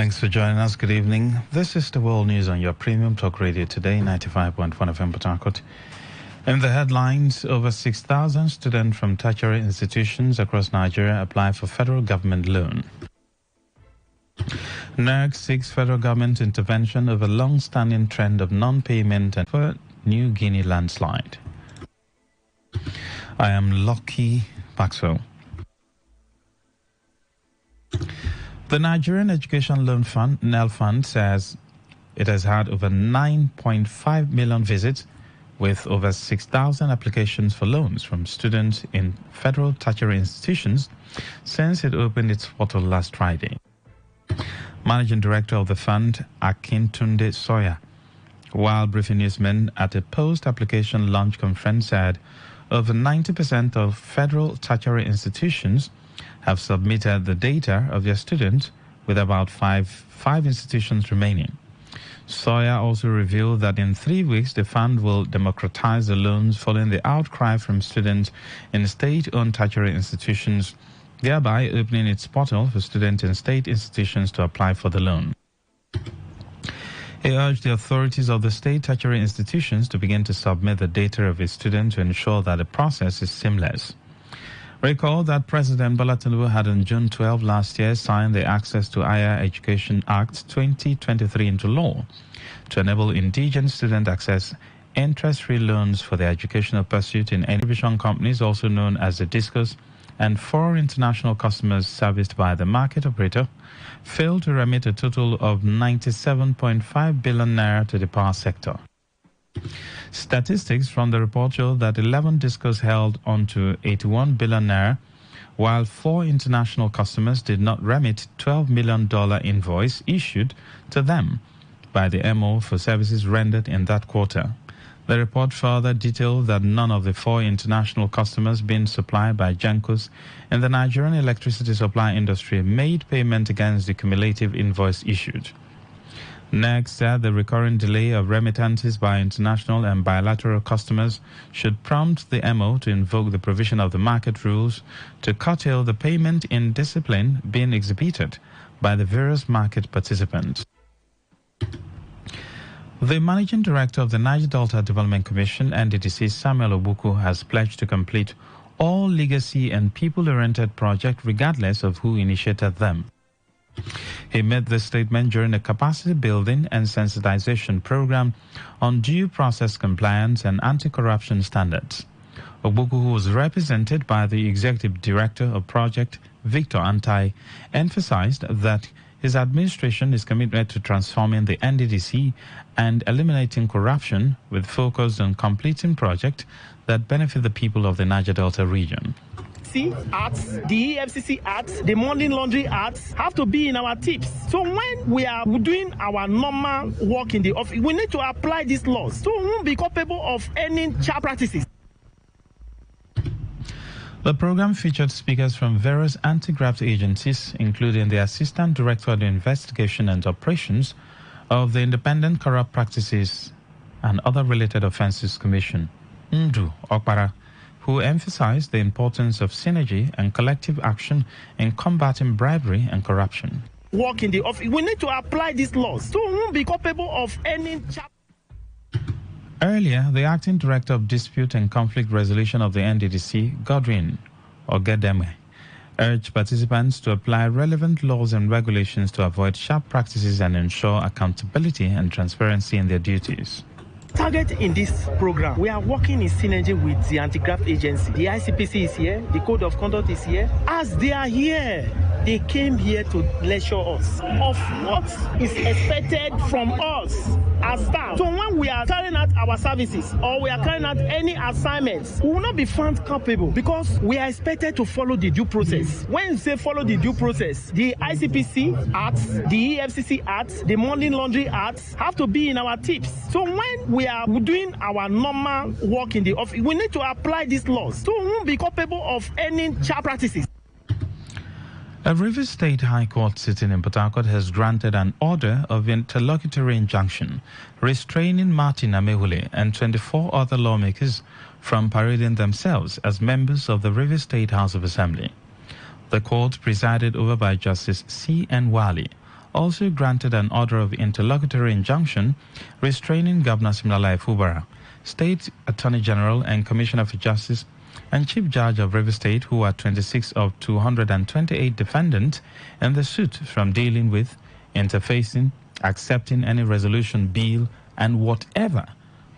Thanks for joining us. Good evening. This is the World News on your premium talk radio today, 95.1 FM Port Harcourt. In the headlines, over 6,000 students from tertiary institutions across Nigeria apply for federal government loan. NERC seeks federal government intervention over long-standing trend of non-payment and for New Guinea landslide. I am Lucky Maxwell. The Nigerian Education Loan Fund, NEL Fund, says it has had over 9.5 million visits with over 6,000 applications for loans from students in federal tertiary institutions since it opened its portal last Friday. Managing Director of the fund, Akintunde Sawyer, while briefing newsmen at a post-application launch conference, said over 90% of federal tertiary institutions have submitted the data of their students, with about five institutions remaining. Sawyer also revealed that in 3 weeks, the fund will democratize the loans following the outcry from students in state-owned tertiary institutions, thereby opening its portal for students in state institutions to apply for the loan. He urged the authorities of the state tertiary institutions to begin to submit the data of its students to ensure that the process is seamless. Recall that President Bola Tinubu had on June 12 last year signed the Access to Higher Education Act 2023 into law to enable indigent student access interest-free loans for their educational pursuit in any distribution companies, also known as the DISCOs, and 4 international customers serviced by the market operator failed to remit a total of 97.5 billion naira to the power sector. Statistics from the report show that 11 DISCOs held onto 81 billion naira, while 4 international customers did not remit $12 million invoice issued to them by the MO for services rendered in that quarter. The report further detailed that none of the 4 international customers being supplied by GENCOs in the Nigerian electricity supply industry made payment against the cumulative invoice issued. Next, said the recurrent delay of remittances by international and bilateral customers should prompt the MO to invoke the provision of the market rules to curtail the payment indiscipline being exhibited by the various market participants. The Managing Director of the Niger Delta Development Commission, NDDC, Samuel Obuku, has pledged to complete all legacy and people-oriented projects regardless of who initiated them. He made this statement during a capacity building and sensitization program on due process compliance and anti-corruption standards. Obuku, who was represented by the Executive Director of Project, Victor Antai, emphasized that his administration is committed to transforming the NDDC and eliminating corruption with focus on completing projects that benefit the people of the Niger Delta region. Acts, the EFCC acts, the money laundering acts have to be in our tips. So when we are doing our normal work in the office, we need to apply these laws so we won't be culpable of any child practices. The program featured speakers from various anti-graft agencies, including the Assistant Director of the Investigation and Operations of the Independent Corrupt Practices and Other Related Offences Commission, Ndu Okpara, who emphasized the importance of synergy and collective action in combating bribery and corruption. Work in the office, we need to apply these laws so we won't be culpable of any child. Earlier, the Acting Director of Dispute and Conflict Resolution of the NDDC, Godwin Ogedeme, urged participants to apply relevant laws and regulations to avoid sharp practices and ensure accountability and transparency in their duties. Target in this program, we are working in synergy with the anti-graft agency. The ICPC is here, the Code of Conduct is here. As they are here, they came here to lecture us of what is expected from us as staff. So when we are carrying out our services or we are carrying out any assignments, we will not be found culpable because we are expected to follow the due process. When you say follow the due process, the ICPC acts, the EFCC acts, the money laundering acts have to be in our tips. So when we are doing our normal work in the office, we need to apply these laws so we won't be culpable of any child practices. A Rivers State High Court sitting in Port Harcourt has granted an order of interlocutory injunction restraining Martin Amehule and 24 other lawmakers from parading themselves as members of the Rivers State House of Assembly. The court, presided over by Justice C. N. Wali, also granted an order of interlocutory injunction restraining Governor Siminalayi Fubara, State Attorney General and Commissioner for Justice, and Chief Judge of Rivers State, who are 26 of 228 defendants in the suit, from dealing with, interfacing, accepting any resolution, bill, and whatever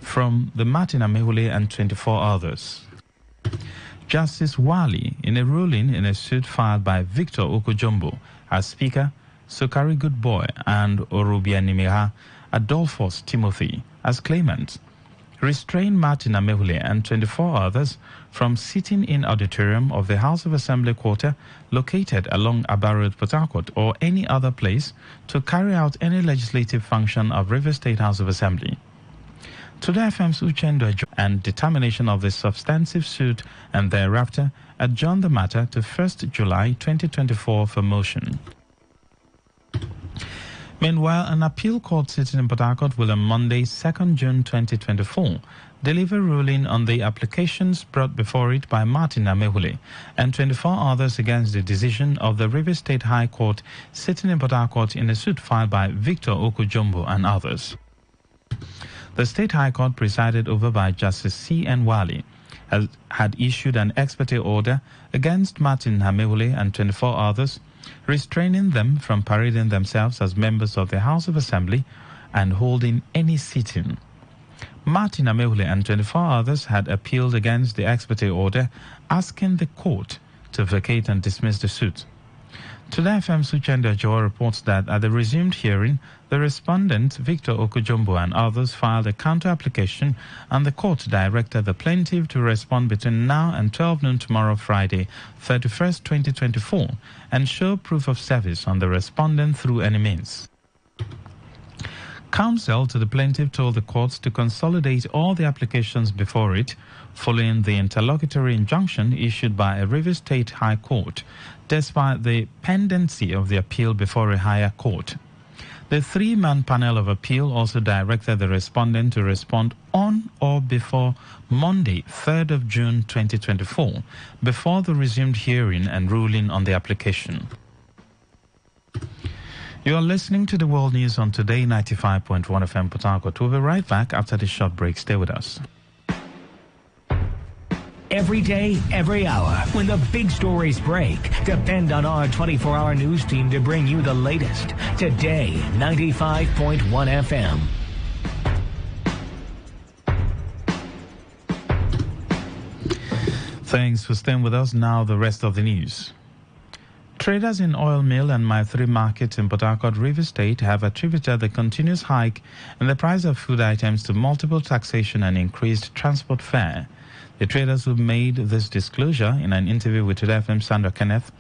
from the Martin Amehule and 24 others. Justice Wali, in a ruling in a suit filed by Victor Okojombo as Speaker, Sokari Goodboy and Orubia Nimira Adolphus Timothy as claimants, restrained Martin Amehule and 24 others from sitting in auditorium of the House of Assembly quarter located along Aba Road, Port Harcourt, or any other place to carry out any legislative function of River State House of Assembly. Today FM's Uchendo and determination of the substantive suit and thereafter adjourned the matter to 1st July 2024 for motion. Meanwhile, an appeal court sitting in Port Harcourt will on Monday, 2nd June 2024, deliver ruling on the applications brought before it by Martin Amehule and 24 others against the decision of the River State High Court sitting in Port Harcourt in a suit filed by Victor Okojombo and others. The State High Court, presided over by Justice C.N. Wali, had issued an ex parte order against Martin Amehule and 24 others, restraining them from parading themselves as members of the House of Assembly and holding any sitting. Martin Amehule and 24 others had appealed against the ex parte order, asking the court to vacate and dismiss the suit. Today FM's Uchendo Joa reports that at the resumed hearing, the respondent, Victor Okojombo and others, filed a counter-application, and the court directed the plaintiff to respond between now and 12 noon tomorrow, Friday, 31st, 2024, and show proof of service on the respondent through any means. Counsel to the plaintiff told the court to consolidate all the applications before it, following the interlocutory injunction issued by a River State High Court, despite the pendency of the appeal before a higher court. The three-man panel of appeal also directed the respondent to respond on or before Monday, 3rd of June 2024, before the resumed hearing and ruling on the application. You are listening to the World News on Today 95.1 FM Port Harcourt. We'll be right back after this short break. Stay with us. Every day, every hour, when the big stories break, depend on our 24-hour news team to bring you the latest. Today, 95.1 FM. Thanks for staying with us. Now the rest of the news. Traders in oil mill and My 3 markets in Port Harcourt, River State have attributed the continuous hike in the price of food items to multiple taxation and increased transport fare. The traders who made this disclosure in an interview with Today FM Sandra Kenneth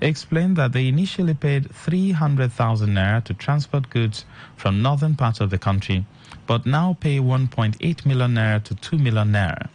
explained that they initially paid 300,000 naira to transport goods from northern parts of the country, but now pay 1.8 million naira to 2 million naira.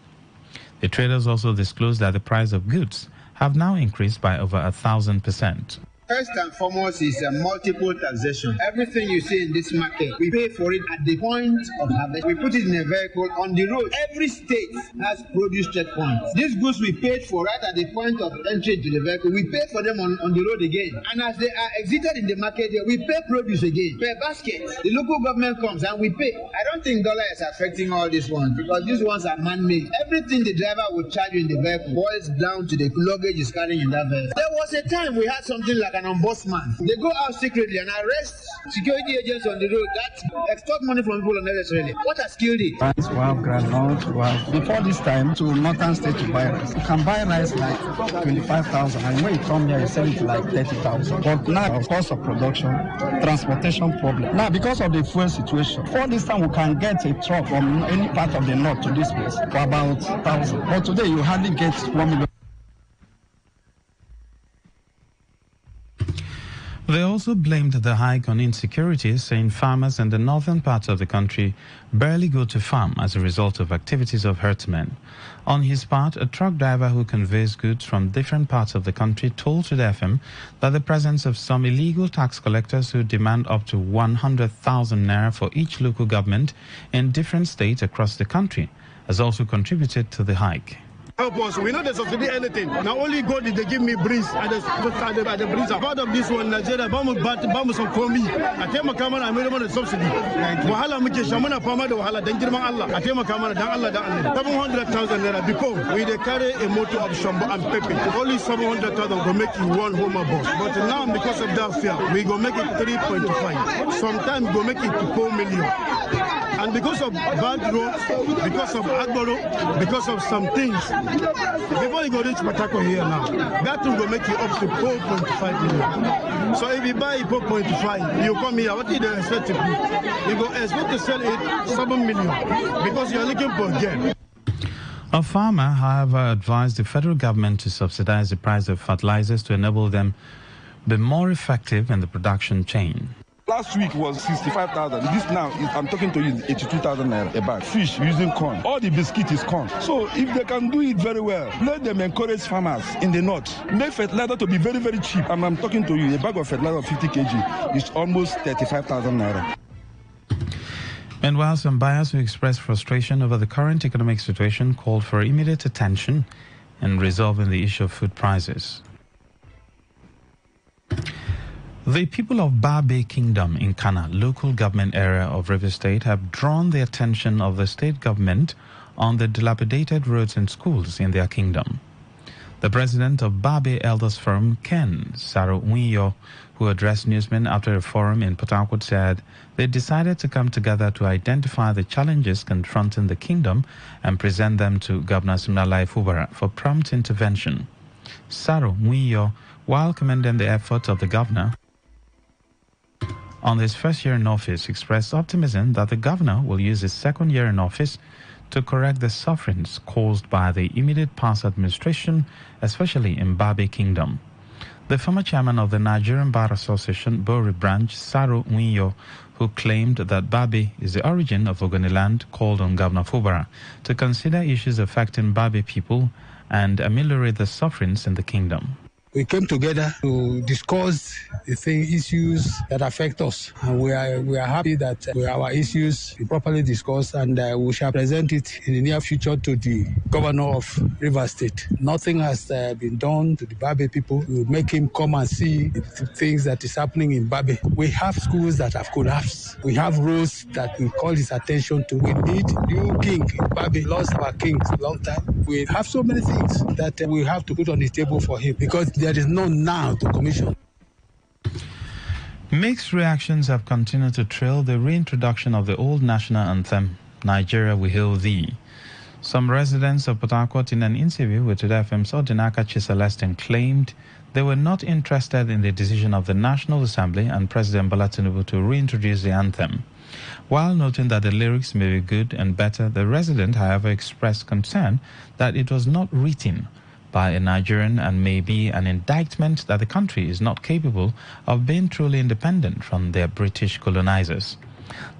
The traders also disclosed that the price of goods have now increased by over 1,000%. First and foremost is a multiple taxation. Everything you see in this market, we pay for it at the point of harvest. We put it in a vehicle on the road. Every state has produce checkpoints. These goods we paid for right at the point of entry to the vehicle. We pay for them on the road again. And as they are exited in the market, we pay produce again. Per basket, the local government comes and we pay. I don't think dollar is affecting all these ones because these ones are man-made. Everything the driver will charge you in the vehicle boils down to the luggage he's carrying in that vehicle. There was a time we had something like an ombudsman. They go out secretly and arrest security agents on the road that extort money from people unnecessarily. What has killed it? Rice, we have groundnut, we have. Before this time, to northern state to buy rice. You can buy rice like 25,000, and when you come here, you sell it like 30,000. But now, cost of production, transportation problem. Now, because of the fuel situation, for this time we can get a truck from any part of the north to this place for about 1,000. But today, you hardly get 1 million. They also blamed the hike on insecurity, saying farmers in the northern parts of the country barely go to farm as a result of activities of herdsmen. On his part, a truck driver who conveys goods from different parts of the country told to the FM that the presence of some illegal tax collectors who demand up to 100,000 naira for each local government in different states across the country has also contributed to the hike. help us. We know they subsidy anything. Now only God did they give me breeze at the breeze. Part of this one, Nigeria, Bamu some for me. I tell my camera, I made a subsidy. Wahala muke shamuna fama da wahala dan girman Allah. I tell my camera, dan Allah, dan Allah. 700,000 naira because we they carry a motor of Shambo and Pepe. Only 700,000 will make you one Homer bus. But now because of that fear, we go make it 3.5. Sometimes go make it to 4 million. And because of bad roads, because of Agboro, because of some things, before you go reach Matako here now, that will make you up to 4.5 million. So if you buy 4.5, you come here, what do you expect to do? You go expect to sell it 7 million because you're looking for gain. A farmer, however, advised the federal government to subsidize the price of fertilizers to enable them be more effective in the production chain. Last week was 65,000. This now, I'm talking to you, 82,000 naira a bag. Fish using corn. All the biscuit is corn. So if they can do it very well, let them encourage farmers in the north. Make fertilizer to be very, very cheap. And I'm talking to you, a bag of fertilizer of 50 kg is almost 35,000 naira. Meanwhile, some buyers who expressed frustration over the current economic situation called for immediate attention in resolving the issue of food prices. The people of Babe Kingdom in Kana, local government area of Rivers State, have drawn the attention of the state government on the dilapidated roads and schools in their kingdom. The president of Babe Elders Forum, Ken Saro-Wiyo, who addressed newsmen after a forum in Port Harcourt, said they decided to come together to identify the challenges confronting the kingdom and present them to Governor Siminalayi Fubara for prompt intervention. Saro-Wiyo, while commending the efforts of the governor on his first year in office, expressed optimism that the governor will use his second year in office to correct the sufferings caused by the immediate past administration, especially in Babe Kingdom. The former chairman of the Nigerian Bar Association, Bori Branch, Saro-Wiyo, who claimed that Babe is the origin of Ogoniland, called on Governor Fubara to consider issues affecting Babe people and ameliorate the sufferings in the kingdom. We came together to discuss the issues that affect us, and we are happy that our issues be properly discussed, and we shall present it in the near future to the governor of Rivers State. Nothing has been done to the Babe people. We will make him come and see the things that is happening in Babe. We have schools that have collapsed. We have roads that we call his attention to. We need new king. Babe lost our king for a long time. We have so many things that we have to put on the table for him because there is no now to commission. Mixed reactions have continued to trail the reintroduction of the old national anthem, Nigeria We Hail Thee. Some residents of Port Harcourt, in an interview with Today FM's Odinaka Chiselestin, claimed they were not interested in the decision of the National Assembly and President Bola Tinubu to reintroduce the anthem. While noting that the lyrics may be good and better, the resident, however, expressed concern that it was not written by a Nigerian and may be an indictment that the country is not capable of being truly independent from their British colonizers.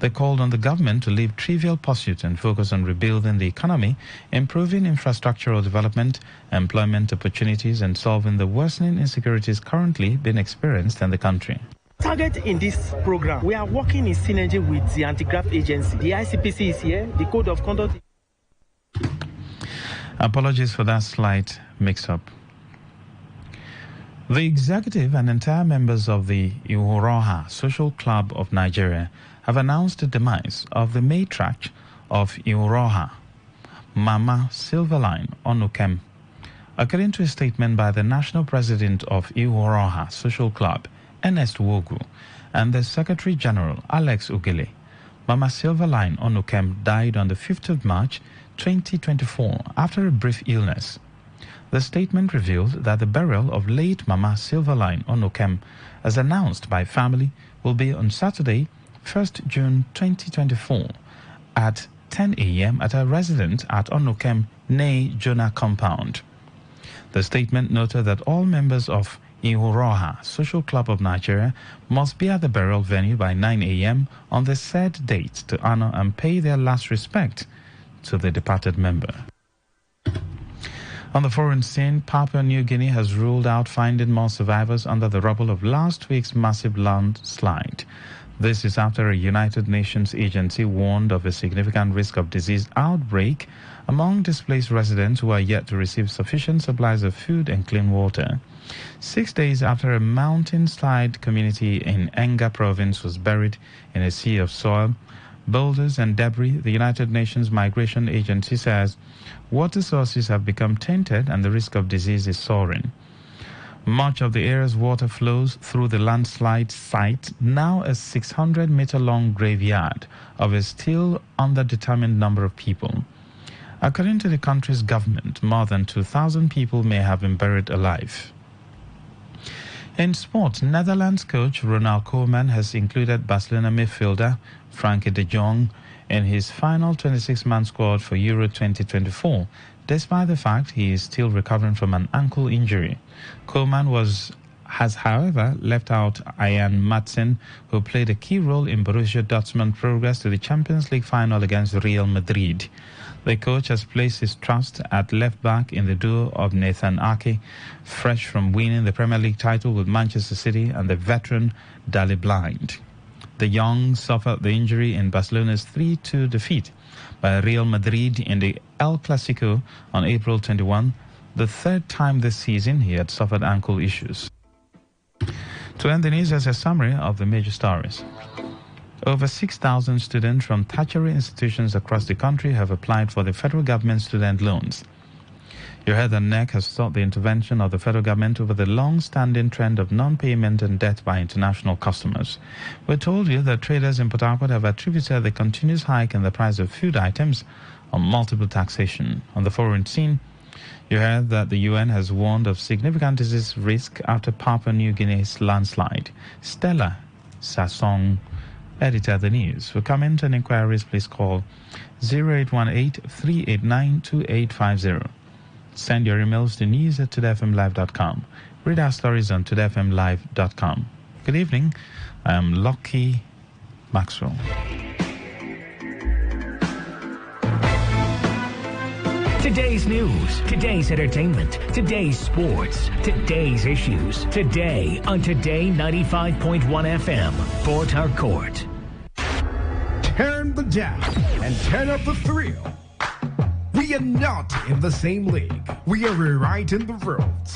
They called on the government to leave trivial pursuits and focus on rebuilding the economy, improving infrastructural development, employment opportunities, and solving the worsening insecurities currently being experienced in the country. Target in this program, we are working in synergy with the anti-graft agency. The ICPC is here, the code of conduct. Apologies for that slight mix-up. The executive and entire members of the Iwuroha Social Club of Nigeria have announced the demise of the matriarch of Iwuroha, Mama Silverline Onukem. According to a statement by the national president of Iwuroha Social Club, Ernest Wogu, and the Secretary General, Alex Ugele, Mama Silverline Onukem died on the 5th of March 2024 after a brief illness. The statement revealed that the burial of late Mama Silverline Onukem, as announced by family, will be on Saturday, 1st June 2024 at 10 a.m. at her residence at Onukem Nei Jonah compound. The statement noted that all members of Iwuroha Social Club of Nigeria must be at the burial venue by 9 a.m. on the said date to honor and pay their last respect to the departed member. On the foreign scene, Papua New Guinea has ruled out finding more survivors under the rubble of last week's massive landslide. This is after a United Nations agency warned of a significant risk of disease outbreak among displaced residents who are yet to receive sufficient supplies of food and clean water. 6 days after a mountain-slide community in Enga province was buried in a sea of soil, boulders and debris, the United Nations Migration Agency says water sources have become tainted and the risk of disease is soaring. Much of the area's water flows through the landslide site, now a 600-meter-long graveyard of a still underdetermined number of people. According to the country's government, more than 2,000 people may have been buried alive. In sport, Netherlands coach Ronald Koeman has included Barcelona midfielder Frankie de Jong in his final 26-man squad for Euro 2024, despite the fact he is still recovering from an ankle injury. Koeman has, however, left out Ian Madsen, who played a key role in Borussia Dortmund's progress to the Champions League final against Real Madrid. The coach has placed his trust at left-back in the duo of Nathan Ake, fresh from winning the Premier League title with Manchester City, and the veteran Daley Blind. The young suffered the injury in Barcelona's 3-2 defeat by Real Madrid in the El Clasico on April 21, the third time this season he had suffered ankle issues. To end the news, as a summary of the major stories. Over 6,000 students from tertiary institutions across the country have applied for the federal government student loans. You heard that NEC has sought the intervention of the federal government over the long-standing trend of non-payment and debt by international customers. We told you that traders in Port Harcourt have attributed the continuous hike in the price of food items on multiple taxation. On the foreign scene, you heard that the UN has warned of significant disease risk after Papua New Guinea's landslide. Stella Sassong edited the news. For comment and inquiries, please call 0818-389-2850. Send your emails to news@todayfmlive.com. Read our stories on todayfmlive.com. Good evening. I am Lucky Maxwell. Today's news, today's entertainment, today's sports, today's issues. Today on Today95.1 FM, Port Harcourt. Turn the dial and turn up the thrill. We are not in the same league. We are rewriting the rules.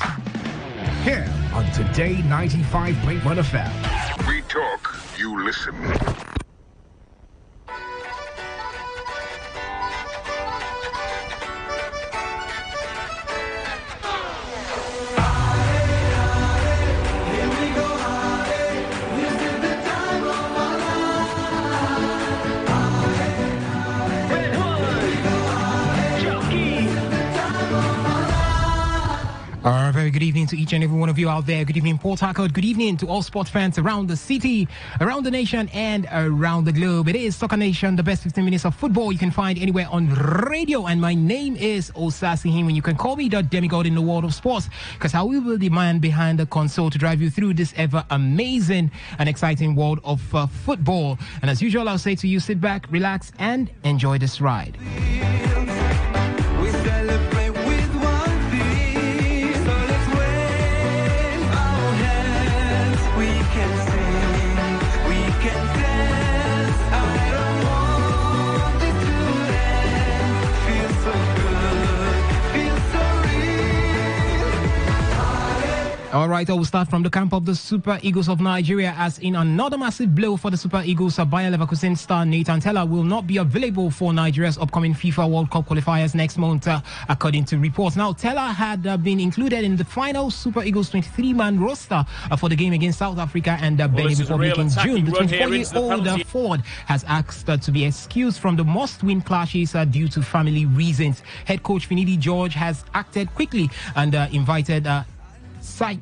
Here on Today 95.1 FM. We talk, you listen. Very good evening to each and every one of you out there. Good evening, Port Harcourt. Good evening to all sports fans around the city, around the nation, and around the globe. It is Soccer Nation, the best 15 minutes of football you can find anywhere on radio. And my name is Osasi Him. You can call me the demigod in the world of sports, because I will be the man behind the console to drive you through this ever amazing and exciting world of football. And as usual, I'll say to you, sit back, relax, and enjoy this ride. All right, I will start from the camp of the Super Eagles of Nigeria, as in another massive blow for the Super Eagles. Bayer Leverkusen star Nathan Tella will not be available for Nigeria's upcoming FIFA World Cup qualifiers next month, according to reports. Now, Tella had been included in the final Super Eagles 23-man roster for the game against South Africa and Benin Republic in June. The 24-year-old forward has asked to be excused from the must-win clashes due to family reasons. Head coach Finidi George has acted quickly and invited side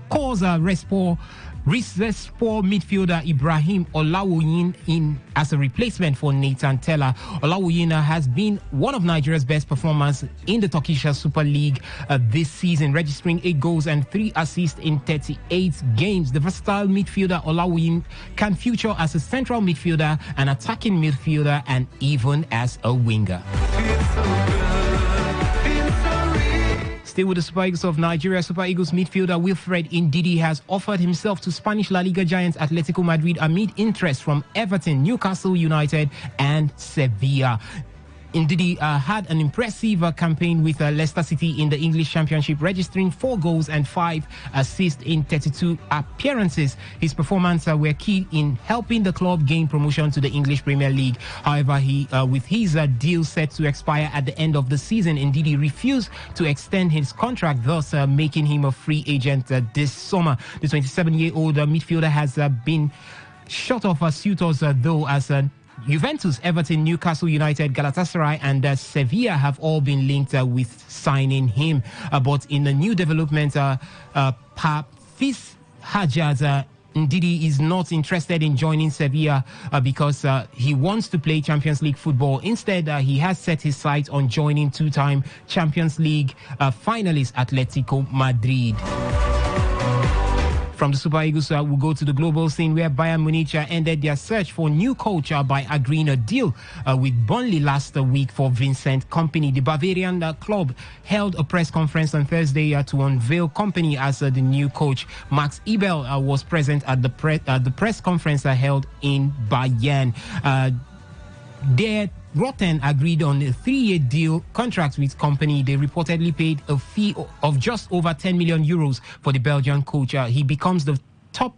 cause Respo midfielder Ibrahim Olawoyin in as a replacement for Nathan Tella. Olawoyin has been one of Nigeria's best performers in the Turkish Super League this season, registering 8 goals and 3 assists in 38 games. The versatile midfielder Olawoyin can feature as a central midfielder, an attacking midfielder, and even as a winger. Stay with the Super Eagles of Nigeria. Super Eagles midfielder Wilfred Ndidi has offered himself to Spanish La Liga giants Atletico Madrid amid interest from Everton, Newcastle United and Sevilla. Ndidi had an impressive campaign with Leicester City in the English Championship, registering 4 goals and 5 assists in 32 appearances. His performance were key in helping the club gain promotion to the English Premier League. However, with his deal set to expire at the end of the season, Ndidi refused to extend his contract, thus making him a free agent this summer. The 27-year-old midfielder has been short of suitors, though, as Juventus, Everton, Newcastle United, Galatasaray and Sevilla have all been linked with signing him. But in the new development, Papis Hajjaz Ndidi is not interested in joining Sevilla because he wants to play Champions League football. Instead, he has set his sights on joining 2-time Champions League finalist Atletico Madrid. From the Super Eagles, we'll go to the global scene where Bayern Munich ended their search for new coach by agreeing a deal with Burnley last week for Vincent Kompany. The Bavarian club held a press conference on Thursday to unveil Kompany as the new coach. Max Ebel was present at the press conference held in Bayern. Rotten agreed on a 3-year deal contract with Kompany. They reportedly paid a fee of just over 10 million euros for the Belgian coach. He becomes the top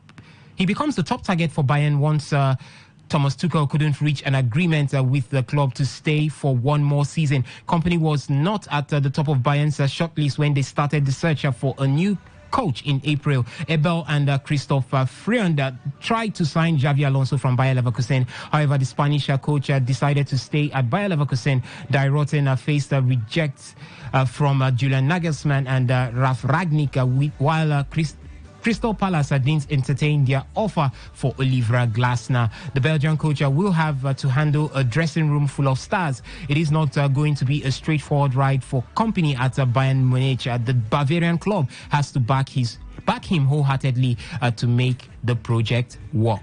target for Bayern once Thomas Tuchel couldn't reach an agreement with the club to stay for one more season. Kompany was not at the top of Bayern's shortlist when they started the search for a new coach in April. Ebel and Christoph Freund tried to sign Xavi Alonso from Bayer Leverkusen. However, the Spanish coach decided to stay at Bayer Leverkusen. Die Rotten faced rejects from Julian Nagelsmann and Ralf Rangnick, while Crystal Palace didn't entertain their offer for Oliver Glasner. The Belgian coach will have to handle a dressing room full of stars. It is not going to be a straightforward ride for Kompany at Bayern Munich. The Bavarian club has to back him wholeheartedly to make the project work.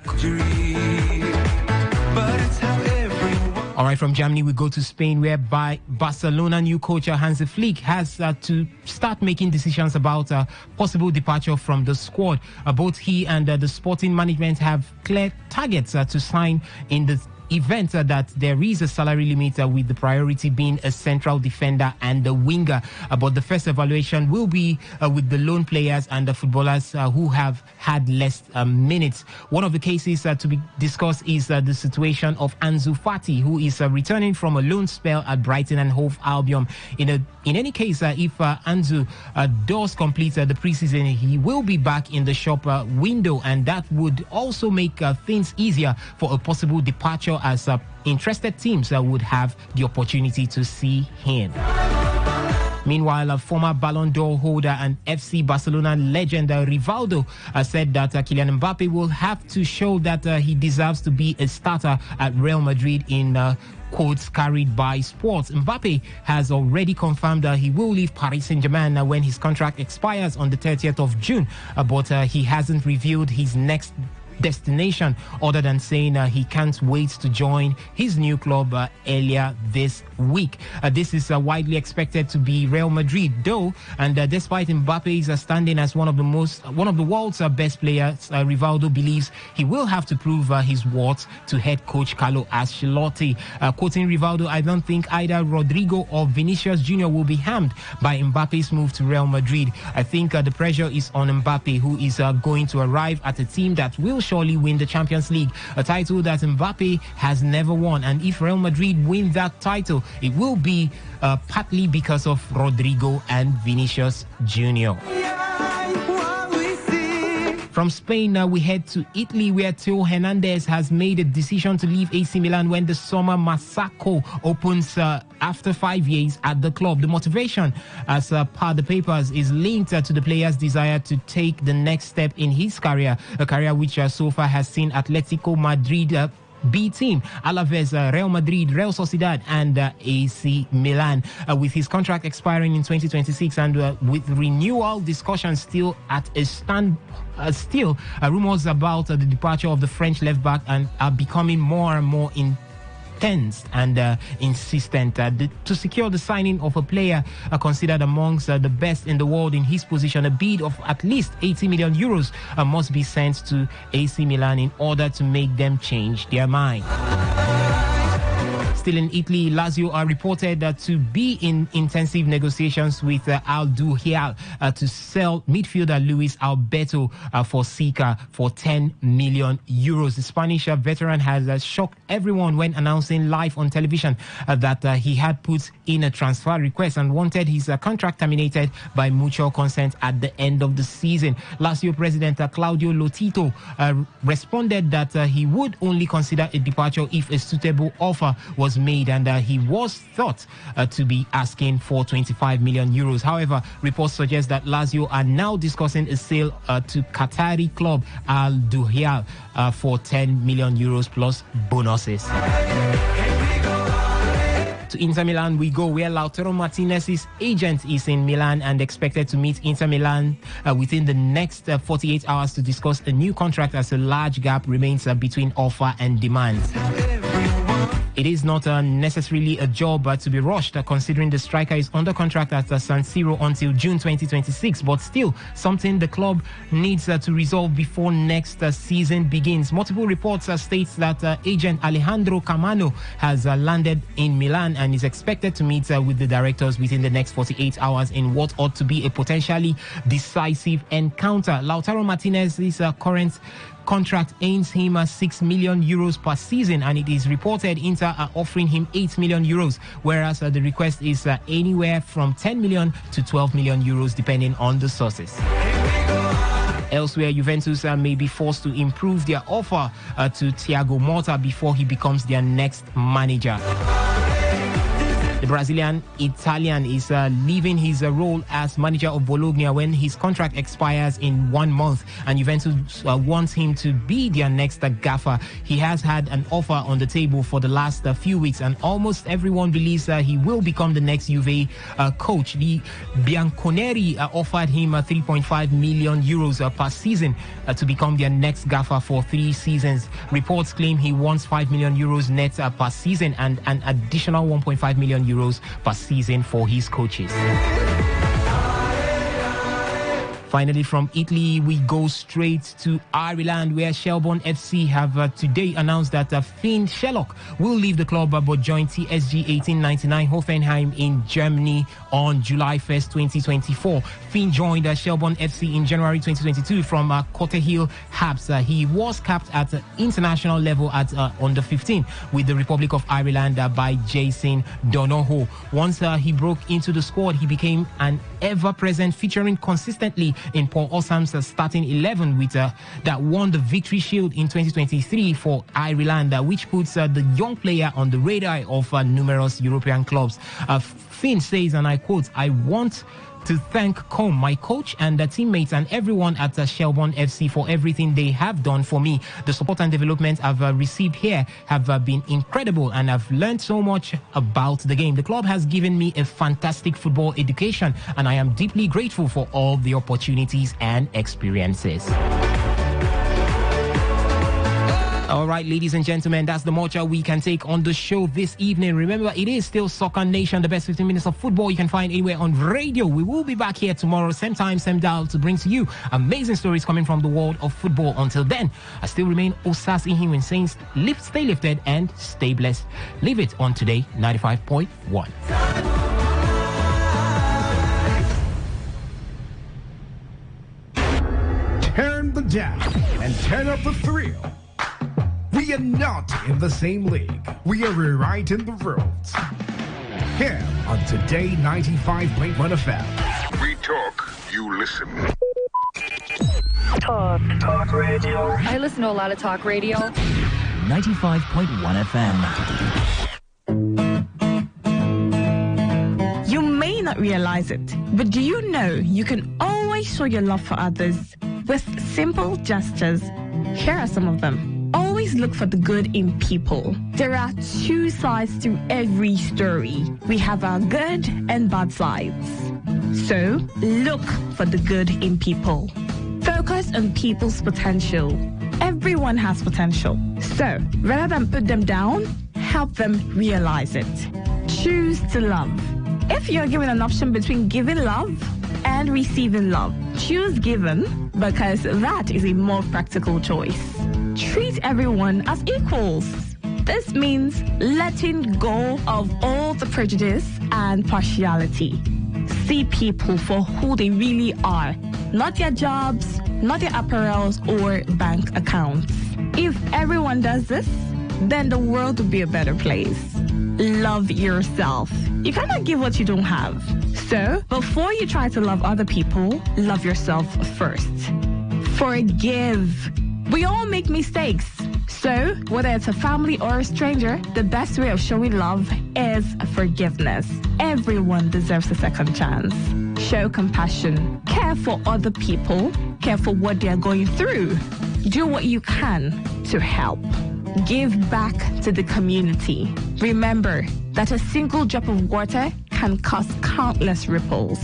All right, from Germany, we go to Spain, where Barcelona new coach Hansi Flick has to start making decisions about possible departure from the squad. Both he and the sporting management have clear targets to sign in the event that there is a salary limit, with the priority being a central defender and a winger. But the first evaluation will be with the loan players and the footballers who have had less minutes. One of the cases to be discussed is the situation of Ansu Fati, who is returning from a loan spell at Brighton and Hove Albion. In any case, if Ansu does complete the preseason, he will be back in the shop window, and that would also make things easier for a possible departure, as interested teams would have the opportunity to see him. Meanwhile, a former Ballon d'Or holder and FC Barcelona legend Rivaldo said that Kylian Mbappe will have to show that he deserves to be a starter at Real Madrid in quotes carried by Sports. Mbappe has already confirmed that he will leave Paris Saint-Germain when his contract expires on the 30th of June, but he hasn't revealed his next destination other than saying he can't wait to join his new club earlier this week. This is widely expected to be Real Madrid, though, and despite Mbappe's standing as one of the world's best players, Rivaldo believes he will have to prove his worth to head coach Carlo Ancelotti. Quoting Rivaldo, "I don't think either Rodrigo or Vinicius Jr. will be harmed by Mbappe's move to Real Madrid. I think the pressure is on Mbappe, who is going to arrive at a team that will surely win the Champions League, a title that Mbappe has never won. And if Real Madrid win that title, it will be partly because of Rodrigo and Vinicius Jr." From Spain, we head to Italy, where Theo Hernandez has made a decision to leave AC Milan when the summer massacre opens after 5 years at the club. The motivation, as per the papers, is linked to the player's desire to take the next step in his career, a career which so far has seen Atletico Madrid B team, Alaves, Real Madrid, Real Sociedad and AC Milan. With his contract expiring in 2026 and with renewal discussions still at a stand, rumors about the departure of the French left back and are becoming more and more tense and insistent to secure the signing of a player considered amongst the best in the world in his position. A bid of at least 80 million euros must be sent to AC Milan in order to make them change their mind. Still in Italy, Lazio are reported to be in intensive negotiations with Al Duhial to sell midfielder Luis Alberto for Sika for 10 million euros. The Spanish veteran has shocked everyone when announcing live on television that he had put in a transfer request and wanted his contract terminated by mutual consent at the end of the season. Lazio president Claudio Lotito responded that he would only consider a departure if a suitable offer was made, and he was thought to be asking for 25 million euros. However, reports suggest that Lazio are now discussing a sale to Qatari club Al Duhial for 10 million euros plus bonuses. To Inter Milan we go, where Lautaro Martinez's agent is in Milan and expected to meet Inter Milan within the next 48 hours to discuss a new contract, as a large gap remains between offer and demand. It is not necessarily a job to be rushed, considering the striker is under contract at San Siro until June 2026, but still something the club needs to resolve before next season begins. Multiple reports state that agent Alejandro Camano has landed in Milan and is expected to meet with the directors within the next 48 hours in what ought to be a potentially decisive encounter. Lautaro Martinez's current contract earns him 6 million euros per season, and it is reported Inter are offering him 8 million euros, whereas the request is anywhere from 10 million to 12 million euros depending on the sources. Elsewhere, Juventus may be forced to improve their offer to Thiago Motta before he becomes their next manager. The Brazilian Italian is leaving his role as manager of Bologna when his contract expires in 1 month, and Juventus wants him to be their next gaffer. He has had an offer on the table for the last few weeks, and almost everyone believes he will become the next Juve coach. The Bianconeri offered him 3.5 million euros per season to become their next gaffer for 3 seasons. Reports claim he wants 5 million euros net per season and an additional 1.5 million euros per season for his coaches. Finally, from Italy, we go straight to Ireland, where Shelbourne FC have today announced that Finn Sherlock will leave the club but join TSG 1899 Hoffenheim in Germany on July 1st, 2024. Finn joined Shelbourne FC in January 2022 from Cotterhill Habs. He was capped at international level at under 15 with the Republic of Ireland by Jason Donoghue. Once he broke into the squad, he became an ever-present, featuring consistently in Paul Ossam's starting 11 with that won the Victory Shield in 2023 for Ireland, which puts the young player on the radar of numerous European clubs. Finn says, and I quote, "I want to thank Com, my coach, and the teammates and everyone at Shelbourne FC for everything they have done for me. The support and development I've received here have been incredible, and I've learned so much about the game. The club has given me a fantastic football education, and I am deeply grateful for all the opportunities and experiences." All right, ladies and gentlemen, that's the much we can take on the show this evening. Remember, it is still Soccer Nation, the best 15 minutes of football you can find anywhere on radio. We will be back here tomorrow, same time, same dial, to bring to you amazing stories coming from the world of football. Until then, I still remain Osas Ihiwin saying stay lifted and stay blessed. Leave it on Today 95.1. Turn the dial and turn up the thrill. We are not in the same league. We are rewriting the rules. Here on Today 95.1 FM. We talk, you listen. Talk radio. I listen to a lot of talk radio. 95.1 FM. You may not realize it, but do you know you can always show your love for others with simple gestures? Here are some of them. Always look for the good in people. There are 2 sides to every story. We have our good and bad sides. So, look for the good in people. Focus on people's potential. Everyone has potential. So, rather than put them down, help them realize it. Choose to love. If you're given an option between giving love and receiving love, choose giving because that is a more practical choice. Treat everyone as equals. This means letting go of all the prejudice and partiality. See people for who they really are, not their jobs, not their apparels or bank accounts. If everyone does this, then the world will be a better place. Love yourself. You cannot give what you don't have. So, before you try to love other people, love yourself first. Forgive. We all make mistakes. So, whether it's a family or a stranger, the best way of showing love is forgiveness. Everyone deserves a second chance. Show compassion. Care for other people. Care for what they are going through. Do what you can to help. Give back to the community. Remember that a single drop of water can cause countless ripples.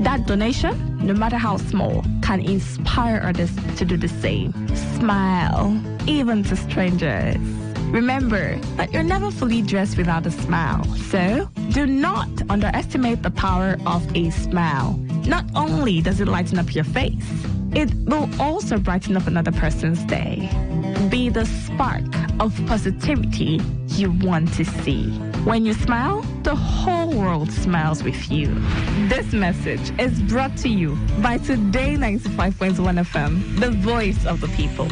That donation, no matter how small, can inspire others to do the same. Smile, even to strangers. Remember that you're never fully dressed without a smile. So, do not underestimate the power of a smile. Not only does it lighten up your face, it will also brighten up another person's day. Be the spark of positivity you want to see. When you smile, the whole world smiles with you. This message is brought to you by Today95.1 FM, the voice of the people.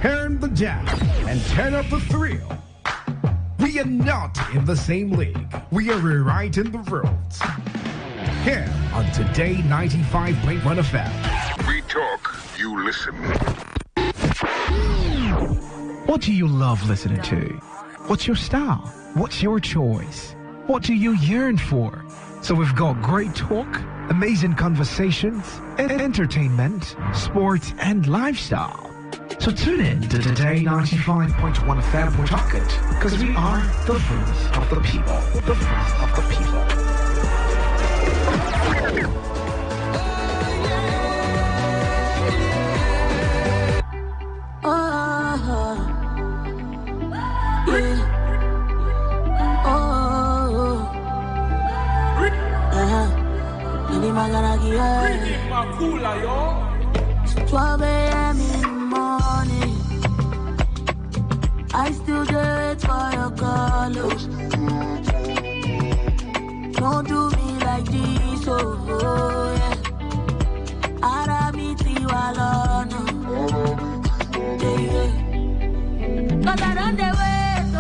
Turn the dial and turn up the thrill. We are not in the same league. We are rewriting the rules. Here on Today 95.1 FM. We talk, you listen. What do you love listening to? What's your style? What's your choice? What do you yearn for? So we've got great talk, amazing conversations, entertainment, sports, and lifestyle. So tune in to Today 95.1 FM. We're talking because we are the voice of the people. The voice of the people. It's 12 a.m. in the morning. I still do it for your call. Don't do me like this, oh yeah. Aramiti walona, yeah. 'Cause I don't do it, oh.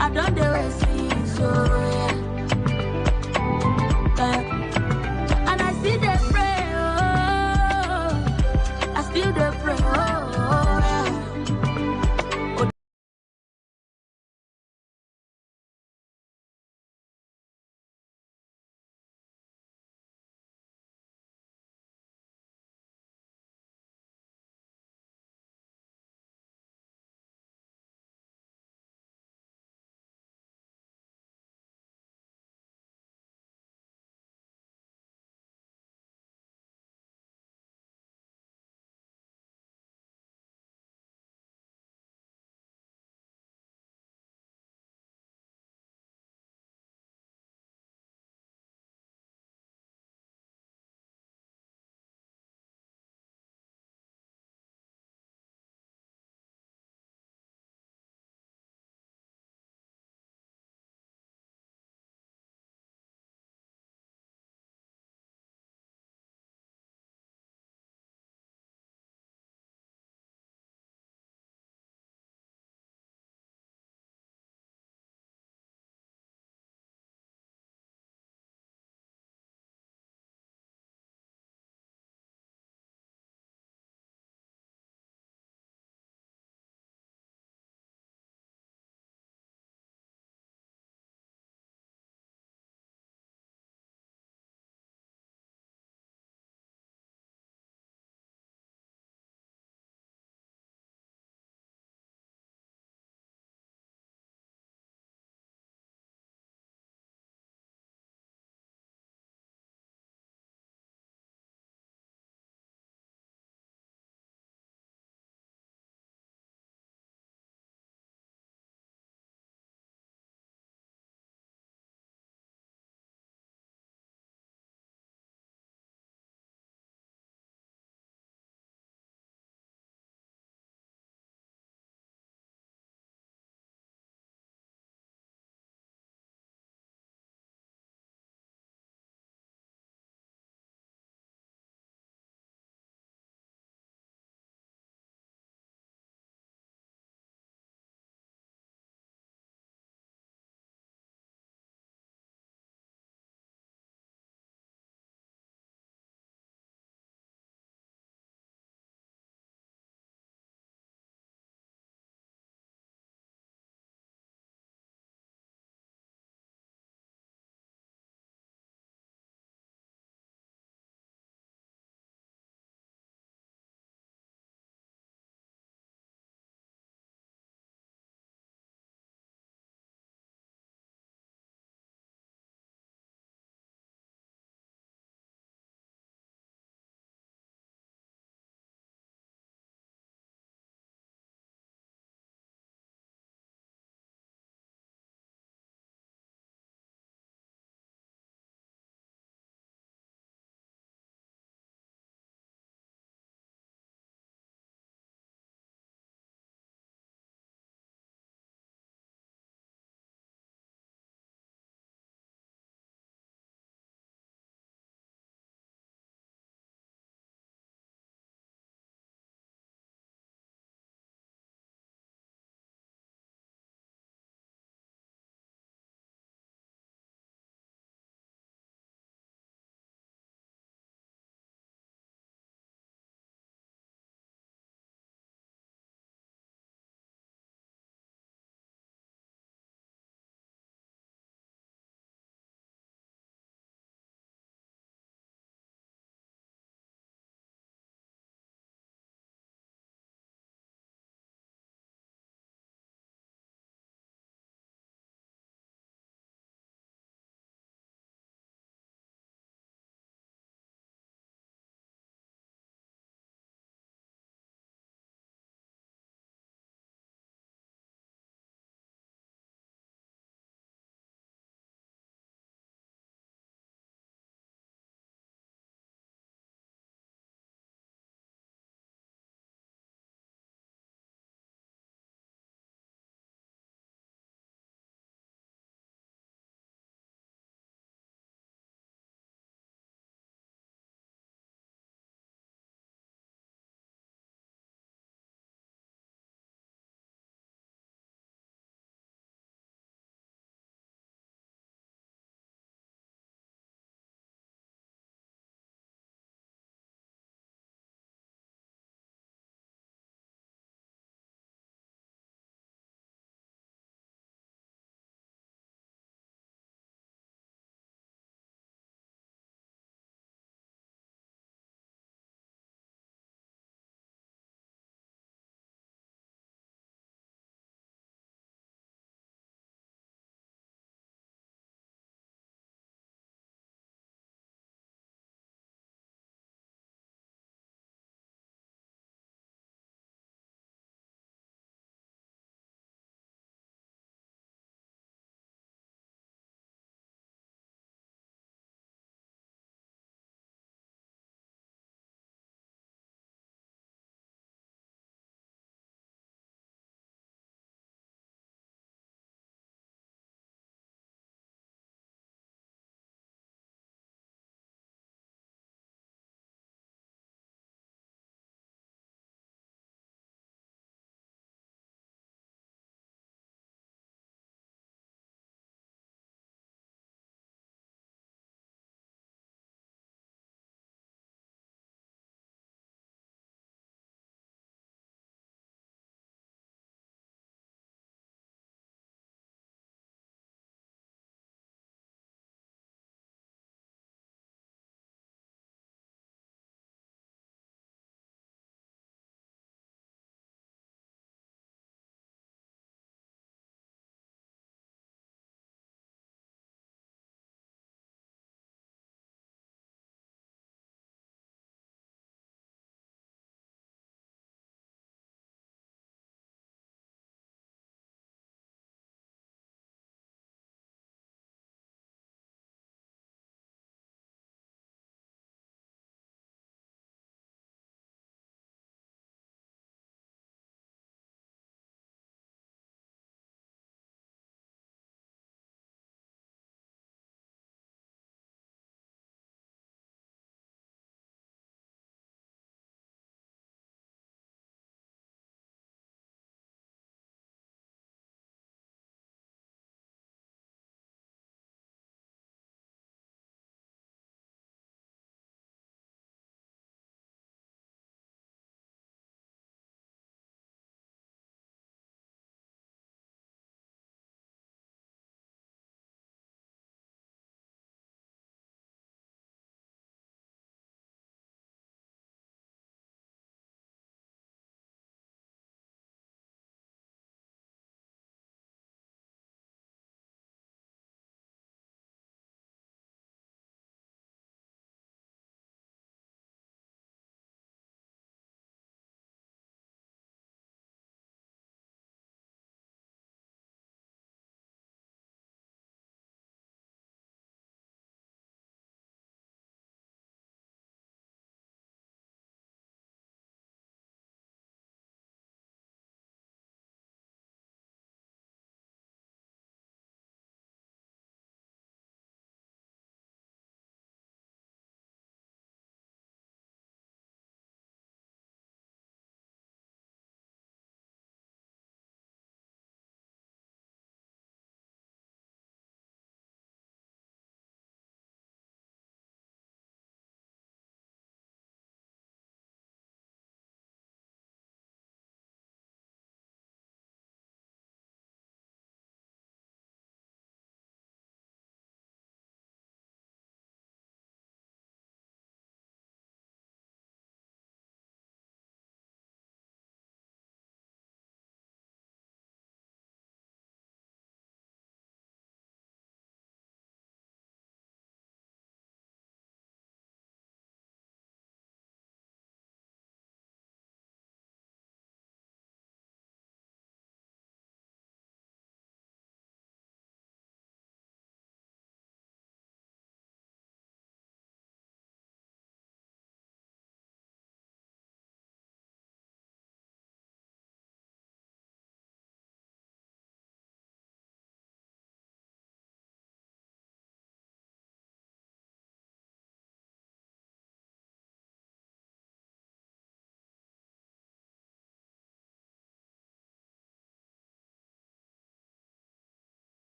I don't do it, see, so yeah. And I see the pray, oh. I still the pray, oh.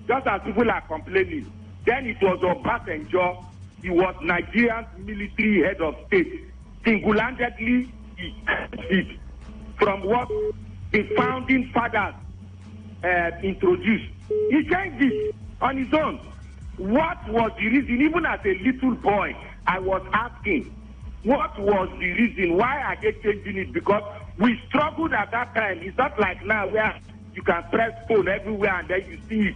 just as people are complaining. Then it was Obasanjo. He was Nigeria's military head of state. Single-handedly, he changed it from what the founding fathers introduced. He changed it on his own. What was the reason? Even as a little boy, I was asking, what was the reason? Why are they changing it? Because we struggled at that time. It's not like now where you can press phone everywhere and then you see it.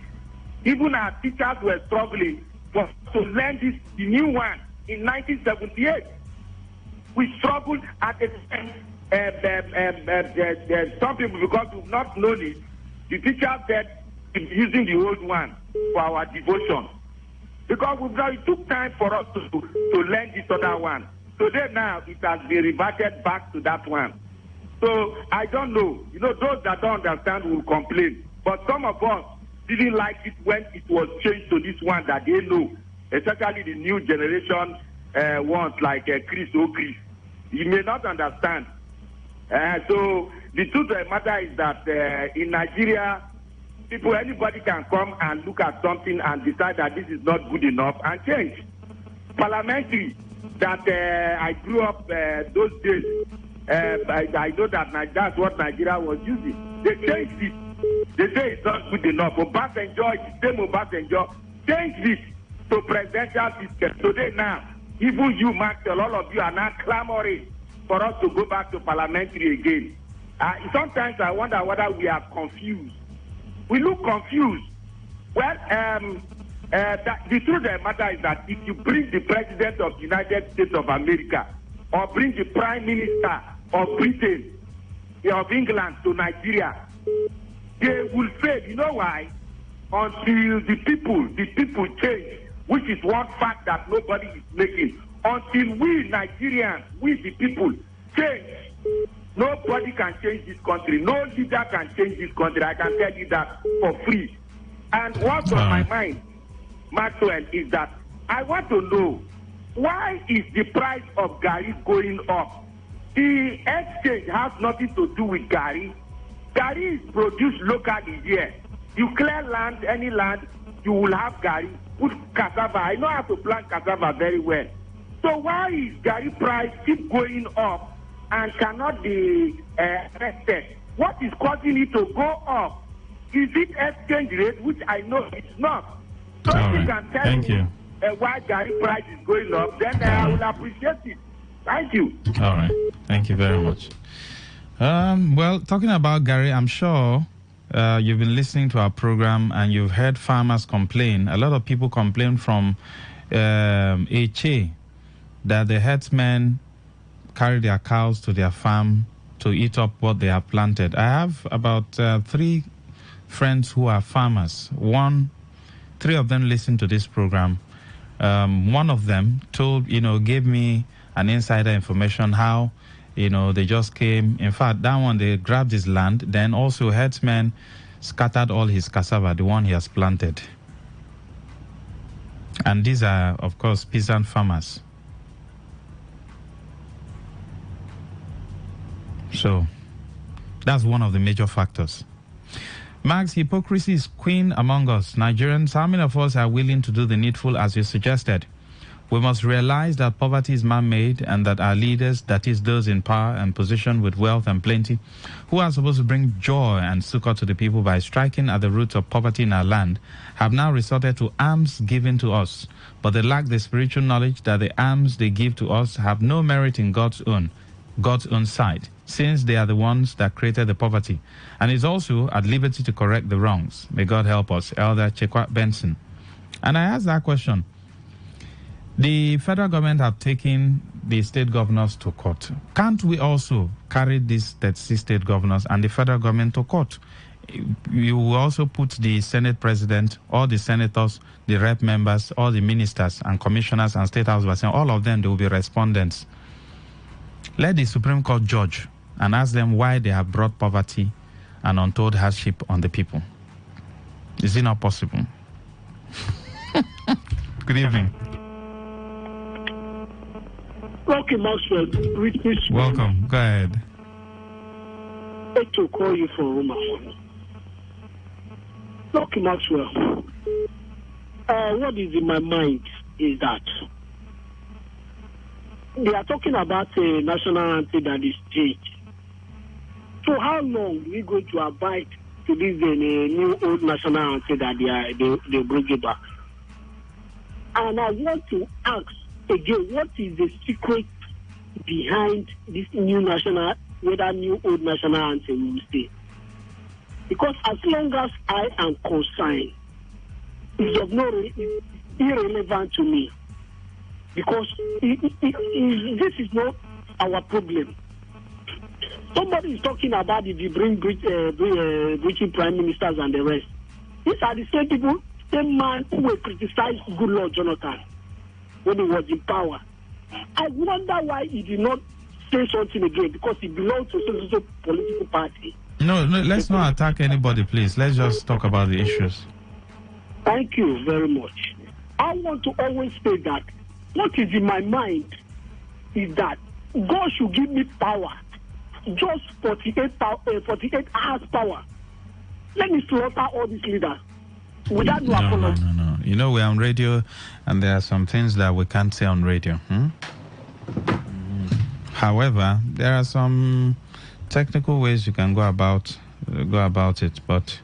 Even our teachers were struggling to learn this, the new one, in 1978. We struggled at the time. Some people, because we've not known it, the teacher said, using the old one for our devotion. Because it took time for us to learn this other one. Today now, it has been reverted back to that one. So, I don't know. Those that don't understand will complain. But some of us didn't like it when it was changed to this one that they know. Especially the new generation ones like Chris O'Chris. You may not understand. So, the truth of the matter is that in Nigeria, anybody can come and look at something and decide that this is not good enough and change. Parliamentary, that I grew up those days, I know that that's what Nigeria was using. They changed it. They say it's not good enough. Obasanjo, the same Obasanjo, changed it to presidential system. Today now, even you, Maxwell, all of you are now clamoring for us to go back to parliamentary again. Sometimes I wonder whether we are confused. We look confused. Well, the truth of the matter is that if you bring the President of the United States of America or bring the Prime Minister of Britain, of England to Nigeria, they will fail. You know why? Until the people change, which is one fact that nobody is making. Until we Nigerians, we the people, change, nobody can change this country. No leader can change this country. I can tell you that for free. And what's on my mind, Maxwell, is that I want to know, why is the price of Gari going up? The exchange has nothing to do with Gari. Gari is produced locally here. You clear land, any land, you will have Gari. Put cassava. I know how to plant cassava very well. So why is Gari price keep going up and cannot be arrested? What is causing it to go up? Is it exchange rate, which I know it's not? So if you can tell me why Gari price is going up, then I will appreciate it. Thank you. All right. Thank you very much. Well, talking about Gari, I'm sure you've been listening to our program and you've heard farmers complain. A lot of people complain from Eche that the herdsmen carry their cows to their farm to eat up what they have planted. I have about 3 friends who are farmers. 3 of them listen to this program. One of them gave me an insider information how, they just came. In fact, that one, they grabbed his land. Then also herdsmen scattered all his cassava, the one he has planted. And these are, of course, peasant farmers. So that's one of the major factors. Max, hypocrisy is queen among us. Nigerians, how many of us are willing to do the needful as you suggested? We must realize that poverty is man-made and that our leaders, that is those in power and position with wealth and plenty, who are supposed to bring joy and succor to the people by striking at the roots of poverty in our land, have now resorted to alms given to us. But they lack the spiritual knowledge that the alms they give to us have no merit in God's own sight, since they are the ones that created the poverty, and is also at liberty to correct the wrongs. May God help us. Elder Chekwa Benson. And I asked that question. The federal government have taken the state governors to court. Can't we also carry these 36 state governors and the federal government to court? You will also put the Senate president, all the senators, the rep members, all the ministers and commissioners and state house, all of them, they will be respondents. Let the Supreme Court judge and ask them why they have brought poverty and untold hardship on the people. Is it not possible? Good evening. Okay, Maxwell. Welcome. Go ahead. I to call you for Roma. Look, Maxwell, what is in my mind is that they are talking about a national anthem that is changed. So how long are we going to abide to this new old national anthem that they bring it back? And I want to ask again, what is the secret behind this new national, whether new old national anthem will stay? Because as long as I am concerned, it's irrelevant to me. Because this is not our problem. Somebody is talking about if you bring British prime ministers and the rest. These are the same people, same man who will criticize Goodluck Jonathan when he was in power. I wonder why he did not say something again, because he belongs to some political party. No, let's not attack anybody, please. Let's just talk about the issues. Thank you very much. I want to always say that what is in my mind is that God should give me power, just 48 hours power. Let me slaughter all these leaders without no apology. No. You know, we're on radio, and there are some things that we can't say on radio. However, there are some technical ways you can go about it, but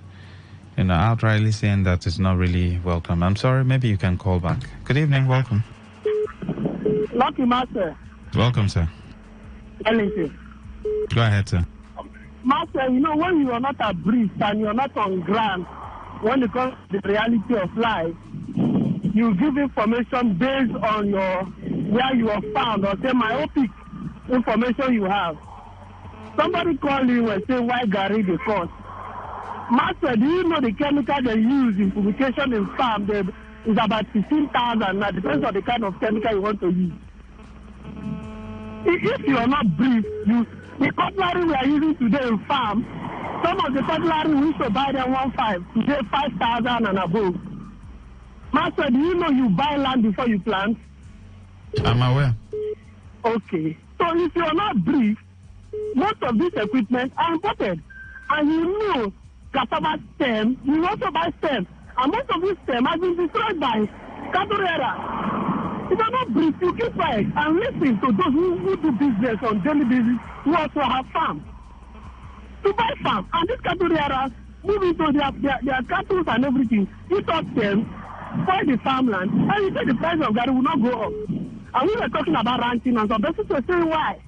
outrightly saying that is not really welcome. I'm sorry, maybe you can call back. Good evening, welcome. Lucky Master. Welcome, sir. Ellington. Go ahead, sir. Master, when you are not a priest and you are not on ground, when it comes to the reality of life, you give information based on where you are found, or say myopic information you have. Somebody call you and say, why Gary the cost? Master, do you know the chemical they use in publication in farm? Is about 15,000. Now, depends on the kind of chemical you want to use. If you are not brief, the cutlery we are using today in farm, some of the cutlery we used to buy them 1.5, today 5,000 and above. Master, do you know you buy land before you plant? I'm aware. Okay. So if you are not brief, most of this equipment are imported. And you know cassava stem, you also buy stem. And most of this stem has been destroyed by caterpillar. If you are not brief, you keep quiet and listen to those who do business on daily basis, who also have farm. To buy farm. And these caterpillars move into their cattle and everything. You talk them, spoil the farmland, and you say the price of Gary will not go up. And we were talking about ranching, and some persons were saying why.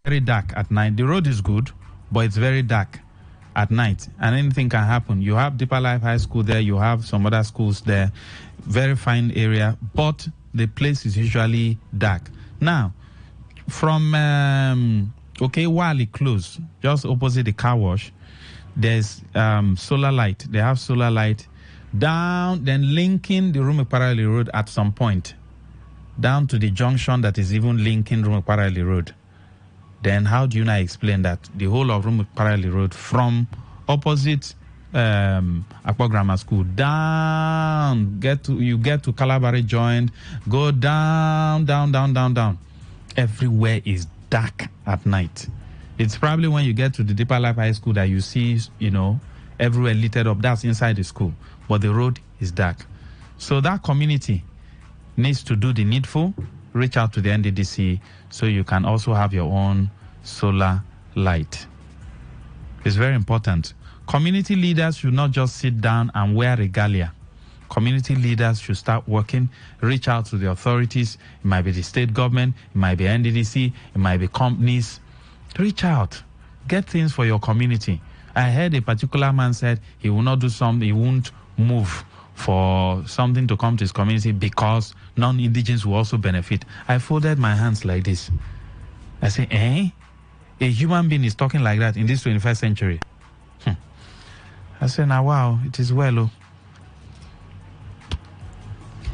Very dark at night. The road is good, but it's very dark at night, and anything can happen. You have Deeper Life High School there, you have some other schools there, very fine area, but the place is usually dark. Now, from Wally Close, just opposite the car wash, there's solar light. They have solar light down, then linking the Rumekparali Road at some point, down to the junction that is even linking Rumekparali Road. Then how do you now explain that the whole of Rumekparali Road from opposite Akwa Grammar School down, get to Calabari Joint, go down. Everywhere is dark at night. It's probably when you get to the Deeper Life High School that you see, everywhere lit up. That's inside the school, but the road is dark. So that community needs to do the needful. Reach out to the NDDC so you can also have your own solar light. It's very important. Community leaders should not just sit down and wear regalia. Community leaders should start working, reach out to the authorities. It might be the state government, it might be NDDC, it might be companies. Reach out. Get things for your community. I heard a particular man said he will not do something, he won't move for something to come to his community because non-indigenous will also benefit. I folded my hands like this. I say, a human being is talking like that in this 21st century. I say, now, wow, it is well. Oh.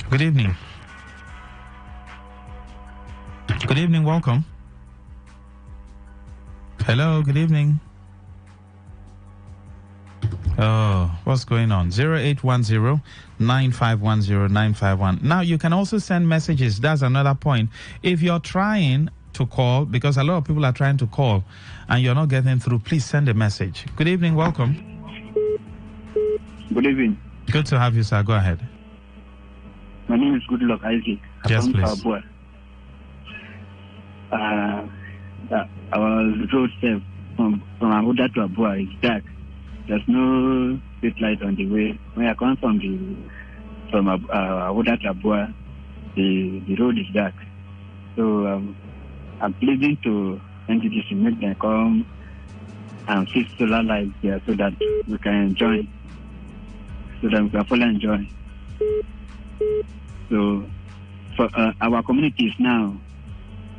Good evening. Good evening, welcome. Hello, good evening. Oh, what's going on? 0810-9510-951. Now, you can also send messages. That's another point. If you're trying to call, because a lot of people are trying to call, and you're not getting through, please send a message. Good evening, welcome. Good evening. Good to have you, sir. Go ahead. My name is Goodluck Isaac. Yes, please. Our road step from Ahuda to Abua is dark. There's no street light on the way. When I come from Ahuda to Abua, the road is dark. So I'm pleading to entities to make them come and fix solar lights there so that we can enjoy. So that we can fully enjoy. So for our communities now,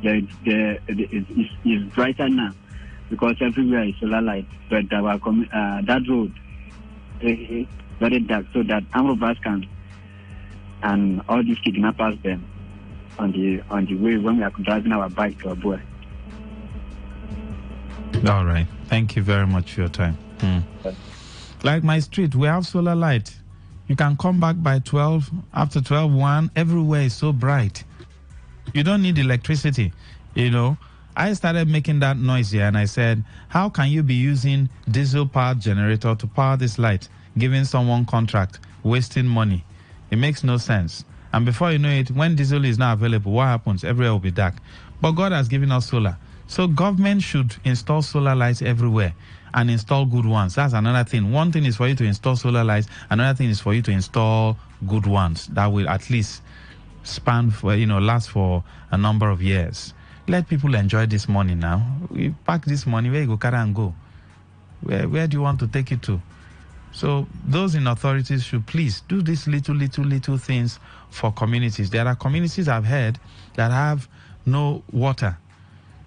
it's brighter now because everywhere is solar light. But our that road is very dark, so that armed robbers can and all these kidnappers them on the way when we are driving our bike to Abua. All right. Thank you very much for your time. Like my street, we have solar light. You can come back by 12, after 12, 1. Everywhere is so bright. You don't need electricity, you know. I started making that noise here and I said, how can you be using diesel-powered generator to power this light, giving someone contract, wasting money? It makes no sense. And before you know it, when diesel is not available, what happens? Everywhere will be dark. But God has given us solar. So government should install solar lights everywhere and install good ones. That's another thing. One thing is for you to install solar lights. Another thing is for you to install good ones that will at least span for, last for a number of years. Let people enjoy this money now. We pack this money, where you go carry and go. Where do you want to take it to? So those in authorities should please do these little things for communities. There are communities I've heard that have no water.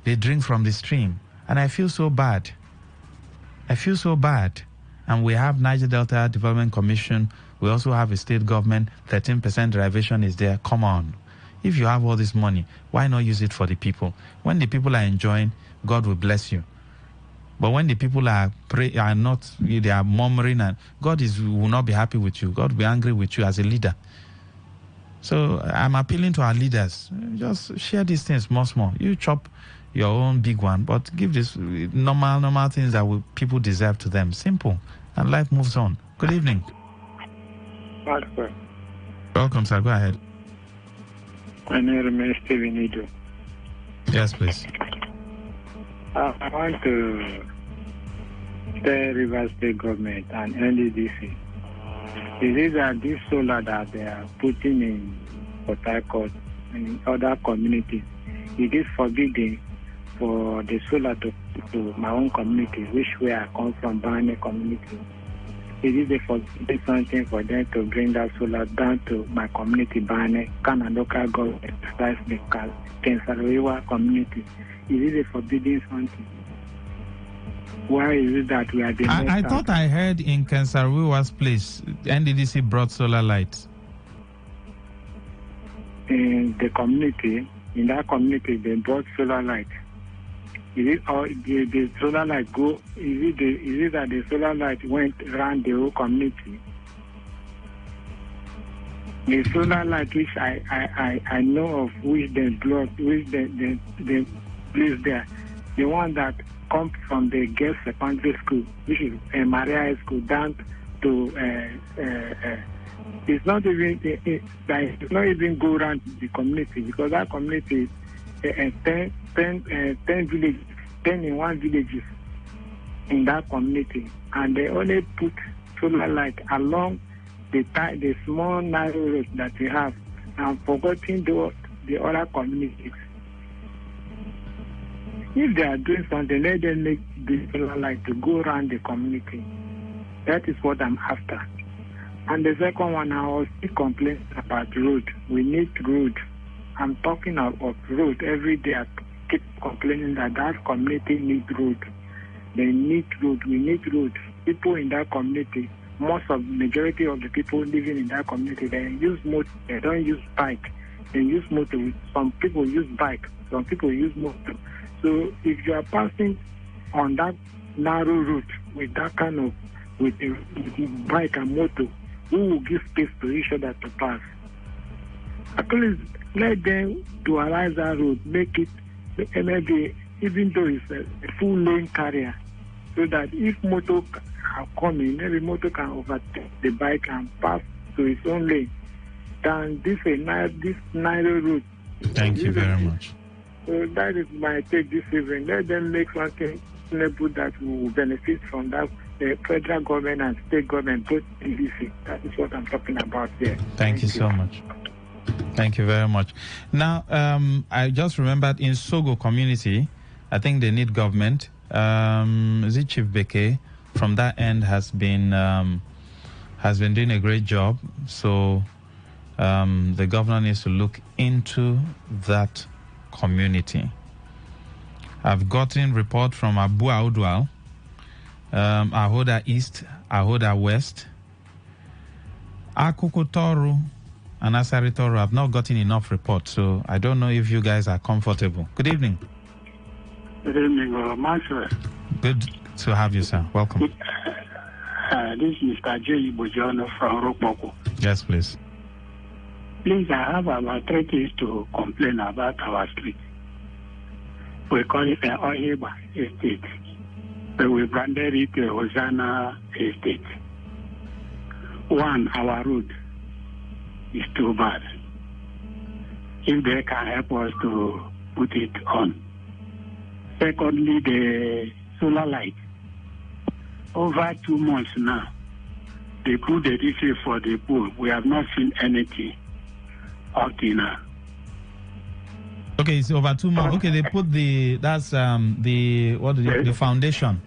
They drink from the stream. And I feel so bad. And we have Niger Delta Development Commission. We also have a state government. 13% derivation is there. Come on. If you have all this money, why not use it for the people? When the people are enjoying, God will bless you. But when the people are murmuring, and God will not be happy with you. God will be angry with you as a leader. So I'm appealing to our leaders. Just share these things small. You chop your own big one, but give this normal things that people deserve to them. Simple. And life moves on. Good evening. Welcome, sir. Go ahead. My name is Steven Ido. Yes, please. I want to tell Rivers State government and NDDC. It is that this solar that they are putting in Port Harcourt and in other communities, it is forbidden for the solar to my own community, which where I come from, Bane community. It is a forbidden something for them to bring that solar down to my community, Bane, Kana local government, that's the Kensaroiwa community. It is a forbidden something. Why is it that we are the I thought I heard in Kensaroiwa's place, NDDC brought solar lights. In that community, they brought solar lights. Is it or the solar light go? Is it that the solar light went around the whole community? The solar light which I know of, which they brought, which they placed there, the one that comes from the girls' secondary school, which is Maria High School, down to it's not even go around the community, because that community is 10 villages, 10 in one villages in that community, and they only put solar light along the small narrow road that we have, and forgetting the other communities. If they are doing something, let them make the solar light to go around the community. That is what I'm after. And the second one, I was still complaining about road. We need road. I'm talking of road every day. I keep complaining that community needs road. They need road. We need road. People in that community, majority of the people living in that community, they use motor. They don't use bike. They use motor. Some people use bike. Some people use motor. So if you are passing on that narrow route with that kind of with bike and motor, who will give space to each other to pass? At least let them dualize that road, make it maybe even though it's a full lane carrier, so that if motor are coming, every motor can overtake the bike and pass to its own lane. Than this narrow route. Thank you very much. So that is my take this evening. Let them make something that will benefit from that. The federal government and state government, both DVC. That is what I'm talking about here. Thank you so much. Thank you very much. Now, I just remembered in Sogo community, I think they need government. Chief Beke from that end has been doing a great job. So the governor needs to look into that community. I've gotten report from Abu Audwal, Ahoda East, Ahoda West, Akukutoru, and Asaritoru. I've not gotten enough reports, so I don't know if you guys are comfortable. Good evening. Good evening, Master. Good to have you, sir. Welcome. This is Mr. J. Bojano from Rokboko. Yes, please. Please, I have about 3 things to complain about our street. We call it an Ohiba Estate. But we branded it Hosanna Estate. One, our road is too bad. If they can help us to put it on. Secondly, the solar light. Over 2 months now, they put the DC for the pool. We have not seen anything up till now. Okay, it's over 2 months. Okay, they put the foundation.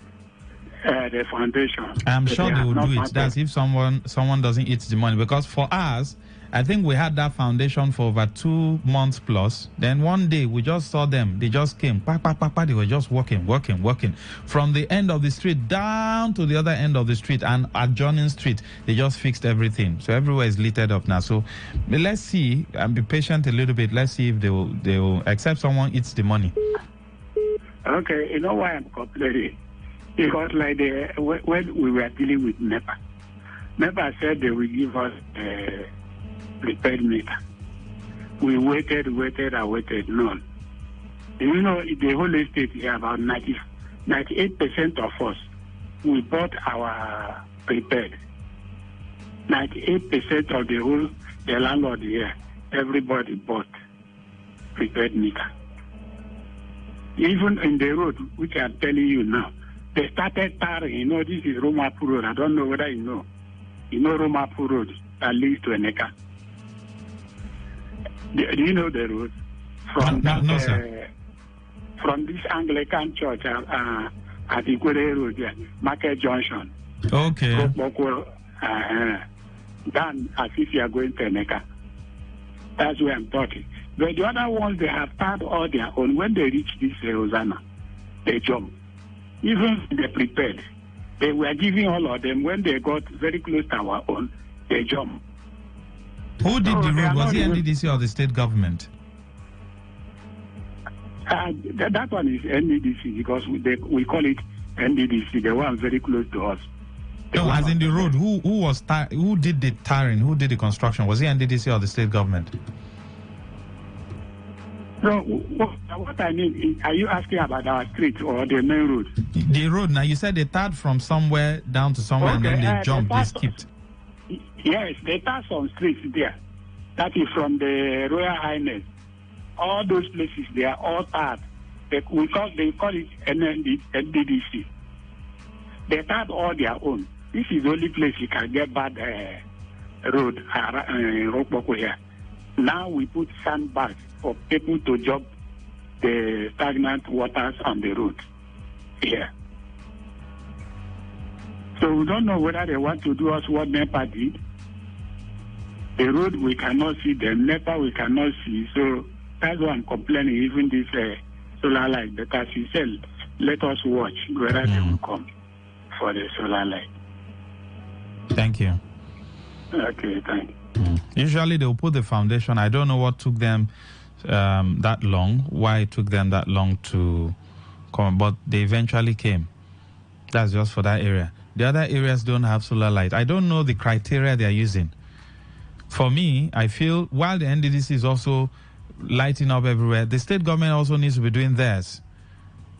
The foundation. I'm sure they will do it. That's if someone doesn't eat the money. Because for us, I think we had that foundation for over 2 months plus. Then one day we just saw them. They just came. They were just working. From the end of the street down to the other end of the street and adjoining street. They just fixed everything. So everywhere is littered up now. So let's see and be patient a little bit. Let's see if they will except someone eats the money. Okay, you know why I'm complaining? Because like when we were dealing with NEPA said they will give us a prepaid meter. We waited, none. You know, the whole estate here, about 98% of us, we bought our prepaid. 98% of the landlord here, everybody bought prepaid meter. Even in the road, which I'm telling you now, they started tarring. You know, this is Romapu Road. I don't know whether you know. You know Romapu Road that leads to Eneka. Do you know the road? No, sir. From this Anglican church at Ikwere Road, yeah, Market Junction. Okay. Then as if you are going to Eneka. That's where I'm talking. But the other ones, they have tarred all their own. When they reach this Hosanna, they jump. Even they prepared. They were giving all of them. When they got very close to our own, they jump. Who did the road? Was it NDDC or the state government? That one is NDDC because we call it NDDC, the one very close to us. No, as in the road, who did the tarring? Who did the construction? Was it NDDC or the state government? So, what I mean is, are you asking about our street or the main road? The road. Now, you said they tarred from somewhere down to somewhere, and then they jumped, they skipped. Yes, they tarred some streets there. That is from the Royal Highness. All those places, they are all tarred. They call it NDDC. They tarred all their own. This is the only place you can get bad road in Rokboko here. Now we put sandbags for people to jump the stagnant waters on the road here. So we don't know whether they want to do us what NEPA did, The road, we cannot see them. NEPA, we cannot see. So that's why I'm complaining, even this solar light. But as you said, let us watch whether they will come for the solar light. Thank you. Okay, thank you. Usually they'll put the foundation. I don't know what took them that long, why it took them that long to come, but they eventually came. That's just for that area. The other areas don't have solar light. I don't know the criteria they're using. For me, I feel while the NDDC is also lighting up everywhere, the state government also needs to be doing theirs.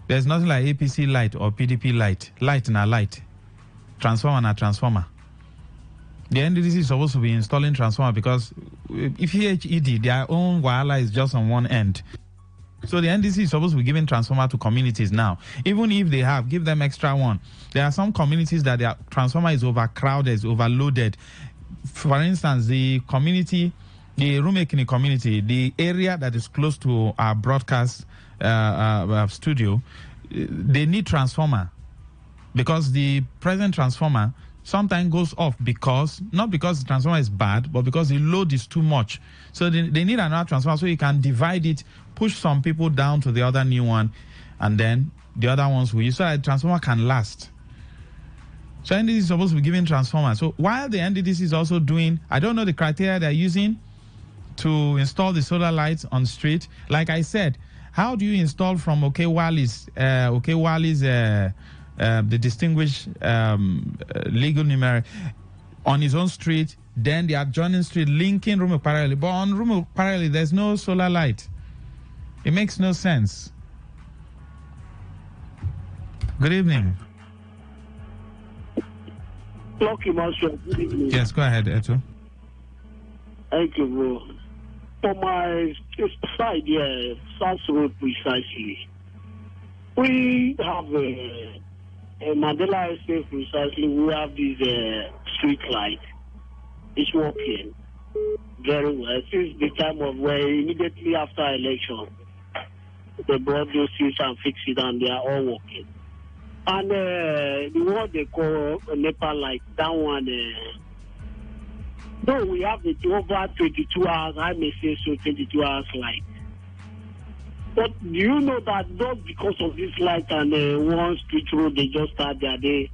There's nothing like APC light or PDP light. Light na light. Transformer na transformer. The NDDC is supposed to be installing transformer because if EHED, their own wire is just on one end. So the NDC is supposed to be giving transformer to communities now. Even if they have, give them extra one. There are some communities that their transformer is overcrowded, is overloaded. For instance, the community, the Rumekini community, the area that is close to our broadcast studio, they need transformer because the present transformer sometimes goes off because, not because the transformer is bad, but because the load is too much. So they need another transformer so you can divide it, push some people down to the other new one, and then the other ones will use so that the transformer can last. So NDDC is supposed to be giving transformers. So while the NDDC is also doing, I don't know the criteria they're using to install the solar lights on the street. Like I said, how do you install from Okewali's the distinguished legal numeric on his own street, then the adjoining street linking Rumo parallel. But on Rumo parallel, there's no solar light. It makes no sense. Good evening. Lucky Master, good evening. Yes, go ahead, Eto. Thank you, bro. For my side, yeah, South Road precisely. We have Mandela Estate precisely. We have this street light. It's working very well since the time of where immediately after election they brought those streets and fixed it, and they are all working. And the what they call NEPA light, that one. Though we have it over 22 hours, I may say so, 22 hours light. But do you know that just because of this light and one street road they just start their day,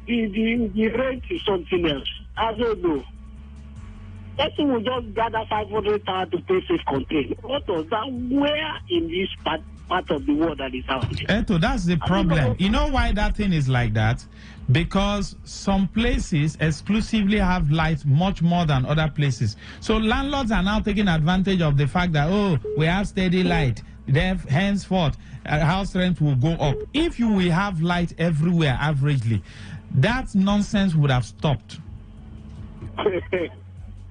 the rent is something else. I don't know. Person will just gather 500,000 to pay safe contain. What was that? Where in this part of the world that is happening? Eto, that's the problem. You know why that thing is like that? Because some places exclusively have light much more than other places. So landlords are now taking advantage of the fact that, oh, we have steady light. Then henceforth, house rent will go up. If you will have light everywhere averagely, that nonsense would have stopped.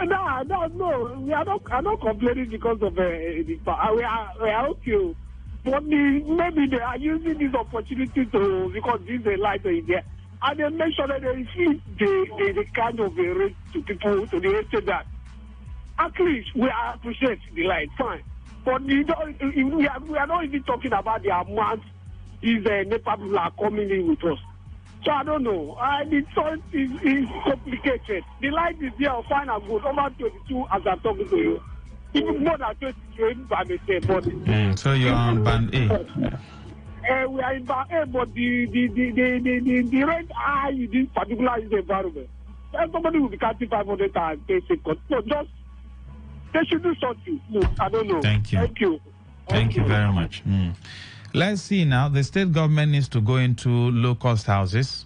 No. I'm not complaining because of the we are okay. But maybe they are using this opportunity to, because this is a light is there, and they make sure that they see the kind of rate to people, to the extent that at least we appreciate the light, fine. But we are not even talking about the amount these NEPA people are coming in with us. So I don't know. The choice is complicated. The light is there, fine and good, over 22 as I'm talking to you. Even more than 22 by mistake. But so you're on band A. We are in band A, but the rate high in this particular environment. Somebody will be catching 500 and pay safe cost. So just they should do something. I don't know. Thank you. Thank you very much. Let's see now. The state government needs to go into low-cost houses,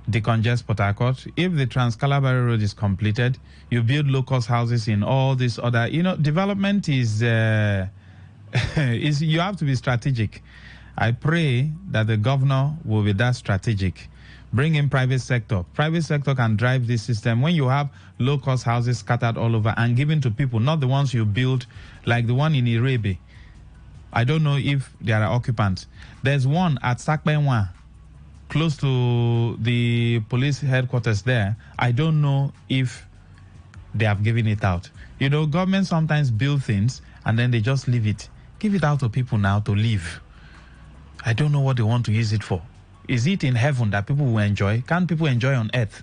decongest Port Harcourt. If the Trans-Calabar Road is completed, you build low-cost houses in all these other... development is... you have to be strategic. I pray that the governor will be that strategic. Bring in private sector. Private sector can drive this system. When you have low-cost houses scattered all over and given to people, not the ones you build, like the one in Irebe. I don't know if there are occupants. There's one at Sakbenwa, close to the police headquarters there. I don't know if they have given it out. Government sometimes build things and then they just leave it. Give it out to people now to live. I don't know what they want to use it for. Is it in heaven that people will enjoy? Can't people enjoy on earth?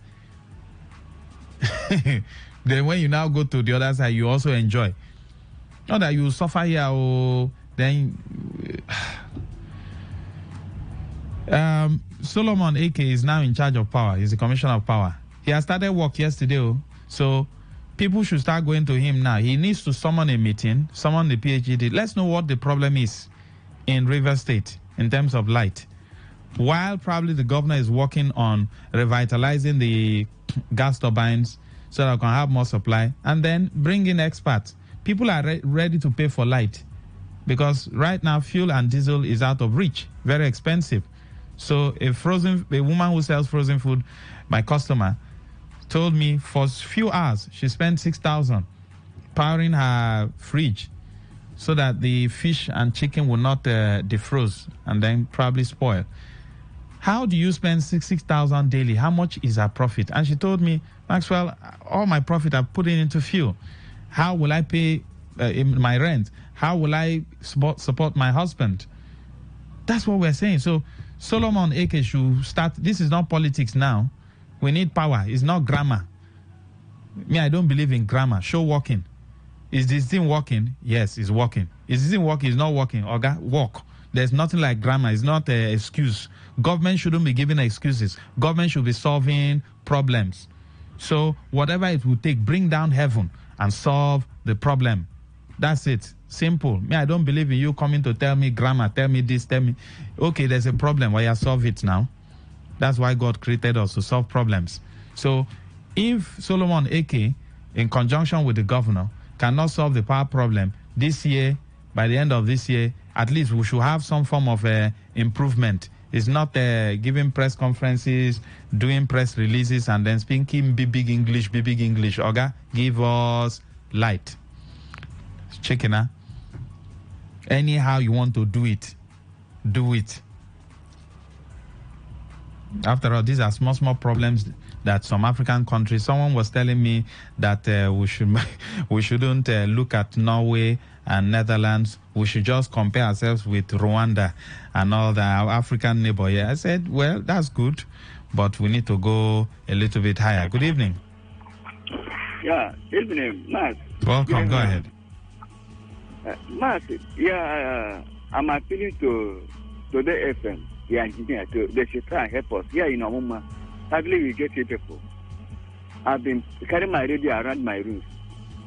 Then when you now go to the other side, you also enjoy. Not that you suffer here, or then... Solomon AK is now in charge of power. He's the commissioner of power. He has started work yesterday, so people should start going to him now. He needs to summon a meeting, summon the PhD. Let's know what the problem is in Rivers State in terms of light. While probably the governor is working on revitalizing the gas turbines so that we can have more supply, and then bring in experts. People are ready to pay for light because right now fuel and diesel is out of reach, very expensive. So a woman who sells frozen food, my customer, told me for a few hours she spent 6,000 powering her fridge so that the fish and chicken will not defrost and then probably spoil. How do you spend 6,000 daily? How much is her profit? And she told me, Maxwell, all my profit I've put it into fuel. How will I pay my rent? How will I support my husband? That's what we're saying. So Solomon AK should start. This is not politics now. We need power. It's not grammar. Me, I don't believe in grammar. Show working. Is this thing working? Yes, it's working. Is this thing working? It's not working. Okay, work. There's nothing like grammar. It's not an excuse. Government shouldn't be giving excuses. Government should be solving problems. So whatever it will take, bring down heaven and solve the problem. That's it. Simple. Me, I don't believe in you coming to tell me grammar, tell me this, tell me. Okay, there's a problem. Well, you solve it now. That's why God created us, to solve problems. So if Solomon AK, in conjunction with the governor, cannot solve the power problem this year, by the end of this year, at least we should have some form of improvement. It's not giving press conferences, doing press releases, and then speaking big English. Okay? Give us light. Chicken, anyhow you want to do it, do it. After all, these are small problems that some African countries. Someone was telling me that we shouldn't look at Norway and Netherlands. We should just compare ourselves with Rwanda and all the African neighbor here. I said, well, that's good, but we need to go a little bit higher. Good evening. Yeah, evening, Matt. Welcome. Go ahead. Matt, I'm appealing to Today FM, the engineer, they should try and help us. Here in Omuma, I believe we get you people. I've been carrying my radio around my room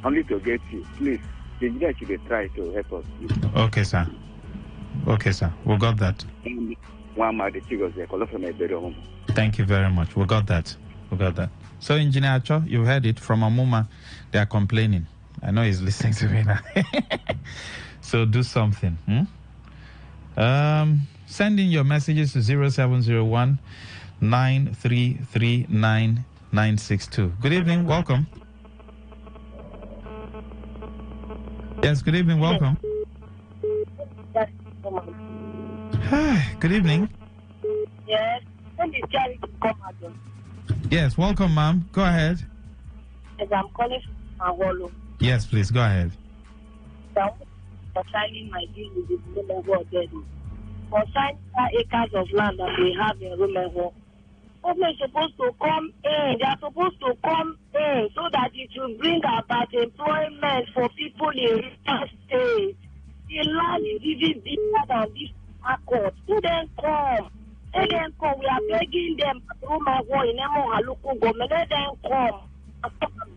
only to get you. Please, the engineer should try to help us. Please. Okay, sir. Okay, sir. We got that. Thank you very much. We got that. So, Engineer Cho, you heard it from Omuma. They are complaining. I know he's listening to me now. So do something. Send in your messages to 0701 933 9962. Good evening. Welcome. Yes, good evening. Welcome. Hi, good evening. Yes. Yes, welcome, ma'am. Go ahead. Yes, I'm calling from Awolo. Yes, please, go ahead. Concerning my deal with the Rumeho already. Concerning acres of land that we have in Rumeho, government is supposed to come in. They are supposed to come in so that it will bring about employment for people in Rivers State. The land is even bigger than this accord. Let them come. Let them come. We are begging them at Rumeho in Emohaluku government. Let them come.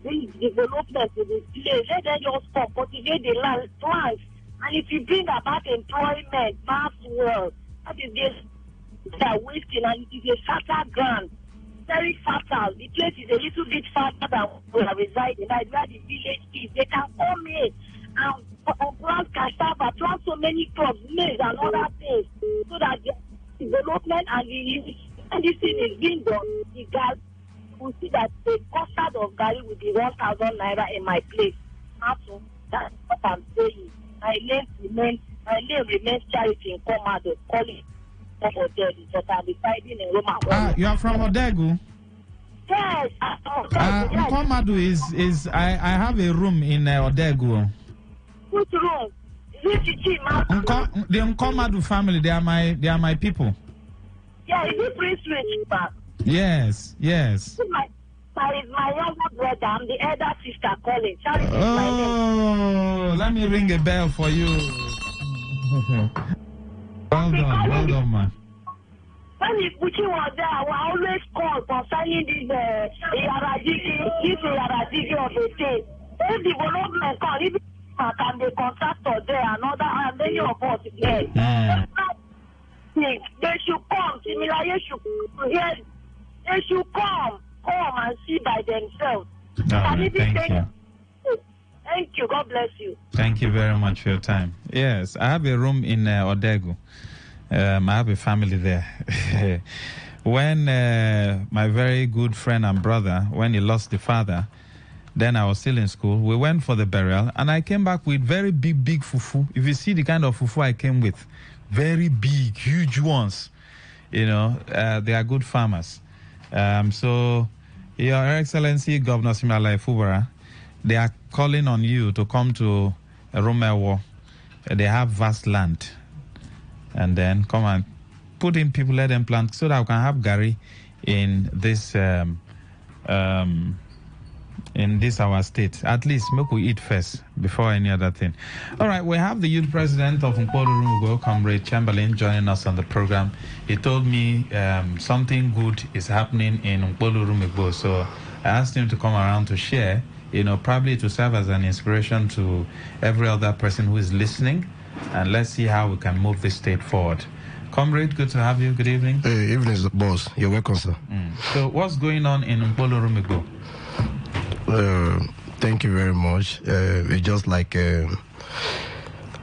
Bring development to this place. Let them just come, cultivate the land, plant, and if you bring about employment, mass wealth, that is this they are wasting, and it is a fertile ground, very fertile. The place is a little bit farther than where we are residing, like where the village is. They can come in and plant cassava, plant so many crops, maize and other things, so that the development and this thing is being done. The guys will see that the custard of Gary will be 1,000 naira in my place. Also, that's what I'm saying. My name remains Charity in Komado, calling for Odegu, but I'm residing in Roma. You are from Odegu? Yes, Komado is I have a room in Odegu. Which room? Is it Chichi, the Komado family, they are my people. Yeah, is it Prince Rich back? Yes. My is my younger brother. I'm the elder sister calling. Charity is my name. Let me ring a bell for you. Well done, man. When Ipuchi was there, I will always call concerning this Yaradigi of the state. If development come, if can be contractor there, and many of us there. They should come. They should come and see by themselves. Right, thank you. Thank you. God bless you. Thank you very much for your time. Yes, I have a room in Odegu. I have a family there. When my very good friend and brother, when he lost the father, then I was still in school. We went for the burial, and I came back with very big fufu. If you see the kind of fufu I came with, very big, huge ones. You know, they are good farmers. So, Your Excellency, Governor Simala Ifubara, they are calling on you to come to Romewo. They have vast land. And then come and put in people, let them plant, so that we can have Gary in this our state. At least make we eat first before any other thing. All right, we have the youth president of Nkpolu Rumugo, Comrade Chamberlain, joining us on the program. He told me something good is happening in Nkpolu Rumugo, so I asked him to come around to share, probably to serve as an inspiration to every other person who is listening, and let's see how we can move this state forward. Comrade, good to have you. Good evening. Hey, evening, boss. You're welcome, sir. So what's going on in Nkpolu Rumugo? Thank you very much. It's just like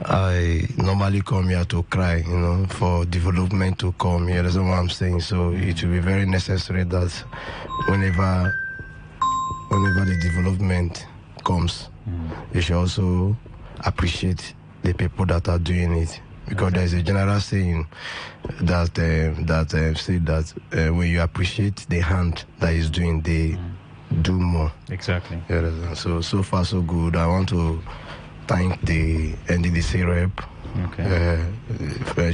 I normally come here to cry, for development to come here. That's what I'm saying. So it will be very necessary that whenever the development comes, you should also appreciate the people that are doing it. Because there's a general saying that say that when you appreciate the hand that is doing, they do more. Exactly. Yeah, so far so good. I want to thank the NDDC rep,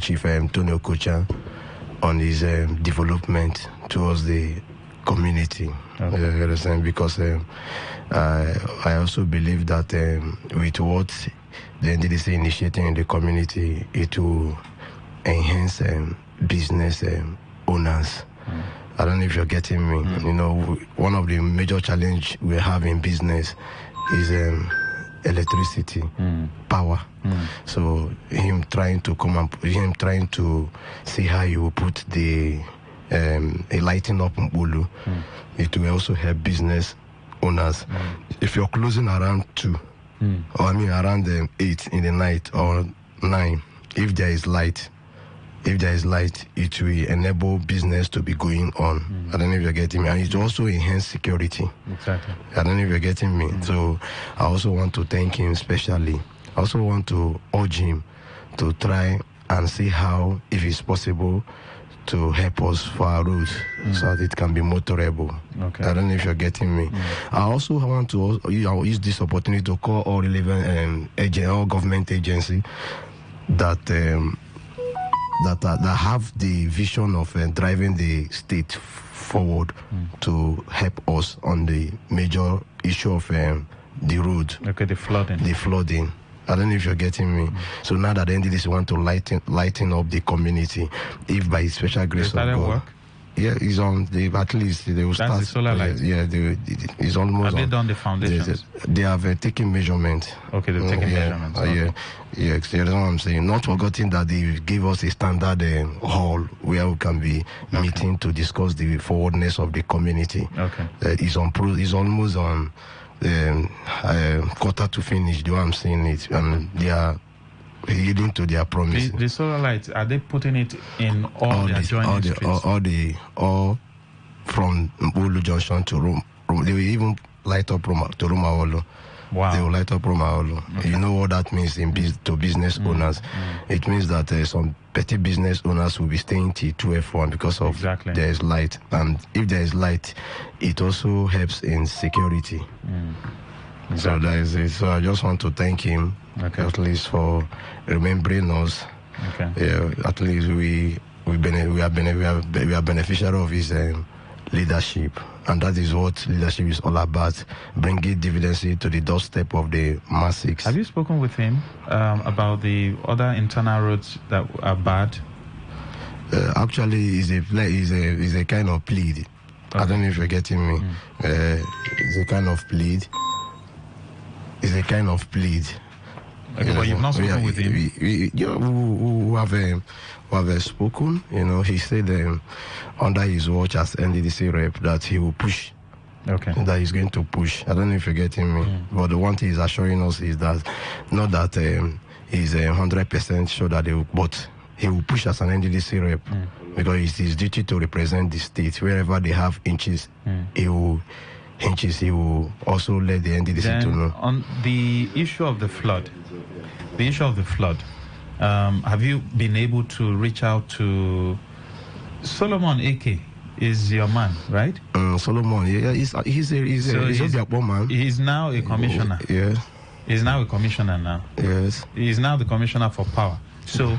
Chief Antonio Kucha, on his development towards the community. Okay. Because I also believe that with what the NDDC initiating in the community, it will enhance business owners. I don't know if you're getting me. One of the major challenge we have in business is electricity, power. So him trying to see how you will put the a lighting up Mbulu, it will also help business owners. If you're closing around 2, or around 8 in the night or 9, if there is light, it will enable business to be going on. I don't know if you're getting me. And it also enhance security. Exactly. I don't know if you're getting me. So I also want to thank him specially. I also want to urge him to try and see how, if it's possible, to help us for our roads so that it can be motorable. Okay. I don't know if you're getting me. I also want to use this opportunity to call all relevant all government agency that have the vision of driving the state forward to help us on the major issue of the road. Okay, the flooding. I don't know if you're getting me. So now that the NDDC want to lighten up the community, if by special grace of God. Work? Yeah, it's on the, at least they will start. That's the solar light. Yeah, it's almost. Have they done the foundations? They have taken measurements. Okay, they've taken measurements. Okay. Yeah, that's what I'm saying. Not forgetting that they give us a standard hall where we can be meeting to discuss the forwardness of the community. Okay. It's almost on quarter to finish. The way I'm saying it, and they are heeding to their promise. The solar lights, are they putting it in all the adjoining streets? All from Mbulu Junction to Rome. They will even light up Roma to Romaolo. Wow. They will light up Romaolo. Okay. You know what that means to business owners? It means that some petty business owners will be staying till 2F1 because of there is light. And if there is light, it also helps in security. Exactly. So that is it. So I just want to thank him, at least for remembering us. Okay. Yeah, at least we are beneficiary of his leadership. And that is what leadership is all about, bringing dividends to the doorstep of the masses. Have you spoken with him about the other internal roads that are bad? Actually, is a kind of plead. Okay. I don't know if you're getting me. It's a kind of plead. It's a kind of plead. Okay, but you've not spoken with him? We have spoken. He said under his watch as NDDC rep that he will push. Okay. That he's going to push. I don't know if you're getting me. But the one thing he's assuring us is that not that he's 100% sure that but he will push as an NDDC rep because it's his duty to represent the state. Wherever they have inches, he will also let the NDDC to know. On the issue of the flood, have you been able to reach out to Solomon AK? Is your man, right? Solomon, yeah, he's a man. He's now a commissioner. Yes. He's now a commissioner now. Yes. He's now the commissioner for power. So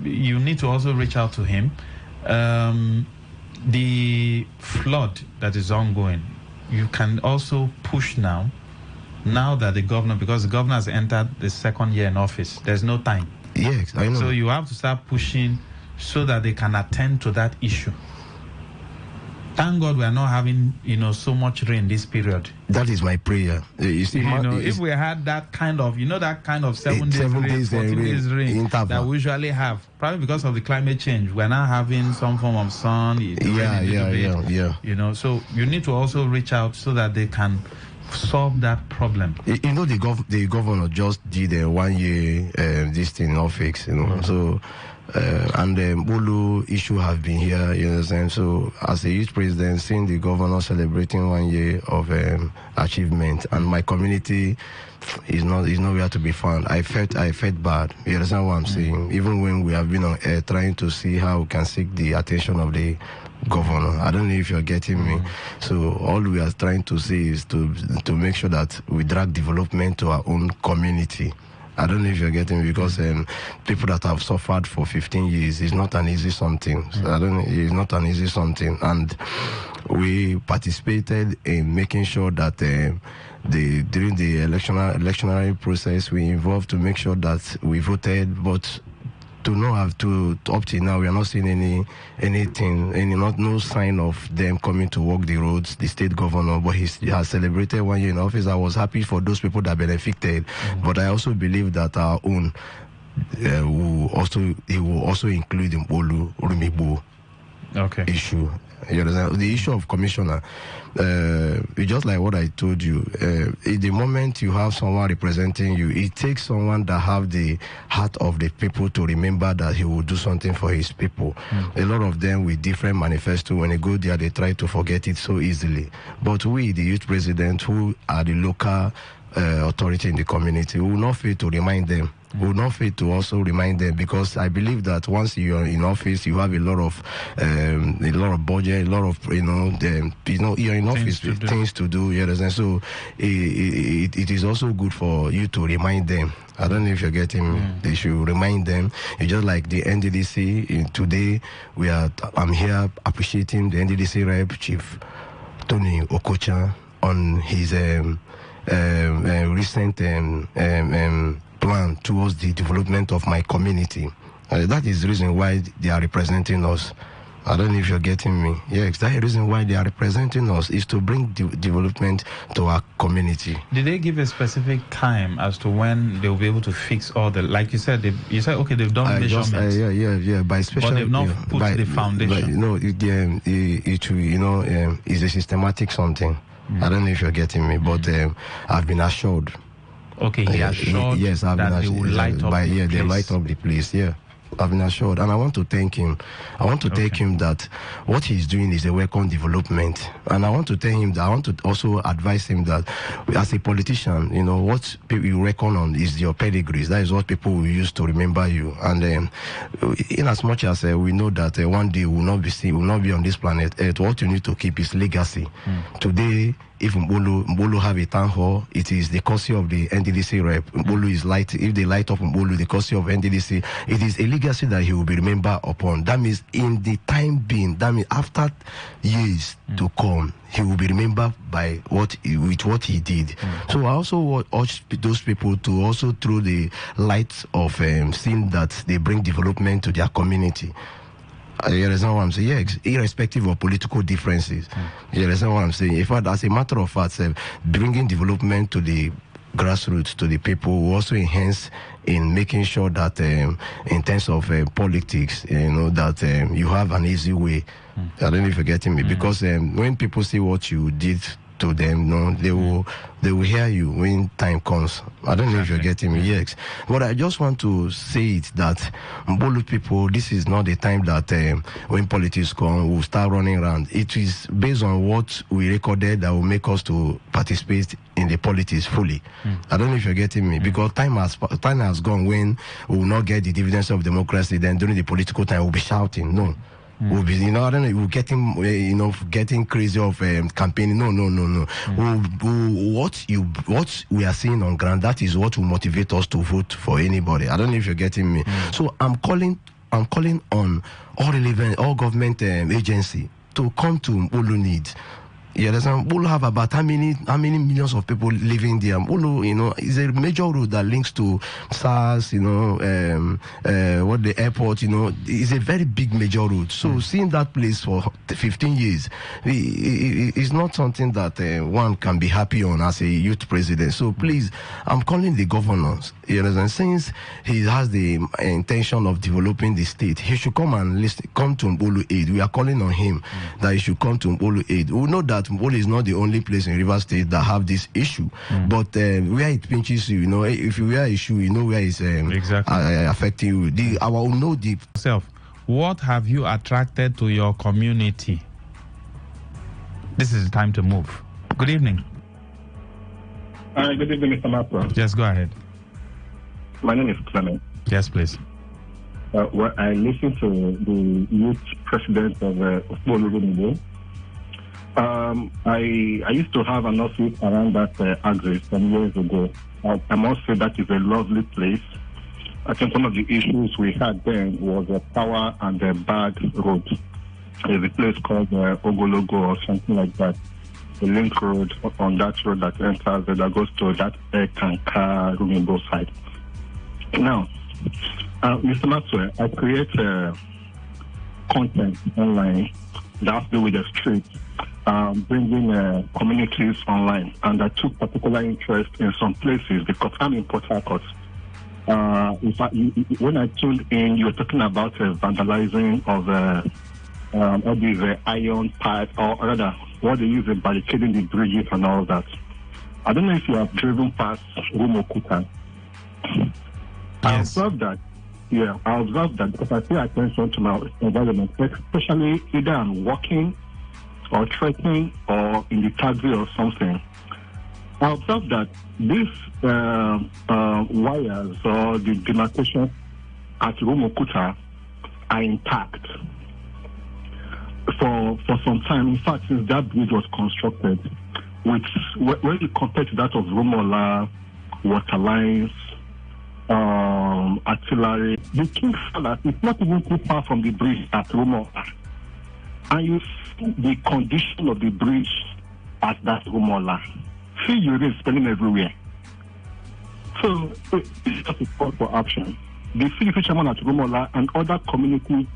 you need to also reach out to him. The flood that is ongoing, you can also push now that the governor, because the governor has entered the second year in office, there's no time. Yes, I know. So you have to start pushing so that they can attend to that issue. Thank God we are not having, so much rain this period. That is my prayer. You see, if we had that kind of, 7 days rain that we usually have, probably because of the climate change, we're now having some form of sun. Yeah. So you need to also reach out so that they can solve that problem. The governor just did a 1 year this thing in office, so. And the Bulu issue have been here, you understand? So, as a youth president, seeing the governor celebrating 1 year of achievement, and my community is nowhere to be found. I felt bad. You understand what I'm saying? Even when we have been on air trying to see how we can seek the attention of the governor. I don't know if you're getting me. So all we are trying to say is to make sure that we drag development to our own community. I don't know if you're getting me, because people that have suffered for 15 years is not an easy something. So it's not an easy something. And we participated in making sure that during the electionary process, we involved to make sure that we voted, but up till now, we are not seeing no sign of them coming to walk the roads, the state governor, but he has celebrated 1 year in office. I was happy for those people that benefited, but I also believe that our own will also include the Olu Rumibu issue. You understand? The issue of commissioner, it's just like what I told you. In the moment you have someone representing you, it takes someone that have the heart of the people to remember that he will do something for his people. A lot of them with different manifesto, when they go there, they try to forget it so easily. But we, the youth president, who are the local authority in the community, we will not fail to remind them. We will not fail to also remind them, because I believe that once you are in office, you have a lot of budget, a lot of you're in office with things to do. You understand? So it is also good for you to remind them. I don't know if you're getting me. They should remind them. It's just like the NDDC. Today I'm here appreciating the NDDC rep, Chief Tony Okocha, on his recent plan towards the development of my community. That is the reason why they are representing us. I don't know if you're getting me. Yes, that's the reason why they are representing us, is to bring development to our community. Did they give a specific time as to when they'll be able to fix all the, like you said, okay, they've done measurements. By special. But they've not put the foundation. It's a systematic something. I don't know if you're getting me, but I've been assured. Okay, he assured yes, I've that been they will light up the place. They light up the place, yeah. I've been assured, and I want to thank him. I want to thank him that what he's doing is a welcome development, and I want to tell him that I want to also advise him that as a politician, what people you reckon on is your pedigrees. That is what people will use to remember you. And in as much as we know that one day we will not be on this planet Earth, what you need to keep is legacy. Today if Mbulu have a town hall, it is the courtesy of the NDDC rep. Mbulu is light. If they light up Mbulu, the courtesy of NDDC, it is a legacy that he will be remembered upon. That means in the time being, that means after years to come, he will be remembered by what he did. So I also urge those people to also through the light of seeing that they bring development to their community. You understand what I'm saying? Yeah, irrespective of political differences. You understand what I'm saying? In fact, as a matter of fact, bringing development to the grassroots, to the people, will also enhance in making sure that in terms of politics, that you have an easy way. I don't know if you're getting me. Because when people see what you did to them, they will hear you when time comes. I don't know if you're getting me. Yes. But I just want to say it that Mbulu people, this is not the time that when politics come, we'll start running around. It is based on what we recorded that will make us to participate in the politics fully. I don't know if you're getting me. Because time has gone when we will not get the dividends of democracy. Then during the political time, we'll be shouting. No. We'll be, I don't know, we're getting crazy of campaigning. No. What we are seeing on ground, that is what will motivate us to vote for anybody. I don't know if you're getting me. So I'm calling on all government agency to come to Mbulu needs. Yeah, Mbulu have about how many millions of people living there. Mbulu, is a major road that links to SARS, the airport, is a very big major road. So seeing that place for 15 years is not something that one can be happy on as a youth president. So please, I'm calling the governors. Since he has the intention of developing the state, he should come and come to Mbulu Aid. We are calling on him that he should come to Mbulu Aid. We know that Mbulu is not the only place in Rivers State that have this issue, but where it pinches you, if you wear issue, where it's affecting you. I will know deep. What have you attracted to your community? This is the time to move. Good evening. Good evening, Mr. Mapra. Yes, go ahead. My name is Clement. Yes, please. I listened to the youth president of Mbulu. I used to have an office around that axis some years ago. I must say that is a lovely place. I think one of the issues we had then was the power and the bad road. There's a place called Ogologo or something like that. The link road on that road that enters, that goes to that Kanka Rumimbo side. Now, Mr. Maxwell, I create content online that has to do with the streets, bringing communities online, and I took particular interest in some places because I'm in Port Harcourt. In fact, when I tuned in, you were talking about vandalizing of all these iron pipes, or rather, what they use in barricading the bridges and all that. I don't know if you have driven past Rumokuta. I observed that. Yeah, I observed that because I pay attention to my environment, especially either I'm walking or trekking or in the taxi or something. I observed that these wires or the demarcation at Rumokuta are intact for some time. In fact, since that bridge was constructed, when you compare to that of Rumola, water lines, artillery, the King Salas is not even too far from the bridge at Rumola. And you see the condition of the bridge at that Rumola. See urine spilling everywhere. So it's just a call for action. The CDC chairman at Rumola and other communities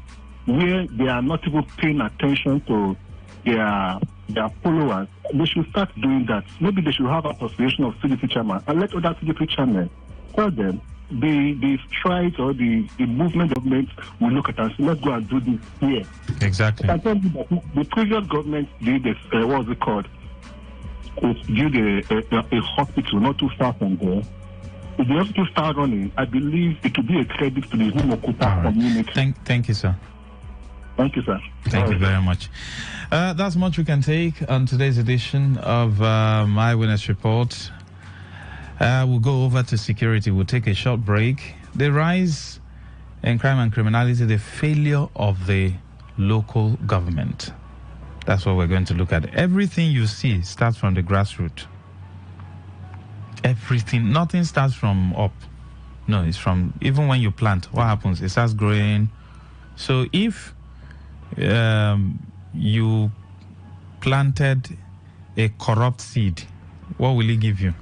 where they are not even paying attention to their followers, they should start doing that. Maybe they should have an association of CDC chairman and let other CDC chairmen tell them the strides or the movement government will look at and say, let's go and do this here. Exactly. I tell you that the previous government did this, what was it called? It did a hospital not too far from there. If the hospital start running, I believe it will be a credit to the Rumokuta community. Thank you, sir. Thank you, sir. Thank you very much. That's much we can take on today's edition of My Witness Report. We'll go over to security. We'll take a short break. The rise in crime and criminality, the failure of the local government. That's what we're going to look at. Everything you see starts from the grassroots. Everything, nothing starts from up. No, it's from, even when you plant, what happens? It starts growing. So if you planted a corrupt seed, what will it give you?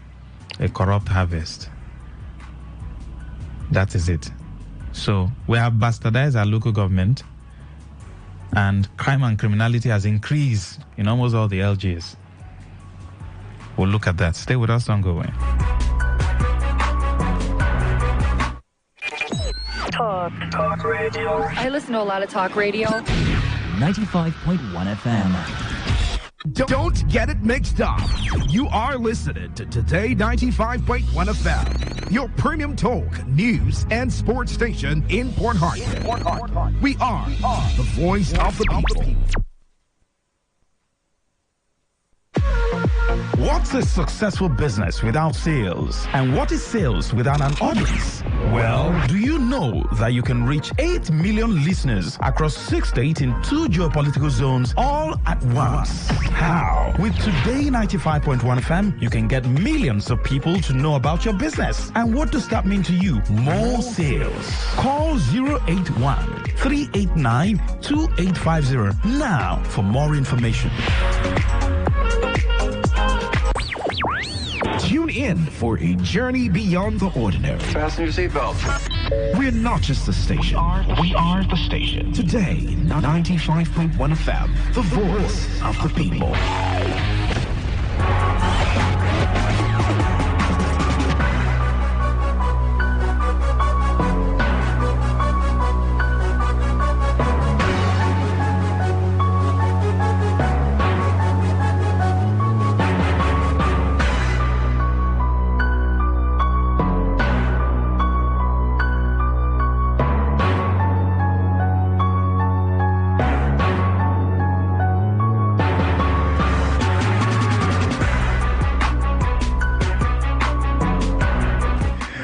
A corrupt harvest. That is it. So we have bastardized our local government, and crime and criminality has increased in almost all the LGs. We'll look at that. Stay with us, don't go away. Talk radio. I listen to a lot of talk radio. 95.1 FM. Don't get it mixed up. You are listening to Today 95.1 FM, your premium talk, news, and sports station in Port Harcourt. We are the voice of the people. What's a successful business without sales? And what is sales without an audience? Well, do you know that you can reach 8 million listeners across 6 states in 2 geopolitical zones all at once? How? With Today 95.1 FM, you can get millions of people to know about your business. And what does that mean to you? More sales. Call 081-389-2850 now for more information. Tune in for a journey beyond the ordinary. Fasten your seatbelt. We're not just a station. We are the station. Today, 95.1 FM, the voice of the people.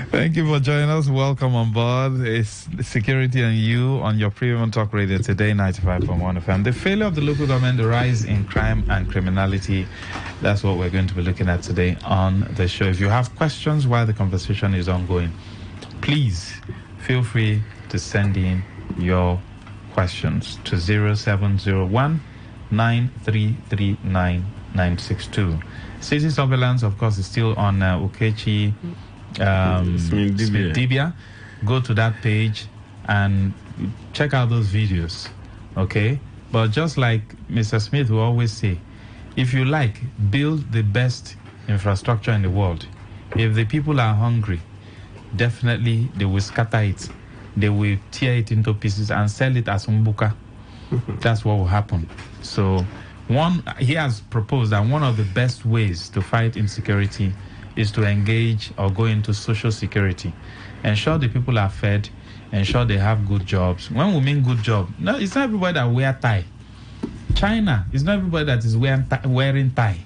Thank you for joining us. Welcome on board. It's Security and You on your premium talk radio today, 95.1 FM. The failure of the local government, the rise in crime and criminality. That's what we're going to be looking at today on the show. If you have questions while the conversation is ongoing, please feel free to send in your questions to 0701 9339 962. City surveillance, of course, is still on Okechi Dibia. Go to that page and check out those videos, okay? But just like Mr. Smith will always say, if you like, build the best infrastructure in the world. If the people are hungry, definitely they will scatter it. They will tear it into pieces and sell it as umbuka. That's what will happen. So he has proposed that one of the best ways to fight insecurity is to engage or go into social security. Ensure the people are fed, ensure they have good jobs. When we mean good job, no, it's not everybody that wear tie. China, it's not everybody that is wearing tie.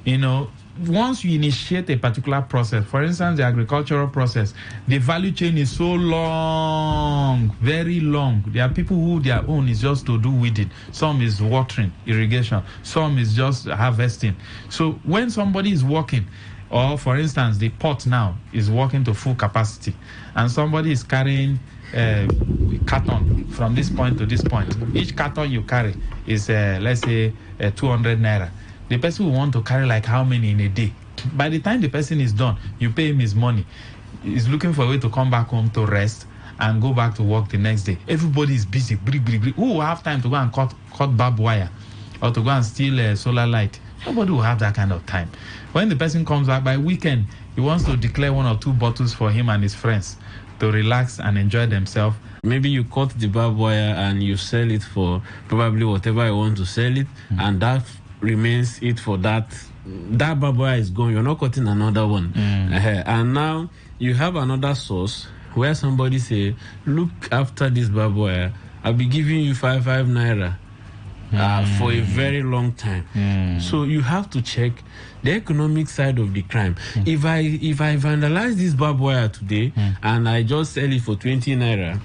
You know, once you initiate a particular process, for instance, the agricultural process, the value chain is so long, very long. There are people who their own is just to do weeding. Some is watering, irrigation. Some is just harvesting. So when somebody is working, or for instance, the port now is working to full capacity, and somebody is carrying a carton from this point to this point. Each carton you carry is, let's say, 200 naira. The person will want to carry like how many in a day? By the time the person is done, you pay him his money. He's looking for a way to come back home to rest and go back to work the next day. Everybody is busy. Who will have time to go and cut barbed wire or to go and steal a solar light? Nobody will have that kind of time. When the person comes back by weekend, he wants to declare 1 or 2 bottles for him and his friends to relax and enjoy themselves. Maybe you cut the barbed wire and you sell it for probably whatever you want to sell it, and that remains it for that. That barbed wire is gone. You're not cutting another one. And now you have another source where somebody say, look after this barbed wire. I'll be giving you 5 naira. For a very long time. So you have to check the economic side of the crime. If I vandalize this barbed wire today and I just sell it for 20 naira,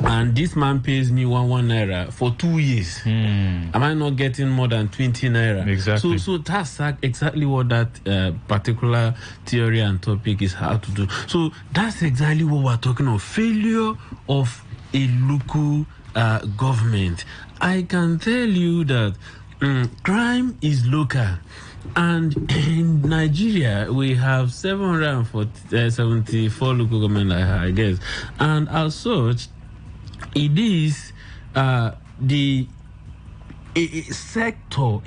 and this man pays me one naira for 2 years. Am I not getting more than 20 naira? Exactly. So that's exactly what that particular theory and topic is how to do. So that's exactly what we're talking of, failure of a local government. I can tell you that crime is local. And in Nigeria, we have 774 local government, I guess. And as such, it is the sector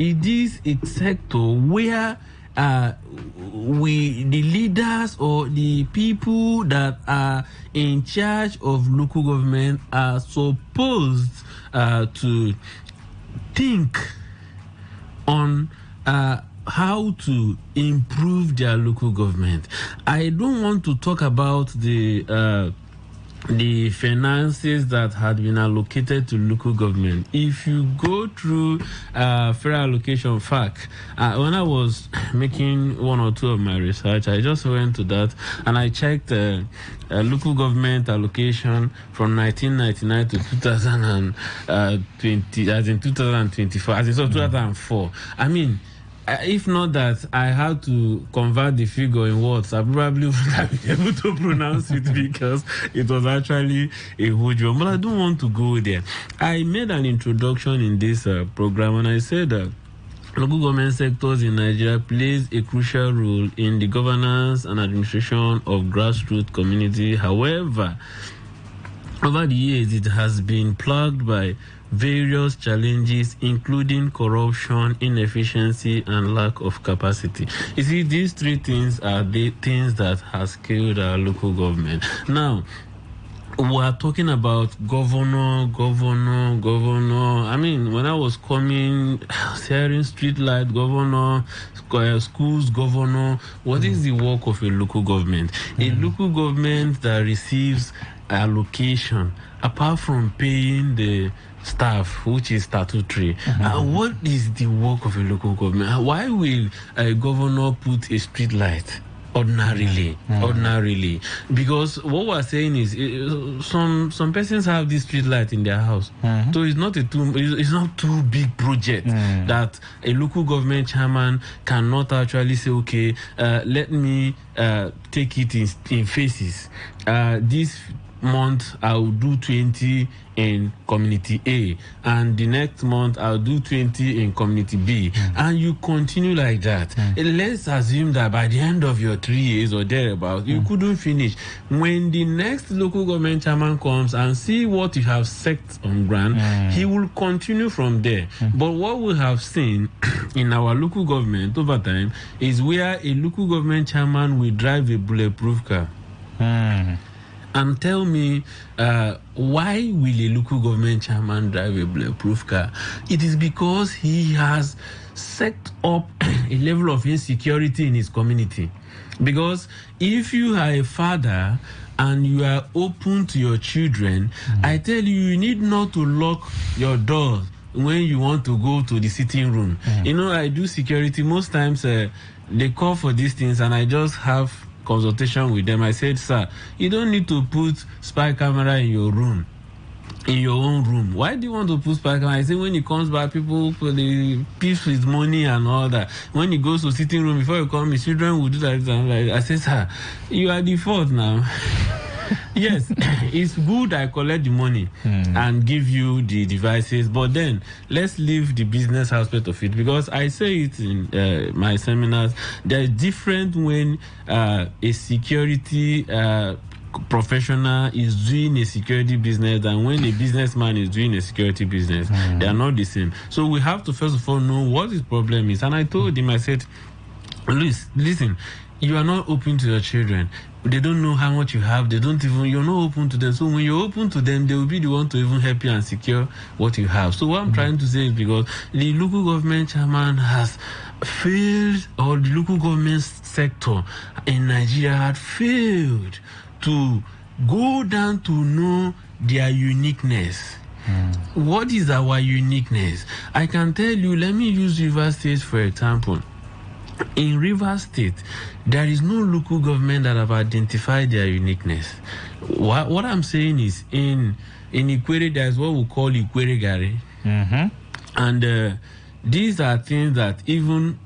where the leaders or the people that are in charge of local government are supposed to think on how to improve their local government. I don't want to talk about the finances that had been allocated to local government. If you go through fair allocation FAC, when I was making one or two of my research, I just went to that and I checked local government allocation from 1999 to 2020, as in 2024, as in 2004. I mean, if not that I had to convert the figure in words, I probably wouldn't have been able to pronounce it because it was actually a huge one. But I don't want to go there. I made an introduction in this program and I said that local government sectors in Nigeria plays a crucial role in the governance and administration of grassroots community. However, over the years, it has been plagued by various challenges, including corruption, inefficiency, and lack of capacity. You see, these three things are the things that has killed our local government. Now, we are talking about governor. I mean, when I was coming, hearing street light governor, schools governor, what is the work of a local government? A local government that receives allocation, apart from paying the staff, which is statutory. What is the work of a local government? Why will a governor put a street light? Ordinarily, because what we're saying is some persons have this street light in their house, so it's not too big project that a local government chairman cannot actually say, okay, let me take it in phases. This month I'll do 20 in community A, and the next month I'll do 20 in community B, and you continue like that. Let's assume that by the end of your 3 years or thereabout, you couldn't finish. When the next local government chairman comes and see what you have set on ground, he will continue from there. But what we have seen in our local government over time is where a local government chairman will drive a bulletproof car. And tell me, why will a local government chairman drive a bulletproof car? It is because he has set up a level of insecurity in his community. Because if you are a father and you are open to your children, I tell you, you need not to lock your doors when you want to go to the sitting room. You know, I do security. Most times they call for these things and I just have consultation with them. I said, sir, you don't need to put spy camera in your room, in your own room. Why do you want to put spy camera? I say, when he comes back, people for the peace with money and all that. When he goes to sitting room, before he comes, his children will do that. I say, sir, you are the fault now. Yes, it's good I collect the money and give you the devices, but then let's leave the business aspect of it, because I say it in my seminars. There's different when a security professional is doing a security business and when a businessman is doing a security business. They are not the same. So we have to first of all know what his problem is. And I told him, I said, listen, you are not open to your children. They don't know how much you have. You're not open to them. So when you're open to them, they will be the one to even help you and secure what you have. So what I'm trying to say is, because the local government chairman has failed, or the local government sector in Nigeria had failed to go down to know their uniqueness. What is our uniqueness? I can tell you, let me use River State for example. in Rivers State, there is no local government that have identified their uniqueness. What I'm saying is, in Ikwere, there is what we call Ikwere Gari. And these are things that even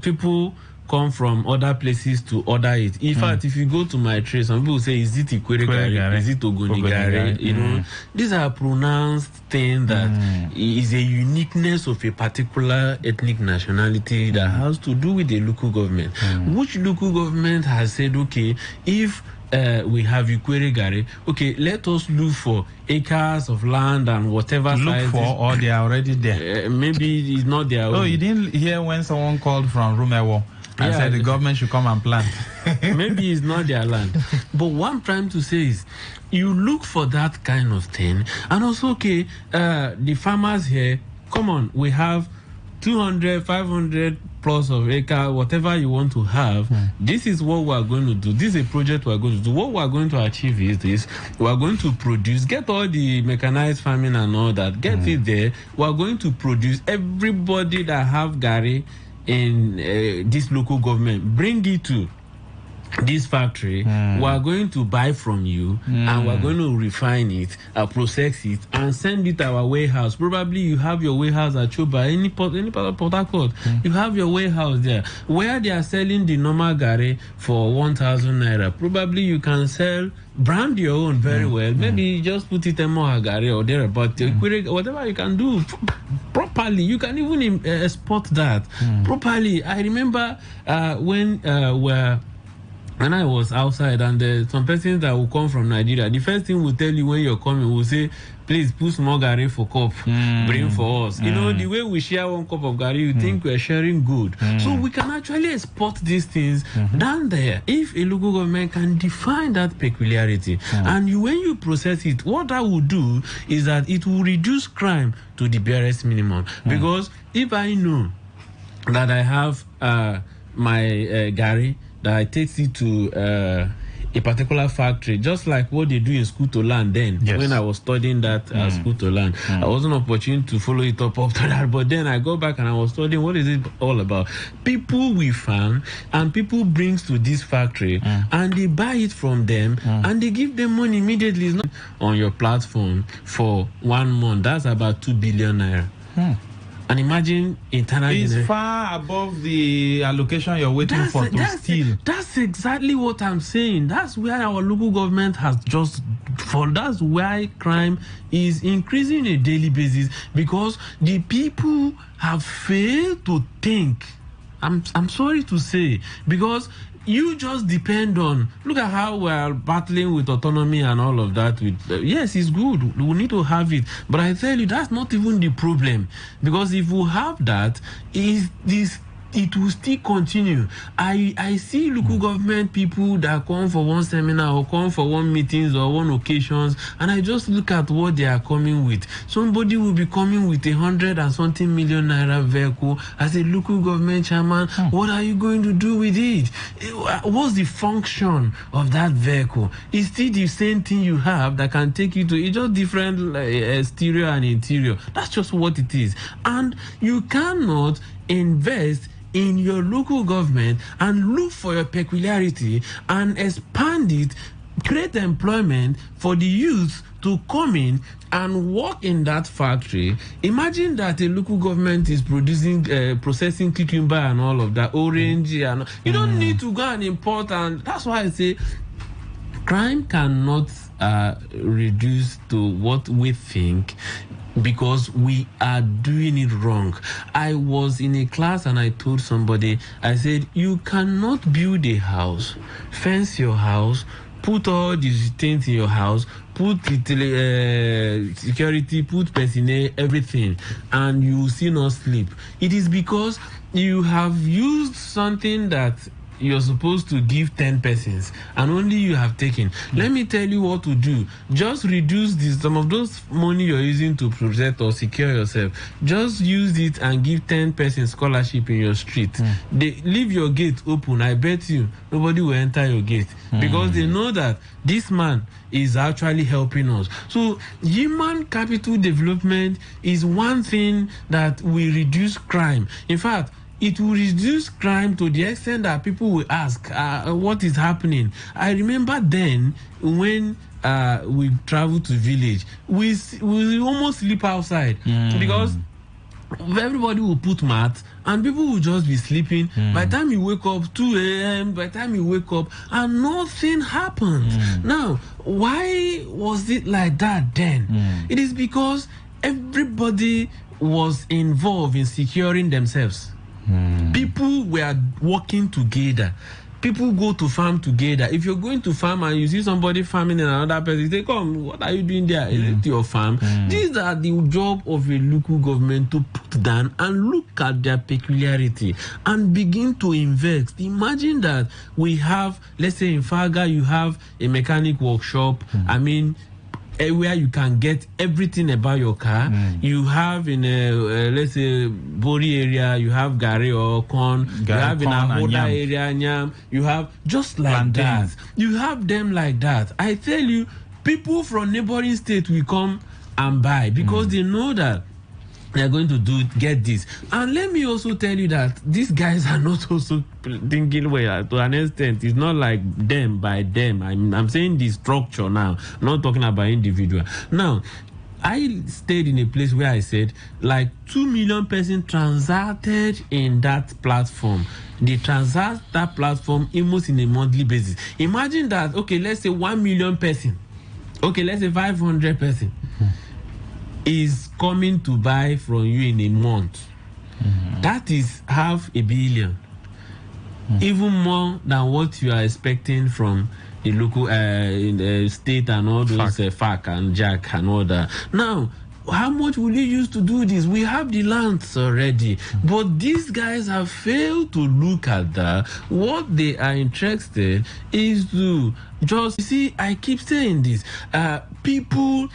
people come from other places to order it. In fact, if you go to my trade, some people say, is it Ikwere Gari? Is it Ogoni Gari? You know, these are pronounced things that is a uniqueness of a particular ethnic nationality that has to do with the local government. Which local government has said, okay, if we have Ikwere Gari, okay, let us look for acres of land and whatever look for, or they are already there. Maybe it's not their own. Oh, you didn't hear when someone called from Rumewo and said the government should come and plant? Maybe it's not their land. But what I'm trying to say is, you look for that kind of thing. And also, okay, the farmers here, come on, we have 200, 500 plus of acre, whatever you want to have. This is what we are going to do. This is a project we are going to do. What we are going to achieve is this. We are going to produce, get all the mechanized farming and all that, get it there. We are going to produce. Everybody that have Gari in this local government, bring it to this factory. We are going to buy from you, and we're going to refine it, process it, and send it to our warehouse. Probably you have your warehouse at Choba, any part of Port Harcourt. You have your warehouse there where they are selling the normal Gari for 1,000 naira. Probably you can sell, brand your own very well. Maybe just put it in more Gari or there, but whatever you can do properly, you can even export that properly. I remember when I was outside, and some persons that will come from Nigeria, the first thing we'll tell you when you're coming, we'll say, please put small Gari for cup, bring for us. You know, the way we share one cup of Gari, you think we're sharing good. So we can actually export these things down there if a local government can define that peculiarity. And when you process it, what that will do is that it will reduce crime to the barest minimum. Because if I know that I have my Gari, that I take it to a particular factory, just like what they do in school to learn then. When I was studying that school to learn, I wasn't opportune to follow it up to that, but then I go back and I was studying what is it all about. People we farm and people brings to this factory and they buy it from them and they give them money immediately. It's not on your platform for 1 month. That's about 2 billion naira. And imagine internally, it's far above the allocation you're waiting for to steal. That's exactly what I'm saying. That's where our local government has just fallen. That's why crime is increasing on a daily basis, because the people have failed to think. I'm sorry to say, because you just depend on, look at how we're battling with autonomy and all of that. Yes, it's good. We need to have it. But I tell you, that's not even the problem. Because if we have that, it will still continue. I see local government people that come for one seminar or come for one meetings or one occasions, and I just look at what they are coming with. Somebody will be coming with 100 and something million naira vehicle as a local government chairman. What are you going to do with it? What's the function of that vehicle? It's still the same thing you have that can take you to, it's just different exterior and interior. That's just what it is. And you cannot invest in your local government and look for your peculiarity and expand it, create employment for the youth to come in and work in that factory. Imagine that a local government is producing, processing cucumber and all of that, orange, and you don't need to go and import. And that's why I say crime cannot reduce to what we think, because we are doing it wrong. I was in a class and I told somebody, I said, you cannot build a house, fence your house, put all these things in your house, put security, put personnel, everything, and you will still not sleep. It is because you have used something that you're supposed to give 10 persons and only you have taken. Let me tell you what to do. Just reduce some of those money you're using to protect or secure yourself. Just use it and give 10 persons scholarship in your street. They leave your gate open. I bet you nobody will enter your gate because they know that this man is actually helping us. So human capital development is one thing that will reduce crime. In fact, it will reduce crime to the extent that people will ask, what is happening? I remember then when we traveled to village, we almost sleep outside because everybody will put mats and people will just be sleeping. By the time you wake up, 2 a.m., by the time you wake up, and nothing happens. Now, why was it like that then? It is because everybody was involved in securing themselves. People were working together. People go to farm together. If you're going to farm and you see somebody farming in another place, you say, come, what are you doing there? Is it your farm? These are the job of a local government to put down and look at their peculiarity and begin to invest. Imagine that we have, let's say in Faga, you have a mechanic workshop. I mean, where you can get everything about your car. You have in let's say Bori area, you have Gary or corn. You have in Ahoda area, Nyam. You have just like that. You have them like that. I tell you, people from neighboring states will come and buy because they know that they're going to get this. And let me also tell you that these guys are not also thinking well to an extent. It's not like them by them. I'm saying the structure now, not talking about individual. Now, I stayed in a place where I said like 2 million persons transacted in that platform. They transact that platform almost in a monthly basis. Imagine that, okay, let's say 1 million person. Okay, let's say 500 person. Is coming to buy from you in a month. That is 500 million. Even more than what you are expecting from the local in the state and all those FAC and JAC and all that. Now, how much will you use to do this? We have the lands already. But these guys have failed to look at that. What they are interested is to just, you see, I keep saying this. People...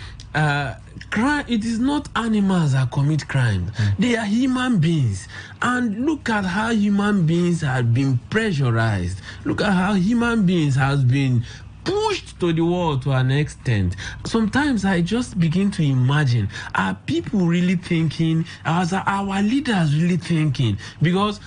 crime, it is not animals that commit crime. They are human beings. And look at how human beings have been pressurized. Look at how human beings have been pushed to the wall to an extent. Sometimes I just begin to imagine, are people really thinking? Are our leaders really thinking? Because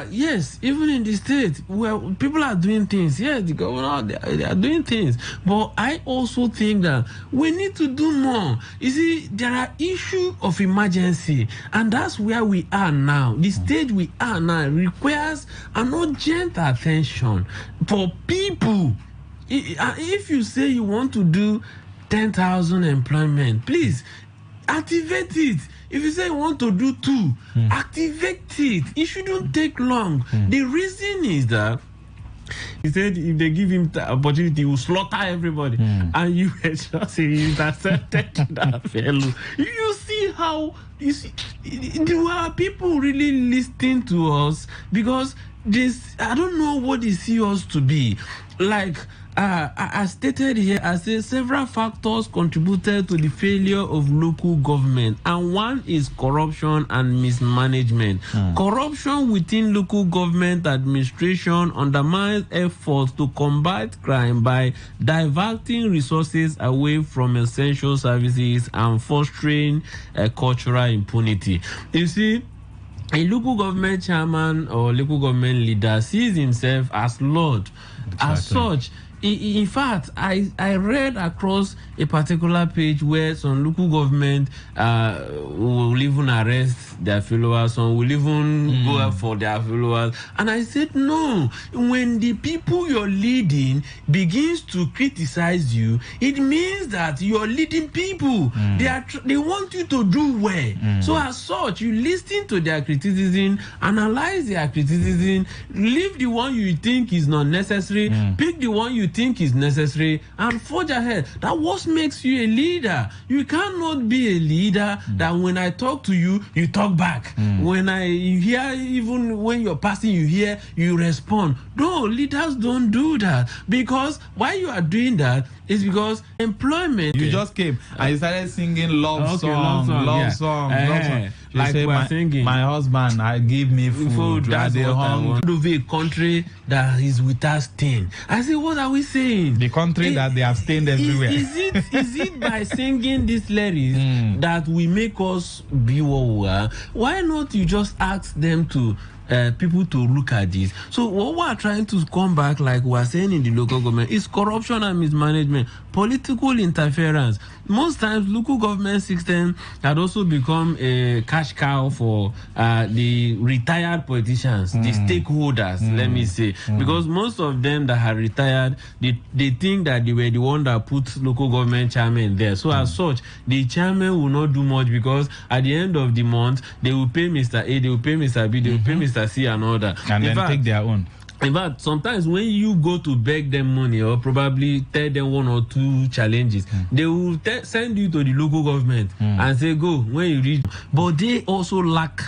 yes, even in the state where people are doing things, yes, the governor, they are doing things. But I also think that we need to do more. You see, there are issues of emergency, and that's where we are now. The stage we are now requires an urgent attention for people. If you say you want to do 10,000 employment, please activate it. If you say you want to do 2, activate it. It shouldn't take long. The reason is that he said if they give him the opportunity, he will slaughter everybody. And you just intercepted that fellow. You see how, you see, do our people really listening to us? Because this, I don't know what they see us to be. Like, I stated here, I say several factors contributed to the failure of local government, and one is corruption and mismanagement. Corruption within local government administration undermines efforts to combat crime by diverting resources away from essential services and fostering cultural impunity. You see, a local government chairman or local government leader sees himself as Lord. Exactly. As such, in fact, I read across a particular page where some local government will even arrest their followers, some will even go out for their followers. And I said, no, when the people you're leading begins to criticize you, it means that you're leading people. They want you to do well. So as such, you listen to their criticism, analyze their criticism, leave the one you think is not necessary, pick the one you think is necessary, and forge ahead. That what makes you a leader. You cannot be a leader that when I talk to you, you talk back. When I hear, even when you're passing, you hear, you respond. No, leaders don't do that. Because why you are doing that is because employment. You just came and you started singing love song. Like say, we're singing. My husband, give me food. That's what I want. Of a country that is without stain. I say, what are we saying? The country that they have stained everywhere. Is it by singing these lyrics that we make us be what we are? Why not you just ask them to people to look at this. So what we are trying to come back, like we are saying in the local government, is corruption and mismanagement, political interference. Most times, local government system had also become a cash cow for the retired politicians, the stakeholders, let me say, because most of them that are retired, they think that they were the one that put local government chairman there. So as such, the chairman will not do much because at the end of the month, they will pay Mr. A, they will pay Mr. B, they will pay Mr. C and all that. And then take their own. In fact, sometimes when you go to beg them money or probably tell them one or two challenges, they will send you to the local government and say, go when you reach. But they also lack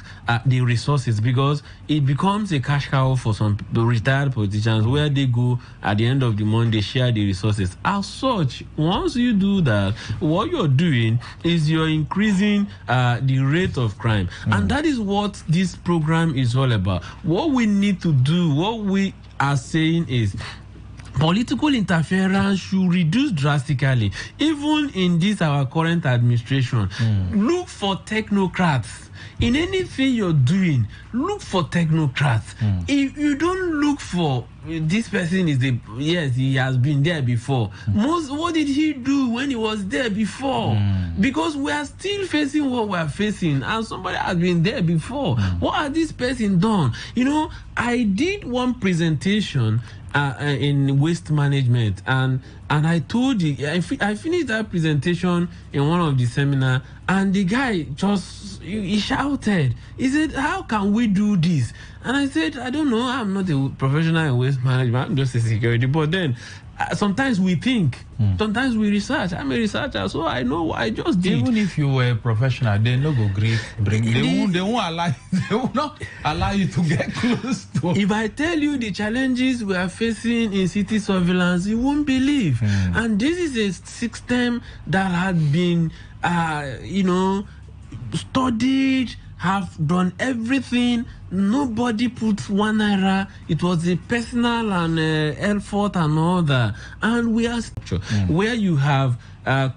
the resources because it becomes a cash cow for some retired politicians where they go at the end of the month, they share the resources. As such, once you do that, what you're doing is you're increasing the rate of crime. And that is what this program is all about. What we need to do, what we are saying is political interference should reduce drastically. Even in this our current administration, look for technocrats. In anything you're doing, look for technocrats. If you don't look for this person yes, he has been there before. What did he do when he was there before? Because we are still facing what we are facing, and somebody has been there before. What has this person done? You know, I did one presentation in waste management, and I told you, I finished that presentation in one of the seminar, and the guy just he shouted. He said, "How can we do this?" And I said, "I don't know. I'm not a professional in waste management. I'm just a security." But then sometimes we think, sometimes we research. I'm a researcher, so I know I just did. Even if you were a professional, they no go bring. They won't not allow you to get close to. If I tell you the challenges we are facing in city surveillance, you won't believe. And this is a system that had been, studied, have done everything. Nobody put 1 naira. It was a personal and effort and all that. And we are where you have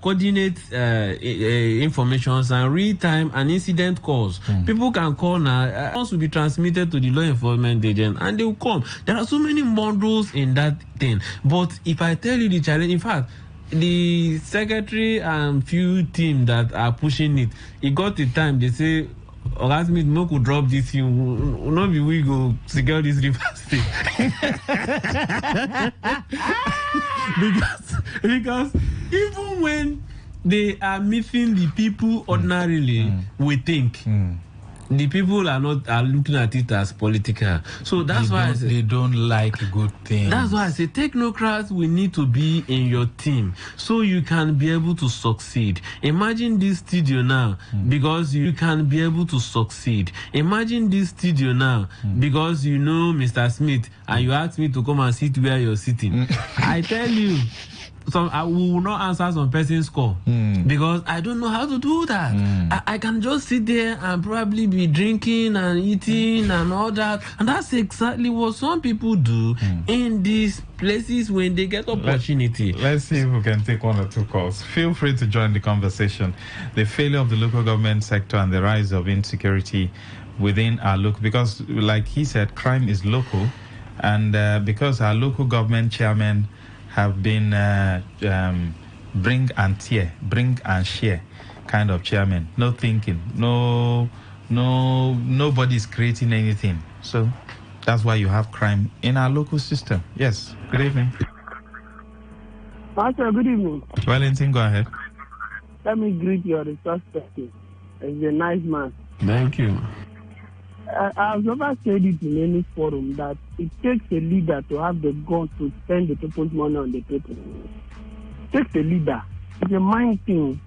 coordinate informations and real-time and incident calls. People can call now. Calls will be transmitted to the law enforcement agent and they will come. There are so many models in that thing. But if I tell you the challenge, in fact, the secretary and few team that are pushing it, it got the time they say, ask me no could drop this thing. Not be we go secure this river state. because even when they are meeting the people ordinarily, we think the people are looking at it as political. So that's why I say, they don't like good things. That's why I say technocrats will need to be in your team so you can be able to succeed. Imagine this studio now because you can be able to succeed. Imagine this studio now because you know Mr. Smith and you ask me to come and sit where you're sitting. I tell you, I will not answer some person's call because I don't know how to do that. I can just sit there and probably be drinking and eating and all that. And that's exactly what some people do in these places when they get opportunity. Let's see if we can take 1 or 2 calls. Feel free to join the conversation. The failure of the local government sector and the rise of insecurity within our local, because like he said, crime is local, and because our local government chairmen have been bring and share kind of chairman. No thinking, nobody's creating anything. So that's why you have crime in our local system. Yes. Good evening. Master, good evening. Wellington, go ahead. Let me greet your resource person. He's a nice man. Thank you. I've never said it in any forum that it takes a leader to have the guts to spend the people's money on the people. It takes a leader. It's a mind thing.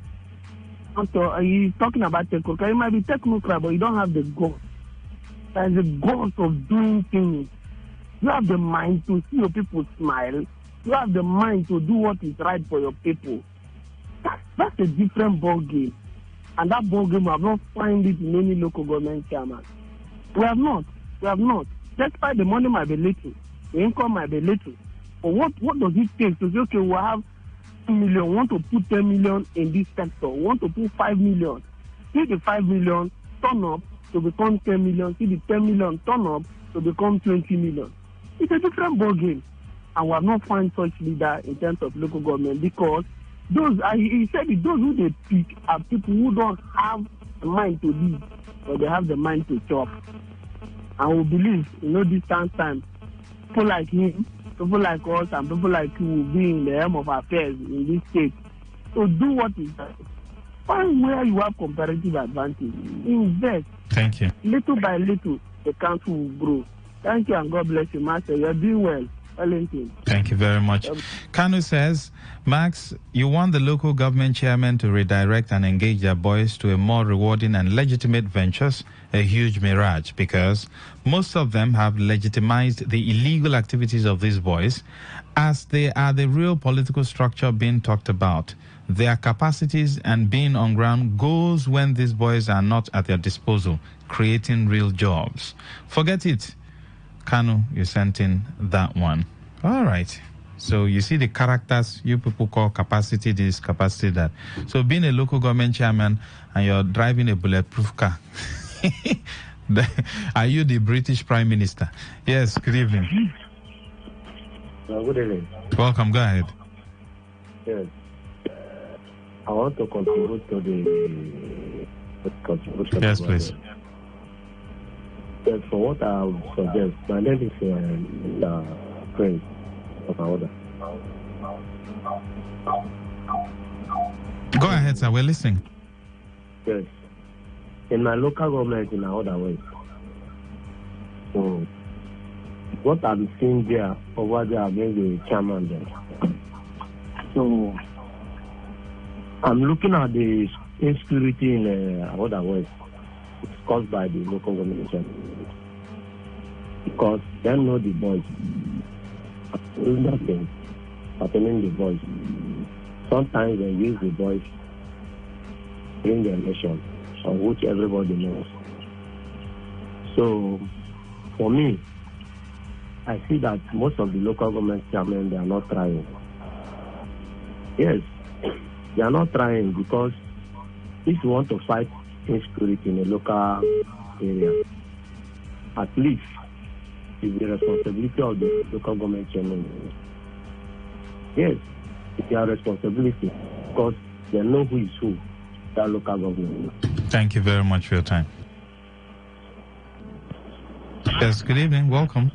So he's talking about technocrat. You might be technocrat, but you don't have the guts. There's the guts of doing things. You have the mind to see your people smile. You have the mind to do what is right for your people. That's a different ball game. And that ball game, I have not found it in any local government chairman. We have not. Despite the money might be little, the income might be little. But what does it take to say, okay, we have 10 million, we want to put 10 million in this sector, we want to put 5 million. Take the 5 million, turn up, to become 10 million, see the 10 million turn up to become 20 million. It's a different ball game. And we have not found such leader in terms of local government because he said those who they pick are people who don't have the mind to lead, but they have the mind to chop. And we believe, this time, people like him, people like us, and people like you will be in the helm of affairs in this state. So do what is right. Find where you have comparative advantage. Invest. Thank you. Little by little, the country will grow. Thank you and God bless you, Master. You're doing well. Wellington. Thank you very much. Kanu says, Max, you want the local government chairman to redirect and engage their boys to a more rewarding and legitimate ventures, a huge mirage, because most of them have legitimized the illegal activities of these boys as they are the real political structure being talked about. Their capacities and being on ground goes when these boys are not at their disposal, creating real jobs. Forget it. Kanu, you sent in that one. All right. So you see the characters you people call capacity this, capacity that. So being a local government chairman and you're driving a bulletproof car. Are you the British Prime Minister? Yes, good evening. Good evening. Welcome, go ahead. Yes. I want to contribute to the contribution. Yes, please. Yes, for what I would suggest, my name is Prince of Aoda. Go ahead, sir. We're listening. Yes. In my local government in Aoda West. So, what I'm seeing there, over there against the chairman there. So, I'm looking at the insecurity in Aoda West. It's caused by the local government because they know the boys. Nothing happening the boys. Sometimes they use the boys in their nation, on which everybody knows. So, for me, I see that most of the local government chairmen, they are not trying. Yes, they are not trying because if you want to fight insecurity in a local area, at least it's the responsibility of the local government chairman. Yes, it's their responsibility because they know who is who, that local government. Thank you very much for your time. Yes, good evening. Welcome.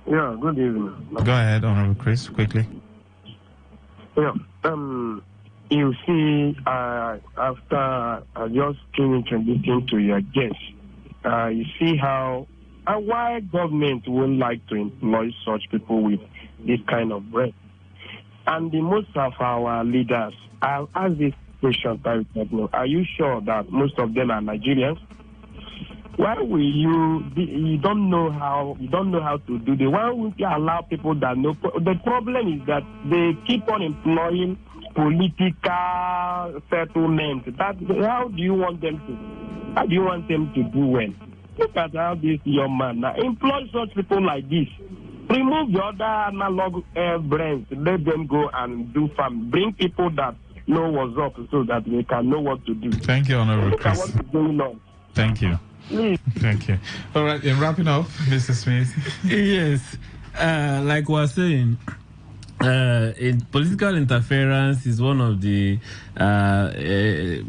Yeah, good evening. Go ahead, Honorable Chris, quickly. Yeah, you see, after I just came to listen to your guest, you see how why government won't like to employ such people with this kind of bread. And the most of our leaders, I'll ask this question, are you sure that most of them are Nigerians? Why will you don't know how to do this? Why would you allow people that know? The problem is that they keep on employing political settlement. How do you want them to do well? Look at how this young man now employ such people like this. Remove the other analog brands, let them go and do farm. Bring people that know what's up so that they can know what to do. Thank you, Honorable Chris. What is going on? Thank you. Thank you. All right, in wrapping up, Mr. Smith. Yes, like we were saying, political interference is one of the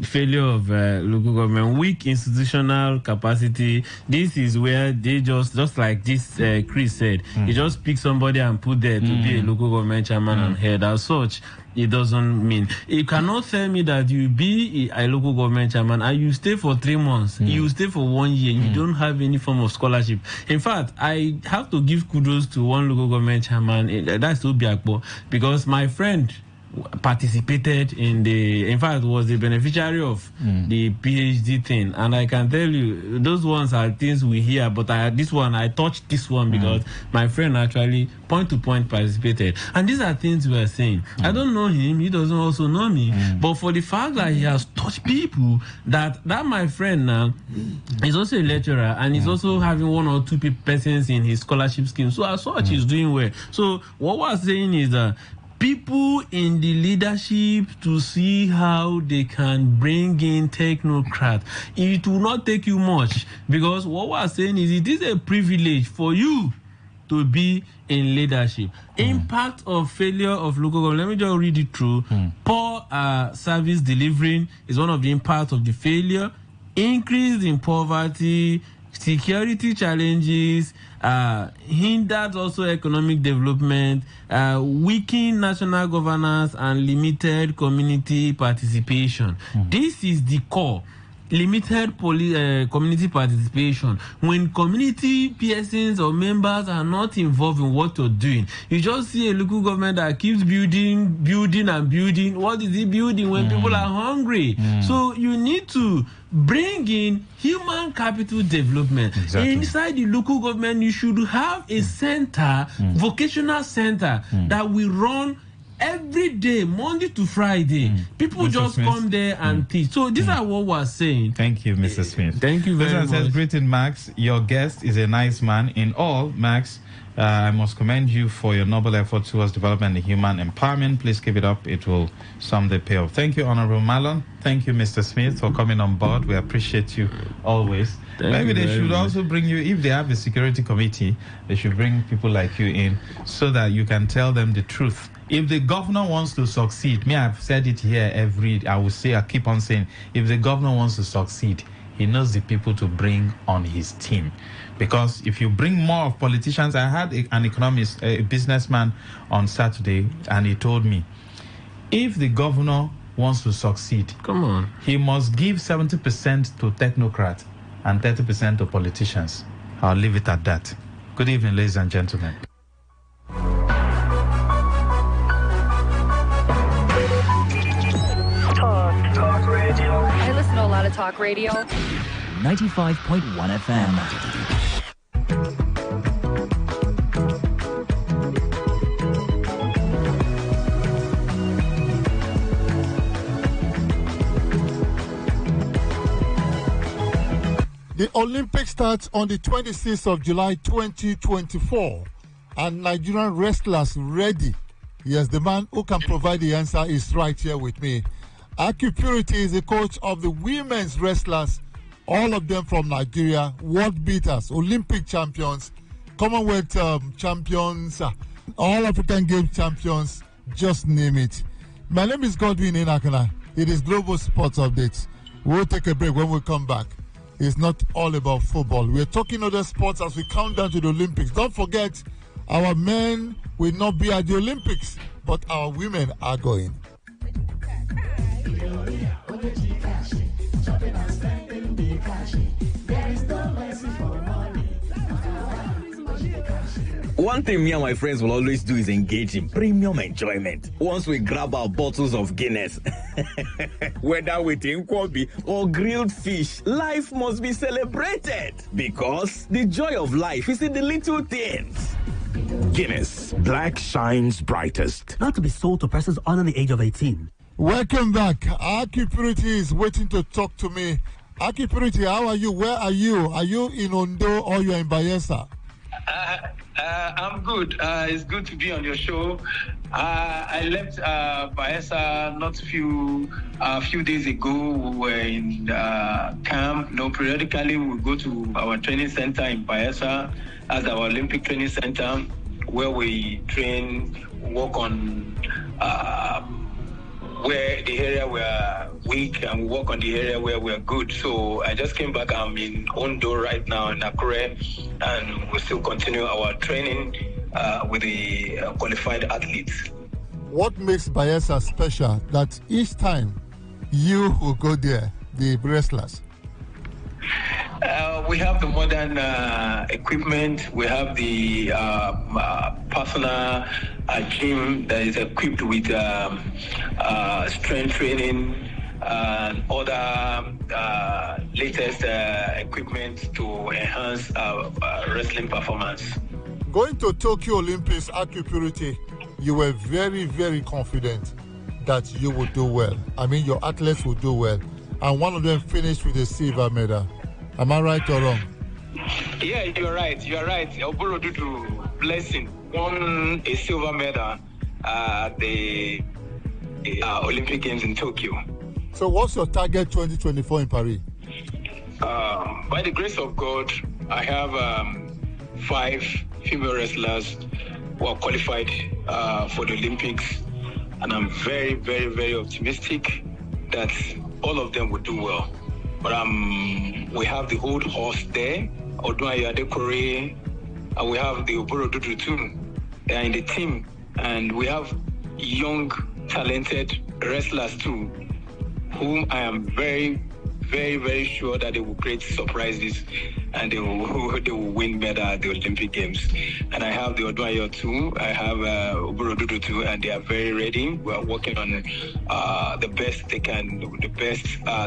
failure of local government. Weak institutional capacity. This is where they just like this Chris said, you just pick somebody and put there to be a local government chairman and head. As such, it doesn't mean. You cannot tell me that you be a local government chairman and you stay for 3 months, you stay for 1 year, you don't have any form of scholarship. In fact, I have to give kudos to one local government chairman, that's Obiakpo, because my friend participated in fact was the beneficiary of the PhD thing, and I can tell you those ones are things we hear, but I touched this one because my friend actually point to point participated, and these are things we are saying. I don't know him, he doesn't also know me, but for the fact that he has touched people, that my friend now is also a lecturer and he's also having 1 or 2 persons in his scholarship scheme, so as such he's doing well. So what we're saying is that people in the leadership to see how they can bring in technocrats. It will not take you much, because what we are saying is it is a privilege for you to be in leadership. Impact of failure of local government. Let me just read it through. Poor service delivering is one of the impacts of the failure. Increase in poverty, security challenges, hindered also economic development, weakened national governance, and limited community participation. This is the core. Limited community participation. When community persons or members are not involved in what you're doing, you just see a local government that keeps building. What is it building when people are hungry? So you need to bring in human capital development. Inside the local government, you should have a center, vocational center, that will run every day, Monday to Friday. People Mr. just Smith. Come there and teach. So these are what we're saying. Thank you, Mr. Smith. Thank you very much. Says, greeting, Max. Your guest is a nice man. In all, Max, I must commend you for your noble effort towards development and human empowerment. Please keep it up. It will someday pay off. Thank you, Honorable Marlon. Thank you, Mr. Smith, for coming on board. We appreciate you always. Maybe they should also bring you, if they have a security committee, they should bring people like you in so that you can tell them the truth. If the governor wants to succeed, I've said it here I keep on saying, if the governor wants to succeed, he knows the people to bring on his team. Because if you bring more of politicians, I had an economist, a businessman on Saturday, and he told me, if the governor wants to succeed, come on, he must give 70% to technocrats and 30% to politicians. I'll leave it at that. Good evening, ladies and gentlemen. Talk radio. I listen to a lot of talk radio. 95.1 FM. The Olympics starts on the 26th of July 2024, and Nigerian wrestlers ready. Yes, the man who can provide the answer is right here with me. Aki Purity is the coach of the women's wrestlers, all of them from Nigeria, world beaters, Olympic champions, Commonwealth champions, all African Games champions, just name it. My name is Godwin Inakana. It is Global Sports Updates. We'll take a break. When we come back, it's not all about football. We're talking other sports as we count down to the Olympics. Don't forget, our men will not be at the Olympics, but our women are going. One thing me and my friends will always do is engage in premium enjoyment. Once we grab our bottles of Guinness, whether with Nkwobi or grilled fish, life must be celebrated because the joy of life is in the little things. Guinness, black shines brightest. Not to be sold to persons under the age of 18. Welcome back. Aki Purity is waiting to talk to me. Aki Purity, how are you? Where are you? Are you in Ondo or you're in Bayelsa? I'm good. It's good to be on your show. I left Bayelsa not a few days ago. We were in camp. Periodically we go to our training center in Bayelsa as our Olympic training center, where we train, work on where the area we're weak and we work on the area where we're good. So I just came back. I'm in Ondo right now in Akure, and we still continue our training with the qualified athletes. What makes Bayelsa special that each time you will go there, the wrestlers? We have the modern equipment. We have the personal gym that is equipped with strength training and other latest equipment to enhance wrestling performance. Going to Tokyo Olympics, Aki Purity, you were very, very confident that you would do well. I mean, your athletes would do well. And one of them finished with a silver medal. Am I right or wrong? Yeah, you're right. You're right. Oboro Dudu Blessing won a silver medal. the Olympic Games in Tokyo. So what's your target 2024 in Paris? By the grace of God, I have 5 female wrestlers who are qualified for the Olympics, and I'm very, very, very optimistic that all of them will do well. But we have the old horse there, Odunayo Adekore, and we have the Oboro Dudu too. They are in the team, and we have young, talented wrestlers too, whom I am very, very, very sure that they will create surprises and they will win medal at the Olympic Games. And I have the Odunayo too, I have Oboro Dudu too, and they are very ready. We are working on the best they can, the best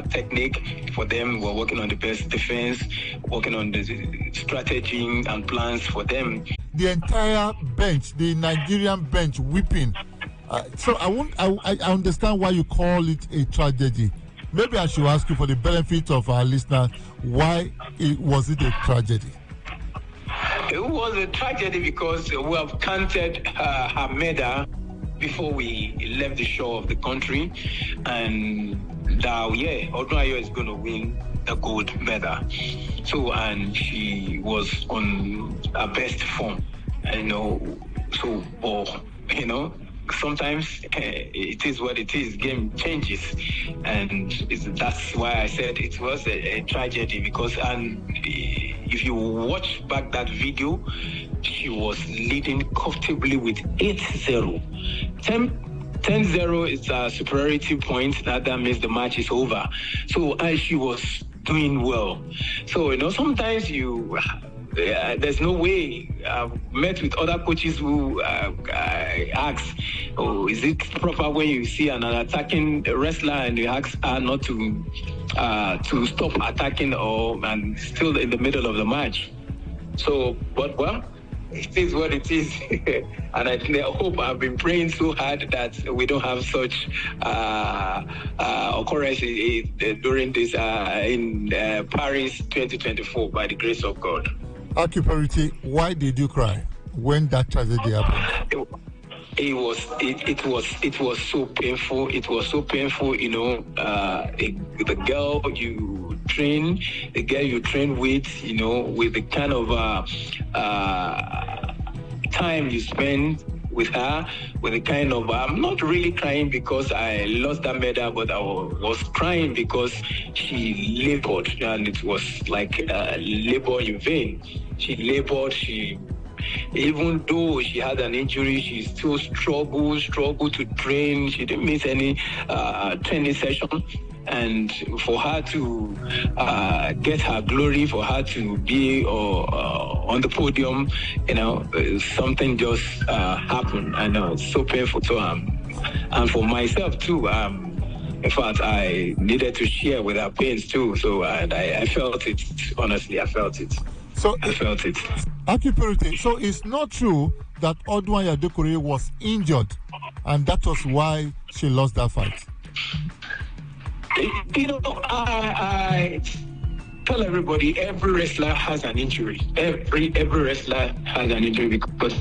technique for them. We're working on the best defense, working on the strategy and plans for them. The entire bench, the Nigerian bench, weeping. So I understand why you call it a tragedy. Maybe I should ask you, for the benefit of our listeners, why was it a tragedy? It was a tragedy because we have counted her medal before we left the shore of the country, and Odunayo is going to win the gold medal. So, and she was on her best form, sometimes it is what it is. Game changes, and that's why I said it was a tragedy. Because if you watch back that video, she was leading comfortably with 8-0. 10-0 is a superiority point. That means the match is over. So she was doing well. So sometimes there's no way. I've met with other coaches who ask, is it proper when you see an attacking wrestler and you ask her not to stop attacking and still in the middle of the match? So, but it is what it is. And I hope, I've been praying so hard that we don't have such occurrence during this in Paris 2024 by the grace of God. Acuparity, why did you cry when that tragedy happened? It was so painful. It was so painful, the girl you train with, with the kind of time you spend with her, with the kind of, I'm not really crying because I lost that medal, but I was crying because she labored, and it was like labor in vain. She labored, even though she had an injury, she still struggled to train. She didn't miss any training session. And for her to get her glory, for her to be on the podium, something just happened, and it's so painful to and for myself too. In fact, I needed to share with her pains too. So I felt it. Honestly, I felt it. I felt it. Acuparity. So it's not true that Odunayo Adekore was injured, and that was why she lost that fight. I tell everybody, every wrestler has an injury. Every wrestler has an injury because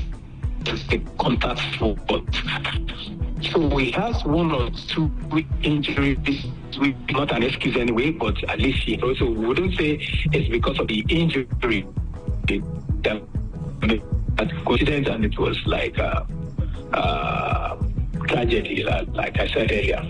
it's the contact sport. So we have 1 or 2 injuries. Not an excuse anyway, but at least she also wouldn't say it's because of the injury. That coincidence, and it was like a tragedy, like I said earlier.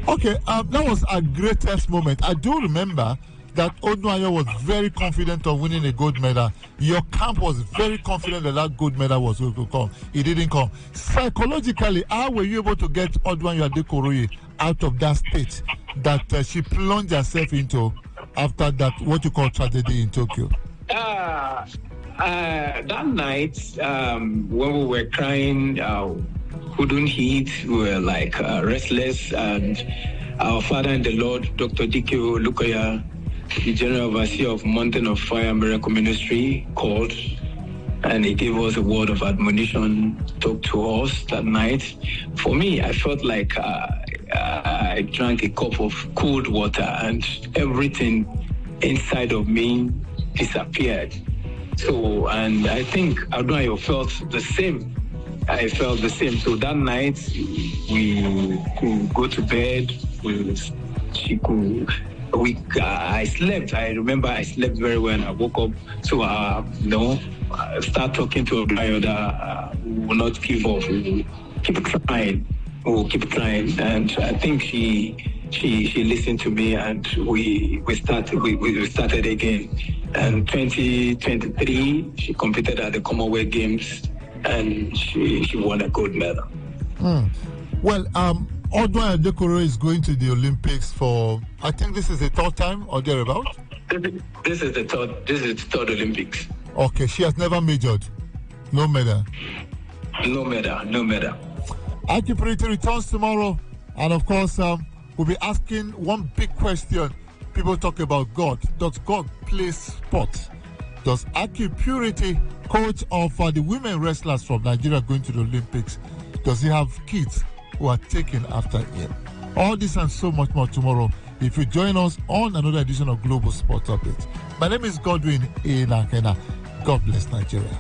Okay, that was our greatest moment. I do remember that Odunayo was very confident of winning a gold medal. Your camp was very confident that gold medal was going to come. It didn't come. Psychologically, how were you able to get Odunayo Adekore out of that state that she plunged herself into after that, what you call tragedy in Tokyo? That night, when we were crying, couldn't eat, we were like restless, and our Father in the Lord, Dr. Dike Lukoya, the General Overseer of Mountain of Fire Miracle Ministry, called, and he gave us a word of admonition, talked to us that night. For me, I felt like I drank a cup of cold water, and everything inside of me disappeared. So, and I think Odunayo felt the same. I felt the same. So that night, we could go to bed. I slept. I remember I slept very well. And I woke up to start talking to Ayoda. We will not give up. We will keep trying. We will keep trying. And I think she listened to me, and we started again. And 2023, she competed at the Commonwealth Games, and she won a gold medal. Well, Odwa Adekoro is going to the Olympics for, I think this is the third time or thereabout? This is the third Olympics. Okay, she has never majored. No medal. No medal. Aki Purity returns tomorrow, and of course, we'll be asking one big question. People talk about God. Does God play sports? Does Aki Purity, coach of the women wrestlers from Nigeria going to the Olympics, does he have kids who are taken after him? All this and so much more tomorrow if you join us on another edition of Global Sports Update. My name is Godwin Enakena. God bless Nigeria.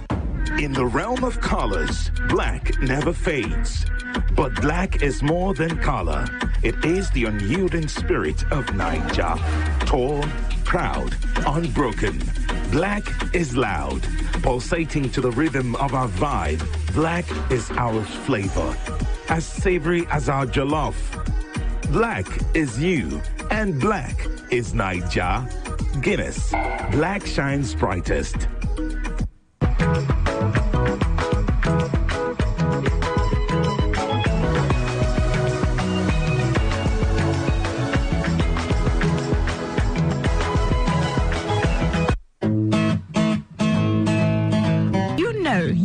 In the realm of colors, black never fades. But black is more than color. It is the unyielding spirit of Naija. Tall, proud, unbroken. Black is loud, pulsating to the rhythm of our vibe. Black is our flavor, as savory as our jollof. Black is you, and black is Naija. Guinness, black shines brightest.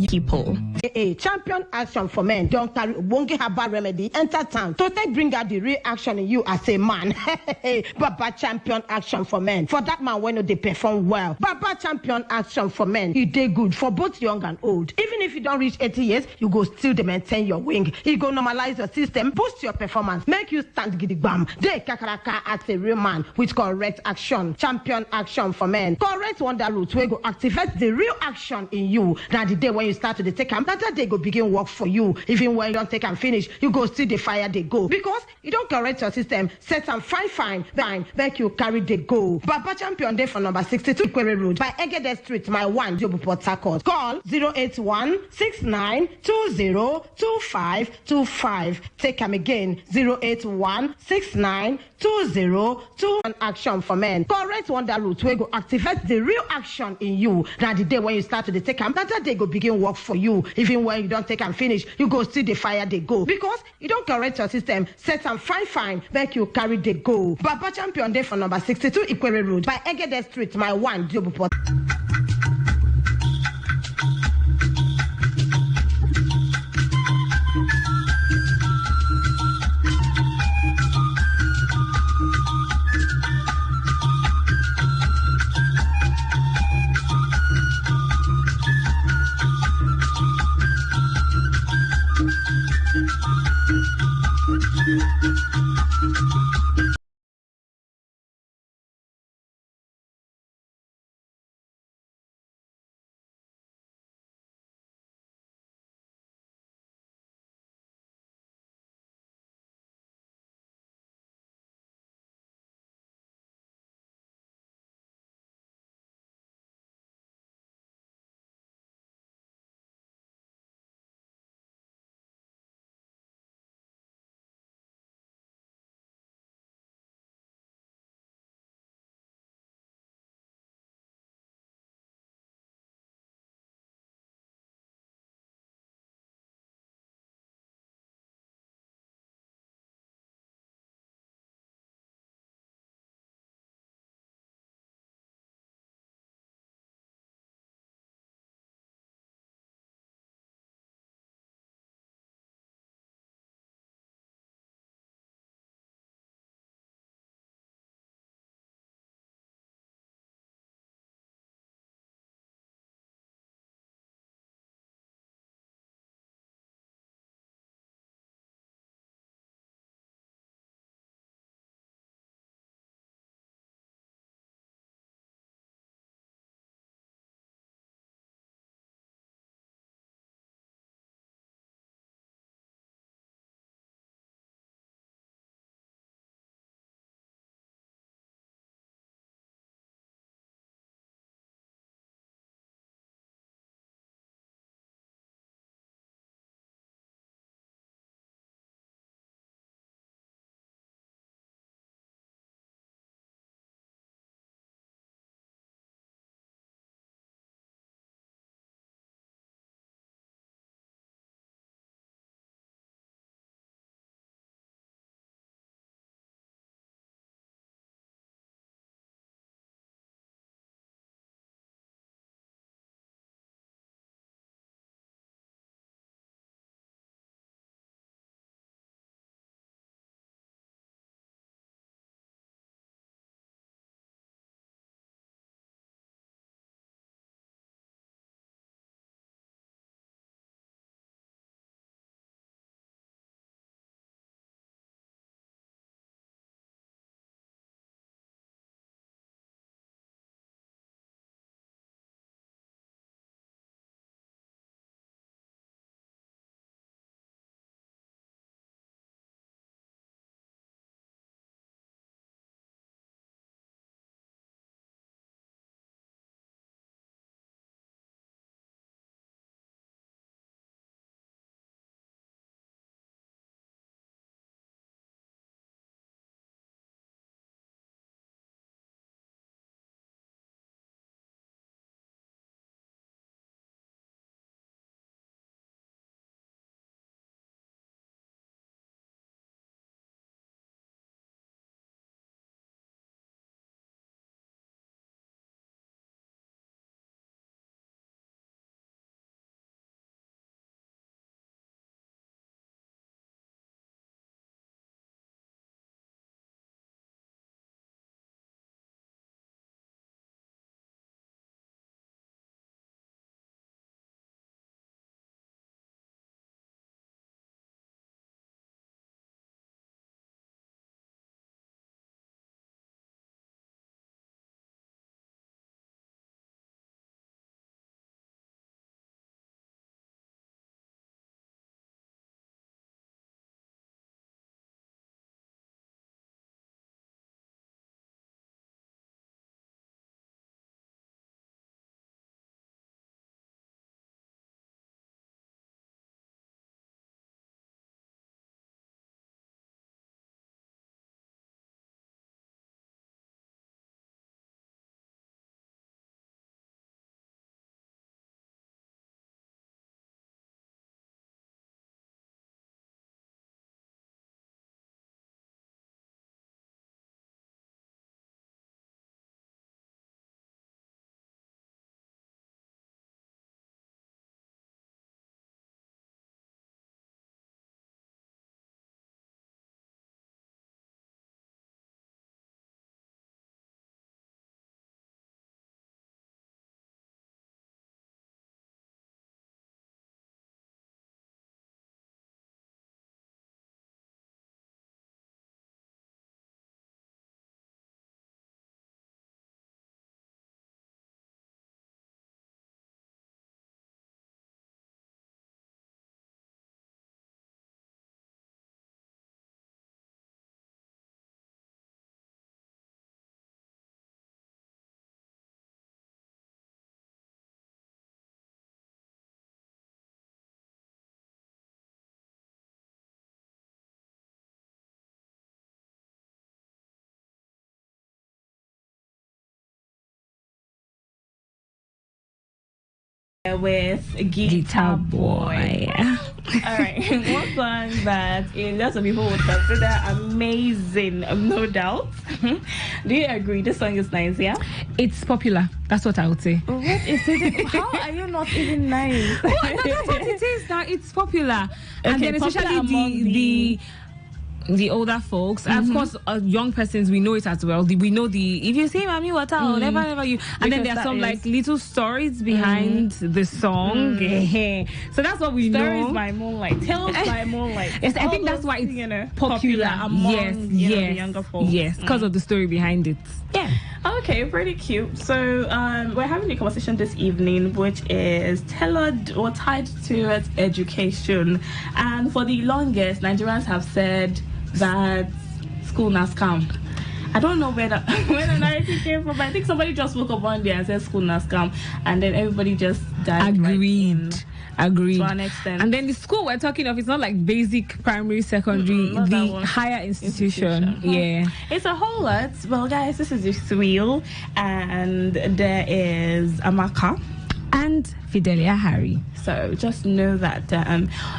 People. A champion action for men don't carry wongi haba remedy enter town to take bring out the real action in you as a man. Baba champion action for men. For that man when they perform well. Baba champion action for men. He did good for both young and old. Even if you don't reach 80 years, you go still maintain your wing. He go normalize your system, boost your performance, make you stand gidigbam. They kakaraka as a real man with correct action. Champion action for men. Correct wonder route where go activate the real action in you. Now the day when you start to take them, that day go begin work for you. Even when you don't take and finish, you go see the fire they go. Because you don't correct your system, set them fine, make you carry the go. Baba champion day for number 62 Query Road by Egede Street, my one Jobu Port Harcourt. Call 081-6920-2525. Take them again, 081-6920-2525. Action for men. Correct wonder route where go activate the real action in you. Now the day when you start to take them, that day go begin work for you. Even when you don't take and finish, you go see the fire they go. Because you don't correct your system, set them fine, make you carry the go. Baba champion day for number 62 Ikwere Road by Egede Street, my one Jobu Port. with Guitar Boy. All right, one song that lots of people would consider amazing, no doubt. Do you agree? This song is nice, yeah? It's popular. That's what I would say. What is it? How are you not even nice? Well, that's what it is now. It's popular. Okay, and then especially the older folks, and of course, young persons, we know it as well. We know if you say "Mami Water," or never you, and then there's some like little stories behind the song. So that's what we know. Stories by Moonlight, Tales by Moonlight. Yes, I think that's why it's popular among the younger folks. Yes, because of the story behind it. Yeah. Okay, pretty cute. So we're having a conversation this evening, which is tailored or tied to education. And for the longest, Nigerians have said that school has come. I don't know where the narrative came from, but I think somebody just woke up one day and said school has come, and then everybody just died. Agreed. To an extent. And then the school we're talking of, it's not like basic, primary, secondary, the higher institution. Yeah. It's a whole lot. Well, guys, this is Thrill, and there is Amaka. And Fidelia Harry. So just know that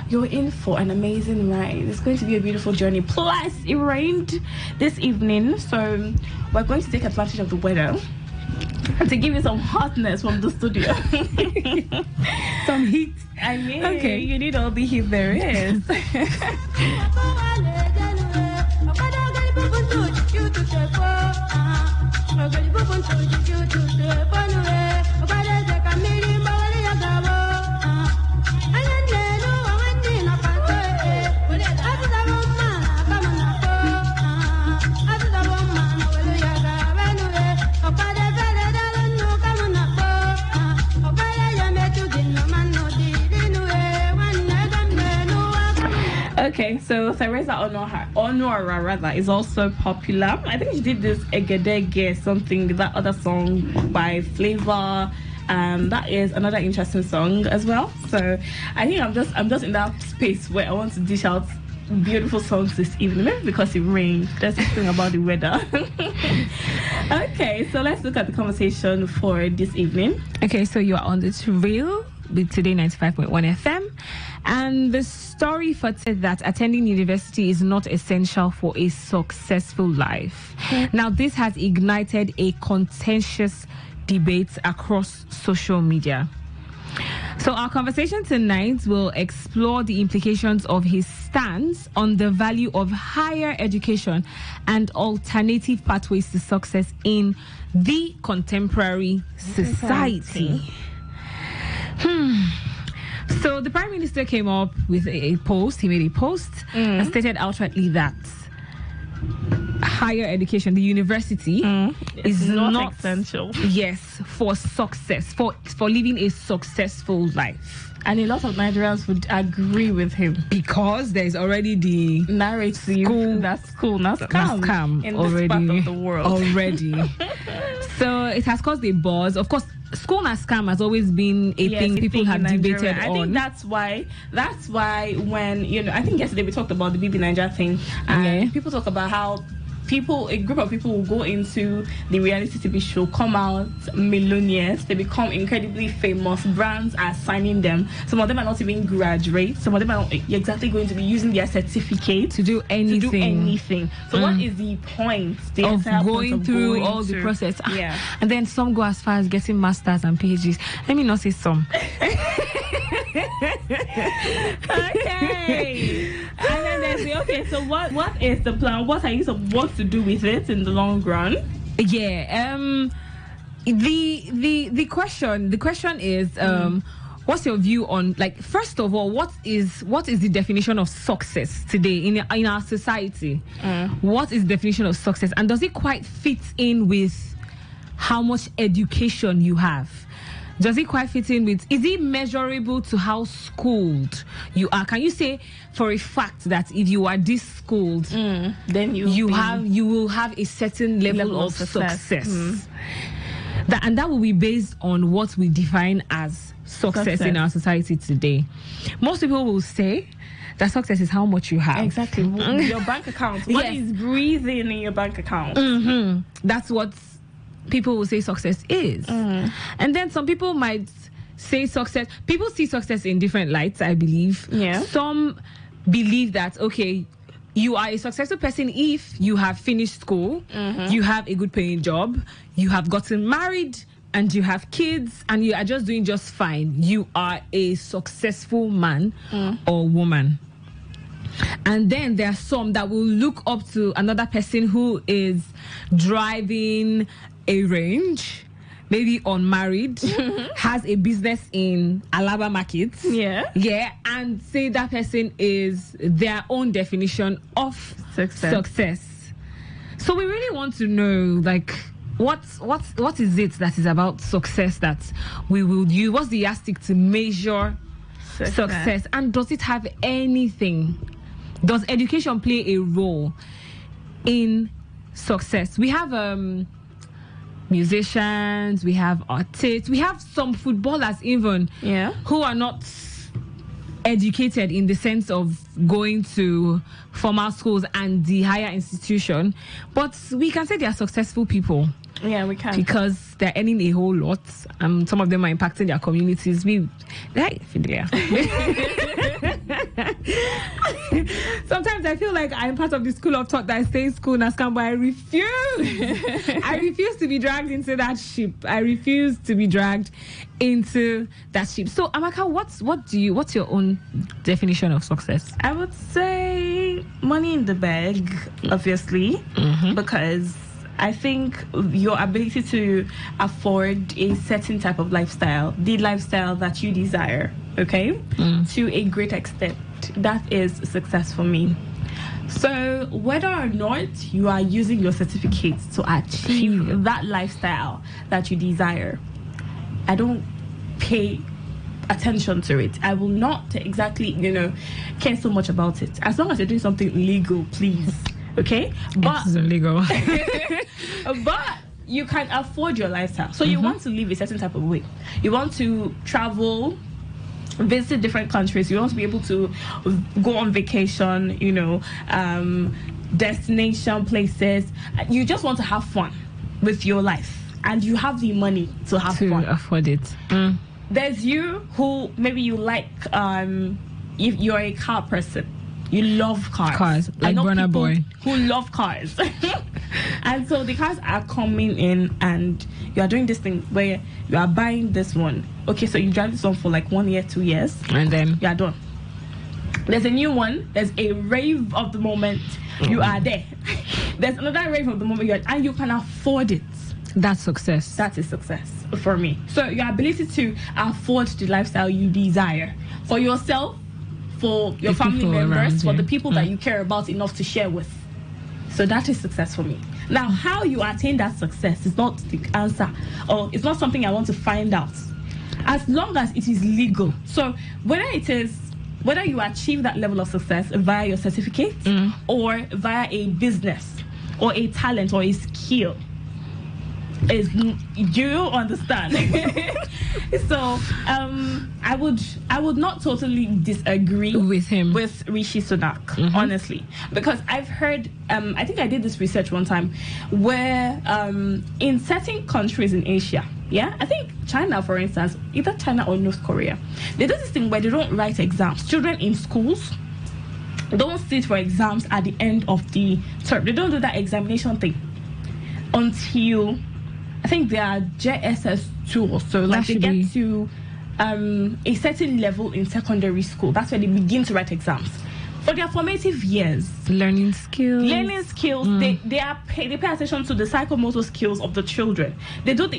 you're in for an amazing ride. It's going to be a beautiful journey. Plus, it rained this evening, so we're going to take advantage of the weather to give you some hotness from the studio. Some heat. I mean, okay, you need all the heat there is. Okay, so Theresa Honora rather is also popular. I think she did this Egedege something, that other song by Flavor. That is another interesting song as well. So I think I'm just in that space where I want to dish out beautiful songs this evening, maybe because it rained. There's something about the weather. Okay, so let's look at the conversation for this evening. Okay, so you are on the Thrill with Today 95.1 FM, and the story for said that attending university is not essential for a successful life. Now, this has ignited a contentious debate across social media. So our conversation tonight will explore the implications of his stance on the value of higher education and alternative pathways to success in the contemporary society. So the Prime Minister came up with a post. He made a post and stated outrightly that higher education, the university, is not essential. Yes, for success, for living a successful life. And a lot of Nigerians would agree with him, because there's already the narrative that school has come in this part of the world already. So it has caused a buzz. Of course, school has come has always been a thing people have debated on. I think that's why when, I think yesterday we talked about the BB Nigeria thing, and people talk about how a group of people will go into the reality TV show, come out millionaires, they become incredibly famous, brands are signing them. Some of them are not even graduates, some of them are not exactly going to be using their certificate to do anything. So what is the point of going through all the process? Yeah. And then some go as far as getting masters and PhDs. Let me not say some. Okay. And then they say, okay, so what is the plan? What are you supposed to do with it in the long run? Yeah. The question is what's your view on, like, first of all, what is the definition of success today in our society? What is the definition of success, and does it quite fit in with how much education you have? Does it quite fit in with, is it measurable to how schooled you are? Can you say for a fact that if you are this schooled, then you will have a certain level of success? And that will be based on what we define as success in our society today. Most people will say that success is how much you have. Exactly. Your bank account. What is breathing in your bank account? That's what people will say success is. And then some people might say success. People see success in different lights, I believe. Yeah. Some believe that, okay, you are a successful person if you have finished school, you have a good paying job, you have gotten married, and you have kids, and you are just doing just fine. You are a successful man or woman. And then there are some that will look up to another person who is driving a range, maybe unmarried, has a business in Alaba Market. Yeah, and say that person is their own definition of success. So we really want to know, like, what is it that is about success that we will use? What's the yardstick to measure success? And does it have anything? Does education play a role in success? We have musicians, we have artists, we have some footballers even who are not educated in the sense of going to formal schools and the higher institution, but we can say they are successful people. Yeah, we can. Because they're earning a whole lot. Some of them are impacting their communities. Sometimes I feel like I'm part of the school of thought that I stay in school in Ascan, but I refuse. I refuse to be dragged into that ship. I refuse to be dragged into that ship. So, Amaka, what's your own definition of success? I would say money in the bag, obviously, because I think your ability to afford a certain type of lifestyle, the lifestyle that you desire, okay, to a great extent, that is success for me. So whether or not you are using your certificate to achieve that lifestyle that you desire, I don't pay attention to it. I will not exactly, care so much about it. As long as you're doing something legal, please. Okay, but it's illegal. But you can afford your lifestyle. So you want to live a certain type of way. You want to travel, visit different countries. You want to be able to go on vacation, destination places. You just want to have fun with your life, and you have the money to have fun. Afford it. There's you who maybe you like. If you're a car person. You love cars. Like Burna Boy. Who love cars. And so the cars are coming in and you are doing this thing where you are buying this one. Okay, so you drive this one for like 1 year, 2 years. And then you are done. There's a new one. There's a rave of the moment. You are there. There's another rave of the moment and you can afford it. That's success. That is success for me. So your ability to afford the lifestyle you desire for yourself, for your family members, for the people that you care about enough to share with. So that is success for me. Now, how you attain that success is not the answer, or it's not something I want to find out. As long as it is legal. So whether you achieve that level of success via your certificate or via a business or a talent or a skill, do you understand? So I would not totally disagree with him, with Rishi Sunak, honestly, because I've heard I think I did this research one time where in certain countries in Asia, I think China, for instance, either China or North Korea, they do this thing where they don't write exams. Children in schools don't sit for exams at the end of the term. They don't do that examination thing until I think they are JSS 2 or so. Like they get to a certain level in secondary school. That's where they begin to write exams. For their formative years, learning skills. They pay attention to the psychomotor skills of the children. They do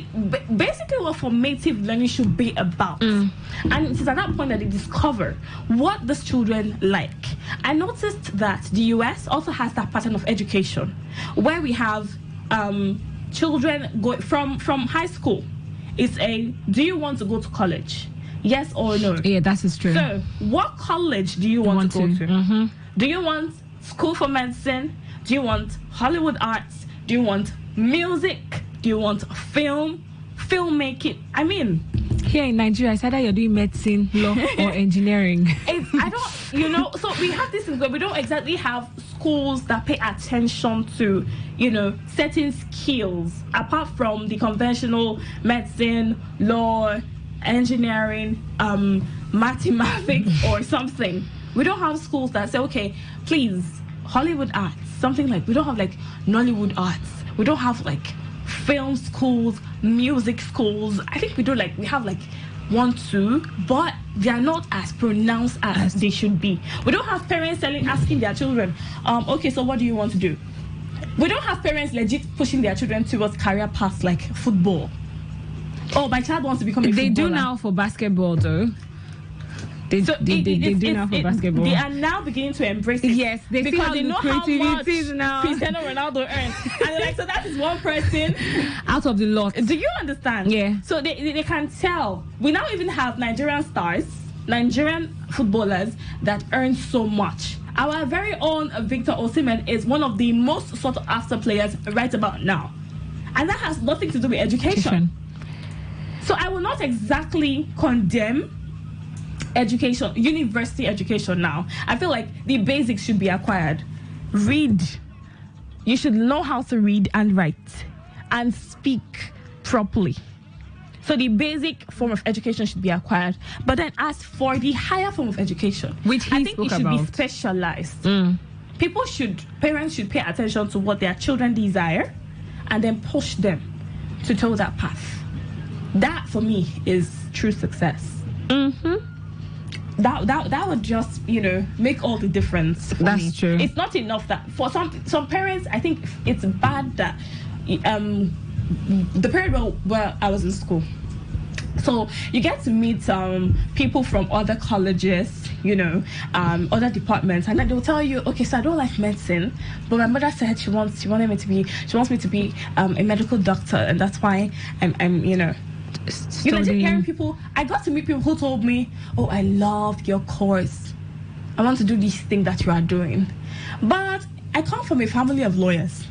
basically what formative learning should be about. And it is at that point that they discover what these children like. I noticed that the US also has that pattern of education where we have children go from high school. It's do you want to go to college? Yes or no? Yeah, that is true. So, what college do you want to go to? Do you want school for medicine? Do you want Hollywood arts? Do you want music? Do you want filmmaking? I mean, here in Nigeria, it's either you're doing medicine, law, or engineering. So we have this where we don't exactly have schools that pay attention to, certain skills apart from the conventional medicine, law, engineering, mathematics, or something. We don't have schools that say, okay, please, Hollywood arts, something like, we don't have like Nollywood arts. We don't have like film schools, music schools. I think we have like 1, 2, but they are not as pronounced as they should be. We don't have parents asking their children, okay, so what do you want to do? We don't have parents legit pushing their children towards career paths like football. Oh, my child wants to become a footballer. They do now for basketball, though. They do now for basketball. They are now beginning to embrace it. Yes, because they know how much now. Cristiano Ronaldo earns. And they're like, so that is one person out of the lot. Do you understand? Yeah. So they can tell. We now even have Nigerian stars, Nigerian footballers that earn so much. Our very own Victor Osimhen is one of the most sought after players right about now. And that has nothing to do with education. So I will not exactly condemn education, university education now. I feel like the basics should be acquired. Read. You should know how to read and write and speak properly. So the basic form of education should be acquired. But then as for the higher form of education, which I think it should be specialized. Parents should pay attention to what their children desire and then push them to toe that path. That for me is true success. That would just, make all the difference for That's me. true. It's not enough that for some parents, I think it's bad that the period where I was in school, so you get to meet people from other colleges, other departments, and then they'll tell you, okay, so I don't like medicine, but my mother said she wants me to be a medical doctor, and that's why I'm just hearing people. I got to meet people who told me, oh, I loved your course, I want to do this thing that you are doing, but I come from a family of lawyers.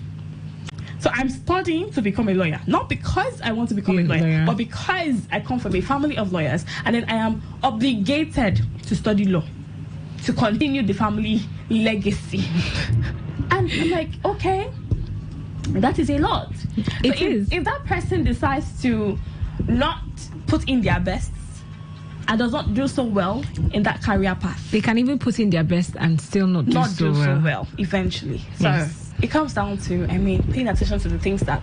So I'm studying to become a lawyer, not because I want to become a lawyer, but because I come from a family of lawyers, and then I am obligated to study law to continue the family legacy. And I'm like, okay, that is a lot. If that person decides to not put in their best and does not do so well in that career path, they can even put in their best and still not do so well eventually. So it comes down to, paying attention to the things that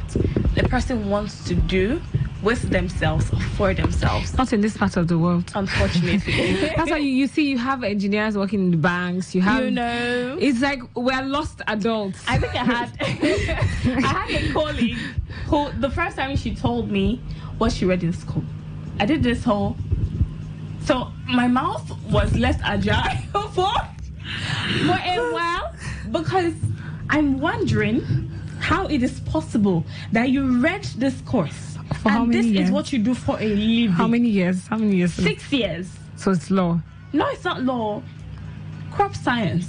the person wants to do with themselves, for themselves. Not in this part of the world, unfortunately. That's why you see you have engineers working in the banks. You have, it's like we're lost adults. I think I had a colleague who the first time she told me what she read in school, I did this whole. So my mouth was less agile for a while because I'm wondering how it is possible that you read this course for how many years? This is what you do for a living. How many years? 6 years. So it's law. No, it's not law. Crop science.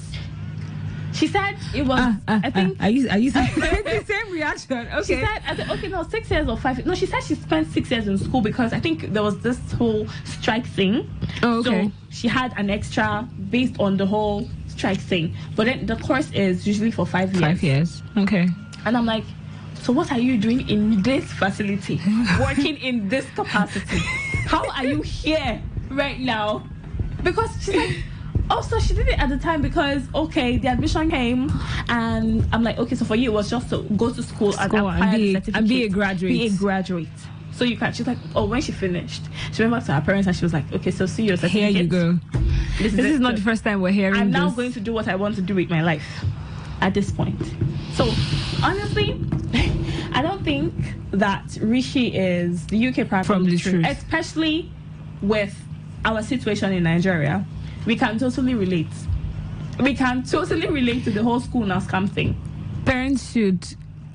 She said it was. I think. Are you the same reaction? Okay. She said, I said, okay, no, 6 years or 5. No, she said she spent 6 years in school because I think there was this whole strike thing. Oh, okay. So she had an extra based on the whole strike thing. But then the course is usually for 5 years. 5 years. Okay. And I'm like, so what are you doing in this facility, working in this capacity? How are you here right now? Because she's like. Also, she did it at the time because, okay, the admission came, and I'm like, okay, so for you, it was just to go to school and be a graduate. Be a graduate. So you can. She's like, oh, when she finished, she went back to her parents and she was like, okay, so see your certificate. Here you go. This is not the first time we're hearing I'm this. now going to do what I want to do with my life at this point. So, honestly, I don't think that Rishi is the UK prime from the truth, especially with our situation in Nigeria. We can totally relate. We can totally relate to the whole school now scam thing. Parents should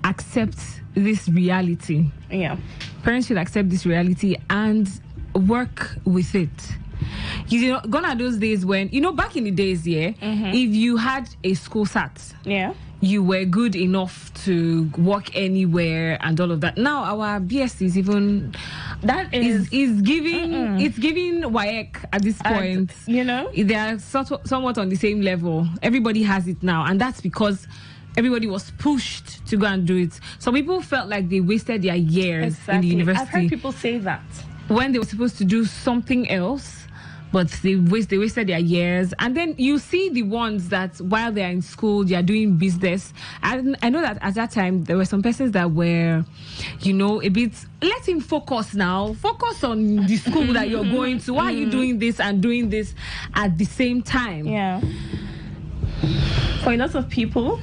accept this reality. Yeah. Parents should accept this reality and work with it. Gone are those days when, back in the days, if you had a school sat, you were good enough to work anywhere and all of that. Now our BS is even is giving it's giving WAEC at this point. They are somewhat on the same level. Everybody has it now, and that's because everybody was pushed to go and do it. Some people felt like they wasted their years in the university. I've heard people say that. when they were supposed to do something else, but they wasted their years. And then you see the ones that while they are in school, they are doing business. And I know that at that time, there were some persons that were, a bit, let him focus now. Focus on the school that you're going to. Why are you doing this and doing this at the same time? Yeah. For a lot of people,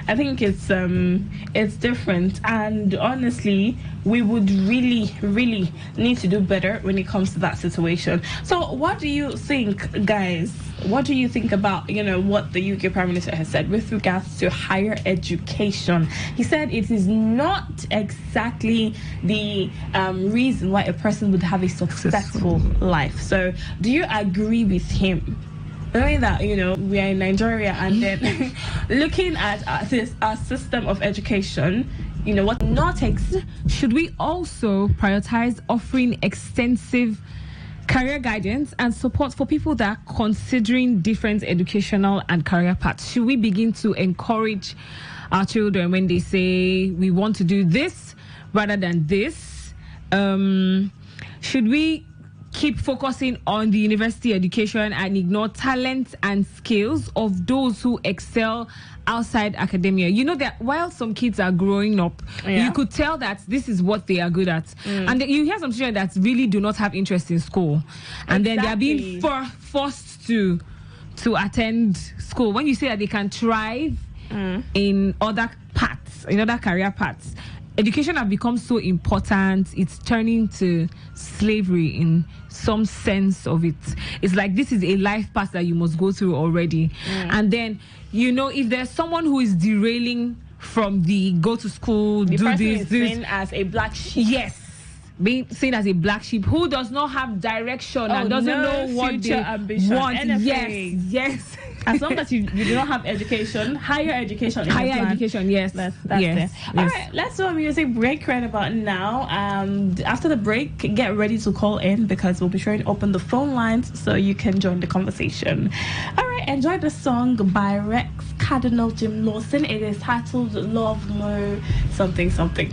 I think it's different, and honestly, we would really, really need to do better when it comes to that situation. So, what do you think, guys? What do you think about what the UK Prime Minister has said with regards to higher education? He said it is not exactly the reason why a person would have a successful life. So, do you agree with him? Knowing that we are in Nigeria, and then looking at our system of education, what not should we also prioritize offering extensive career guidance and support for people that are considering different educational and career paths? Should we begin to encourage our children when they say we want to do this rather than this? Should we keep focusing on the university education and ignore talent and skills of those who excel outside academia? That while some kids are growing up, you could tell that this is what they are good at. And you hear some children that really do not have interest in school. And then they are being forced to attend school. When you say that they can thrive in other paths, in other career paths, education has become so important, it's turning to slavery in some sense of it. It's like this is a life path that you must go through already. And then, if there's someone who is derailing from the go to school, the do person this, is seen as a black sheep. Yes. Being seen as a black sheep who does not have direction and doesn't know what they ambition. want. NFA. Yes. As long as you do not have education, higher education. Yes. That's yes. it. All right, let's do a music break right about now. After the break, get ready to call in because we'll be sure to open the phone lines so you can join the conversation. All right, enjoy the song by Rex Cardinal Jim Lawson. It is titled Love Mo something something.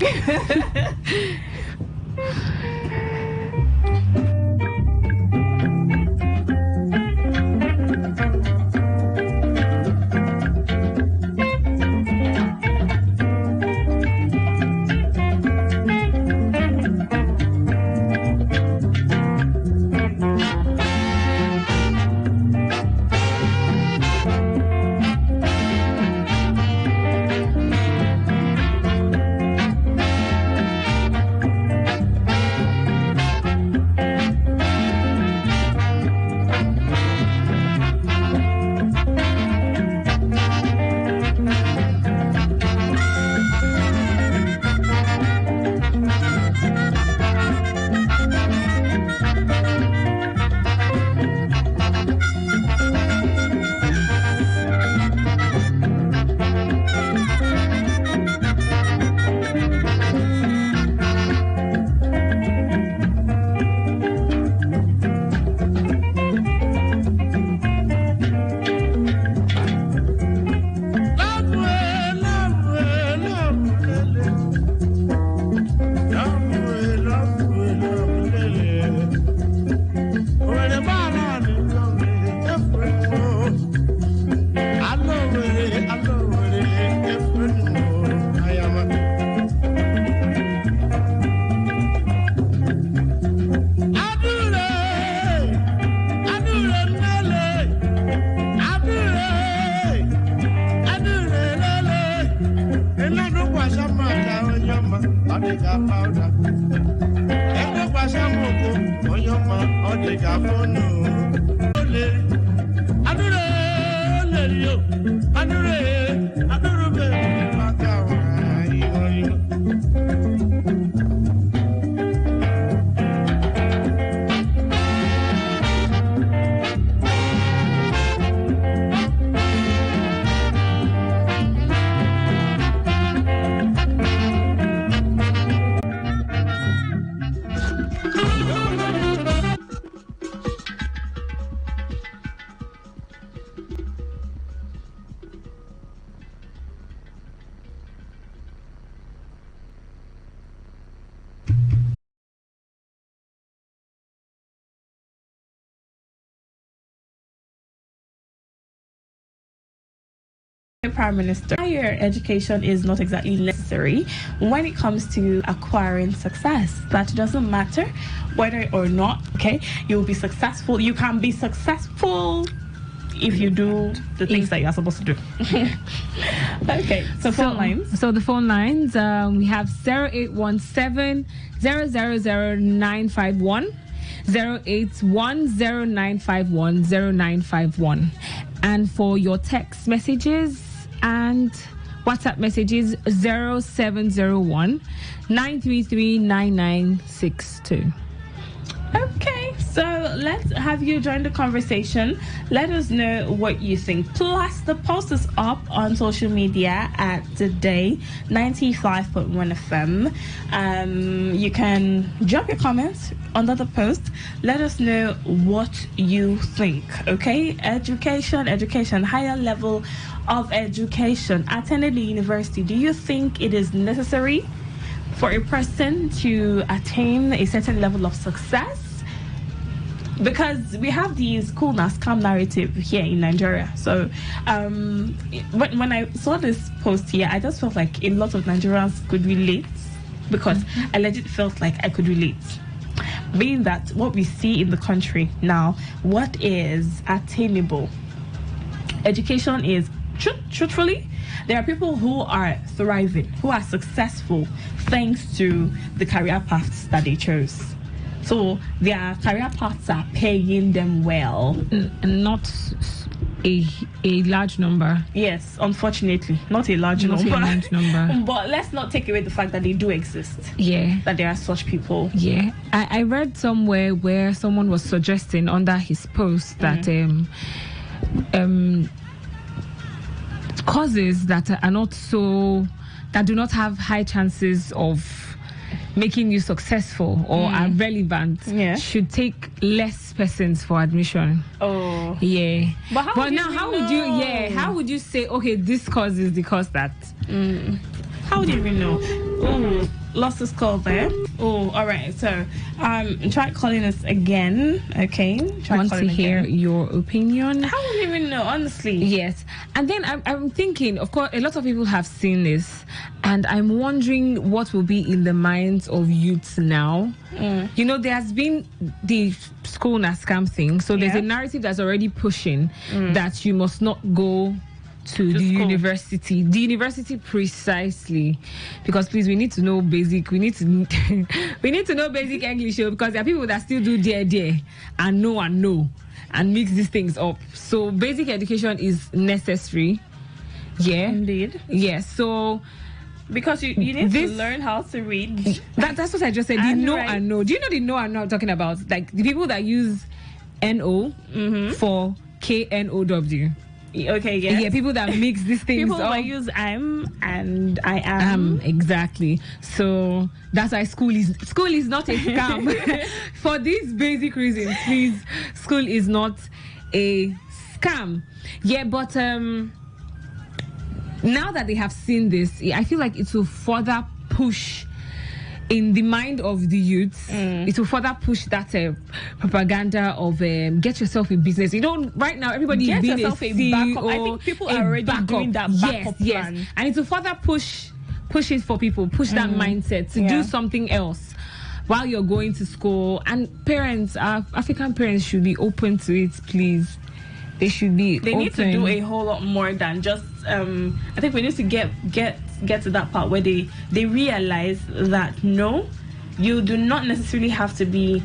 Prime Minister, higher education is not exactly necessary when it comes to acquiring success. That doesn't matter whether or not, okay, you'll be successful. You can be successful if you do the things that you're supposed to do. Okay, so phone lines. So the phone lines, we have 0817 000 951, 0810 951. And for your text messages and WhatsApp messages, 0701 933 9962. Okay, so let's have you join the conversation. Let us know what you think. Plus, the post is up on social media at Today95.1 FM. You can drop your comments under the post. Let us know what you think. Okay, education, higher level of education. Attending the university, do you think it is necessary for a person to attain a certain level of success? Because we have these cool scam narrative here in Nigeria. So when I saw this post here, I just felt like a lot of Nigerians could relate, because I legit felt like I could relate. Being that what we see in the country now, what is attainable? Education is, truthfully, there are people who are thriving, who are successful thanks to the career paths that they chose. So their career paths are paying them well. Not a large number. Yes, unfortunately, not a large number. But let's not take away the fact that they do exist. Yeah. That there are such people. Yeah. I read somewhere where someone was suggesting under his post that courses that are not so, that do not have high chances of making you successful or are relevant should take less persons for admission. Oh. Yeah. But how would you say, okay, this course is the course that... How would you even know? Oh, lost this call there. Oh, all right. So, try calling us again. Okay. Want to hear your opinion? How would you even know? Honestly. Yes. And then I'm thinking, of course, a lot of people have seen this, and I'm wondering what will be in the minds of youths now. You know, there has been the school scam thing, so there's a narrative that's already pushing that you must not go to the university. The university precisely, because please, we need to know basic. We need to know basic English, because there are people that still do there and know and mix these things up. So basic education is necessary. Yeah, indeed. Yes. So because you need to learn how to read. That's what I just said. The know and know. Do you know the know and know I'm talking about? Like the people that use NO for KNOW. Okay, yes. Yeah, people that mix these things people up. That use I'm and I am. Exactly. So that's why school is not a scam. For these basic reasons, please, school is not a scam. Yeah, but now that they have seen this, I feel like it will further push in the mind of the youths. It will further push that propaganda of get yourself in business. You know, right now everybody is being a CEO. Backup. I think people are already doing that backup plan. Yes, and it will further push it for people, push that mindset to do something else while you're going to school. And parents, African parents, should be open to it, please. They should be. They need to do a whole lot more than just. I think we need to get to that part where they realize that no, you do not necessarily have to be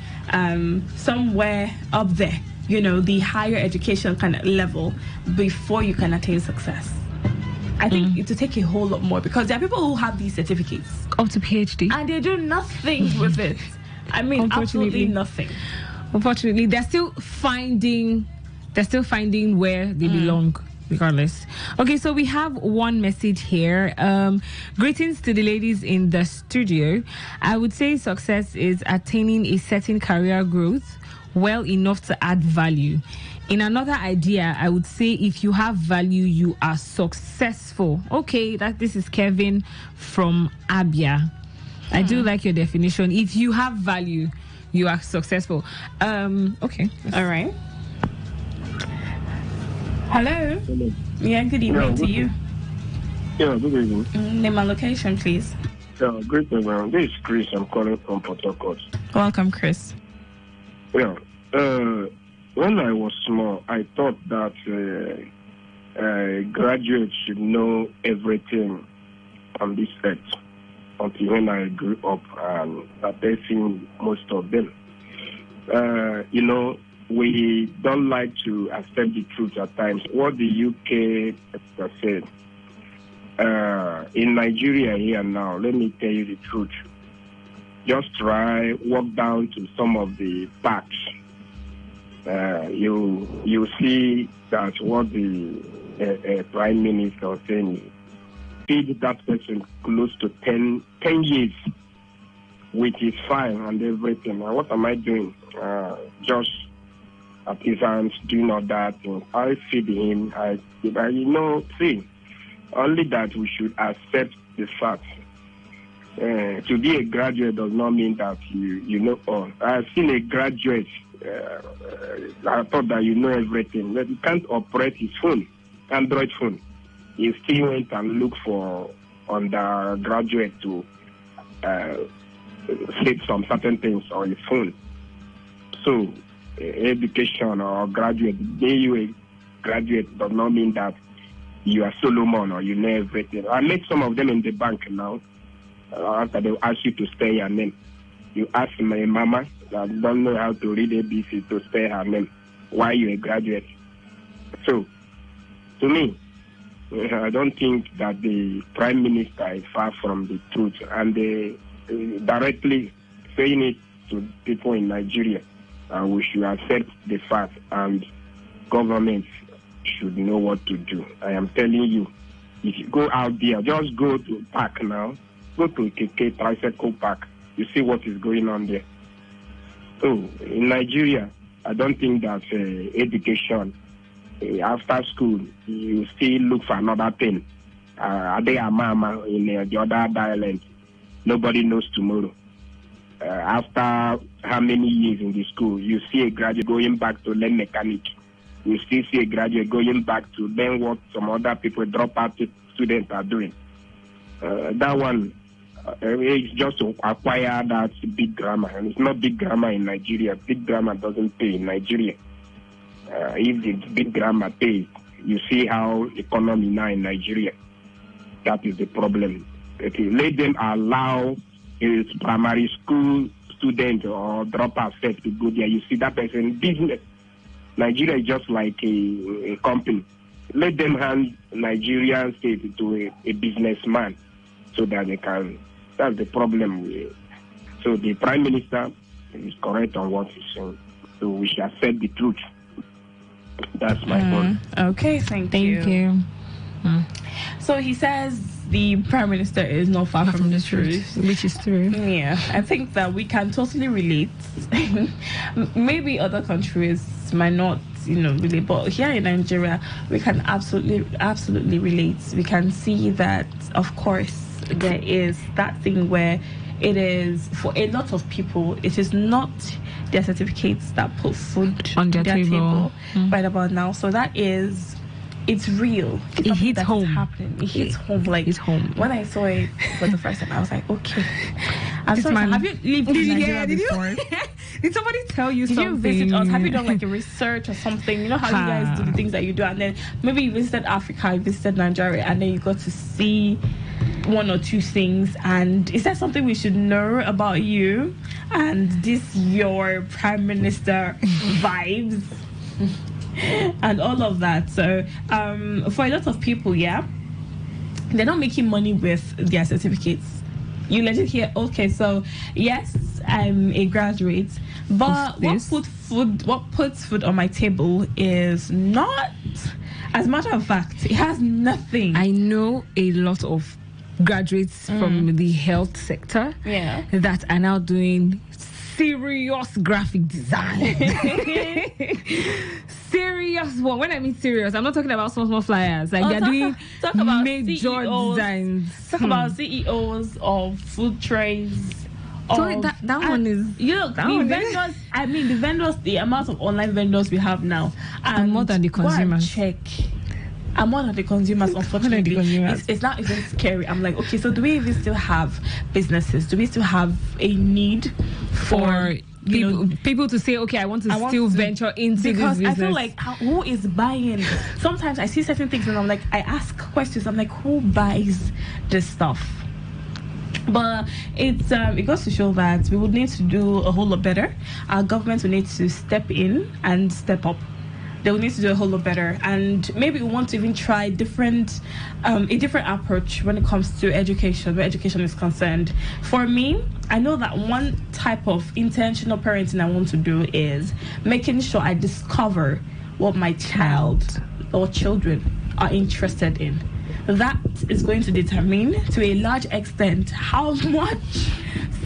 somewhere up there. You know, the higher education kind of level before you can attain success. I think it will take a whole lot more, because there are people who have these certificates up to PhD and they do nothing with it. I mean, absolutely nothing. Unfortunately, they're still finding where they belong, regardless. Okay, so we have one message here. Greetings to the ladies in the studio. I would say success is attaining a certain career growth well enough to add value. In another idea, I would say if you have value, you are successful. Okay, this is Kevin from Abia. I do like your definition. If you have value, you are successful. Okay. All right. Hello. Yeah, good evening to you. Yeah, good evening. Name and location, please. Yeah, great evening. This is Chris. I'm calling from Port Harcourt. Welcome, Chris. Yeah. When I was small, I thought that graduates should know everything on this earth. Until when I grew up and started seeing most of them. We don't like to accept the truth at times. What the UK has said. In Nigeria here now, let me tell you the truth. Just try, walk down to some of the parks. You see that what the Prime Minister was saying, feed that person close to 10 years with his fine and everything. Now, what am I doing? Just artisans doing all that. I feed him. See, only that we should accept the fact. To be a graduate does not mean that you know all. I've seen a graduate. I thought that you know everything. But you can't operate his phone, Android phone. He still went and looked for undergraduate to set some certain things on his phone. So, education or graduate, being you a graduate does not mean that you are Solomon or you know everything. I met some of them in the bank now. After they ask you to spell your name, you ask my mama that don't know how to read ABC to spell her name. Why you a graduate? So, to me, I don't think that the Prime Minister is far from the truth, and they directly saying it to people in Nigeria. We should accept the fact, and government should know what to do. I am telling you, if you go out there, just go to park now, go to KK Tricycle Park, you see what is going on there. So, in Nigeria, I don't think that education, after school, you still look for another thing. They are mama in the other dialect. Nobody knows tomorrow. After how many years in the school, you see a graduate going back to learn mechanic. You still see a graduate going back to learn what some other people, drop-out students are doing. That one is just to acquire that big grammar. And it's not big grammar in Nigeria. Big grammar doesn't pay in Nigeria. If the big grammar pays, you see how economy now in Nigeria. That is the problem. Okay, let them allow a primary school student or dropout set to go there. You see that person business. Nigeria is just like a company. Let them hand Nigerian state to a businessman so that they can. That's the problem. So the Prime Minister is correct on what he's saying. So we should accept the truth. That's my point. Okay, thank you. So he says the Prime Minister is not far from the truth, which is true. Yeah, I think that we can totally relate. Maybe other countries might not, relate, but here in Nigeria, we can absolutely relate. We can see that, of course, there is that thing where it is, for a lot of people, it is not their certificates that put food on their table. Right about now. So that is, it's real. It hits home. Happening. It hits home. Like, it's home. When I saw it for the first time, I was like, okay. Have you lived in Nigeria before? Did somebody tell you something? Did you visit us? Have you done like a research or something? You know how you guys do the things that you do, and then maybe you visited Africa, you visited Nigeria, and then you got to see one or two things. And is that something we should know about you and this your Prime Minister vibes and all of that? So for a lot of people, they're not making money with their certificates. You legit hear, okay, so yes, I'm a graduate, but what puts food on my table is not, as a matter of fact, it has nothing. I know a lot of graduates from the health sector that are now doing serious graphic design. Serious one. When I mean serious, I'm not talking about small flyers. Like they're doing talk about major CEOs, designs. Talk about CEOs of food trays. Sorry, that one is. The vendors. I mean, the vendors. The amount of online vendors we have now, and more than the consumers. Check I'm one of the consumers, unfortunately. It's not even scary. I'm like, okay, so do we even still have businesses? Do we still have a need for people to say, okay, I want to still venture into this business? Because I feel like, who is buying? Sometimes I see certain things and I'm like, I ask questions. I'm like, who buys this stuff? But it goes to show that we would need to do a whole lot better. Our government will need to step in and step up. They will need to do a whole lot better, and maybe we want to even try a different approach when it comes to education, where education is concerned. For me, I know that one type of intentional parenting I want to do is making sure I discover what my child or children are interested in. That is going to determine, to a large extent, how much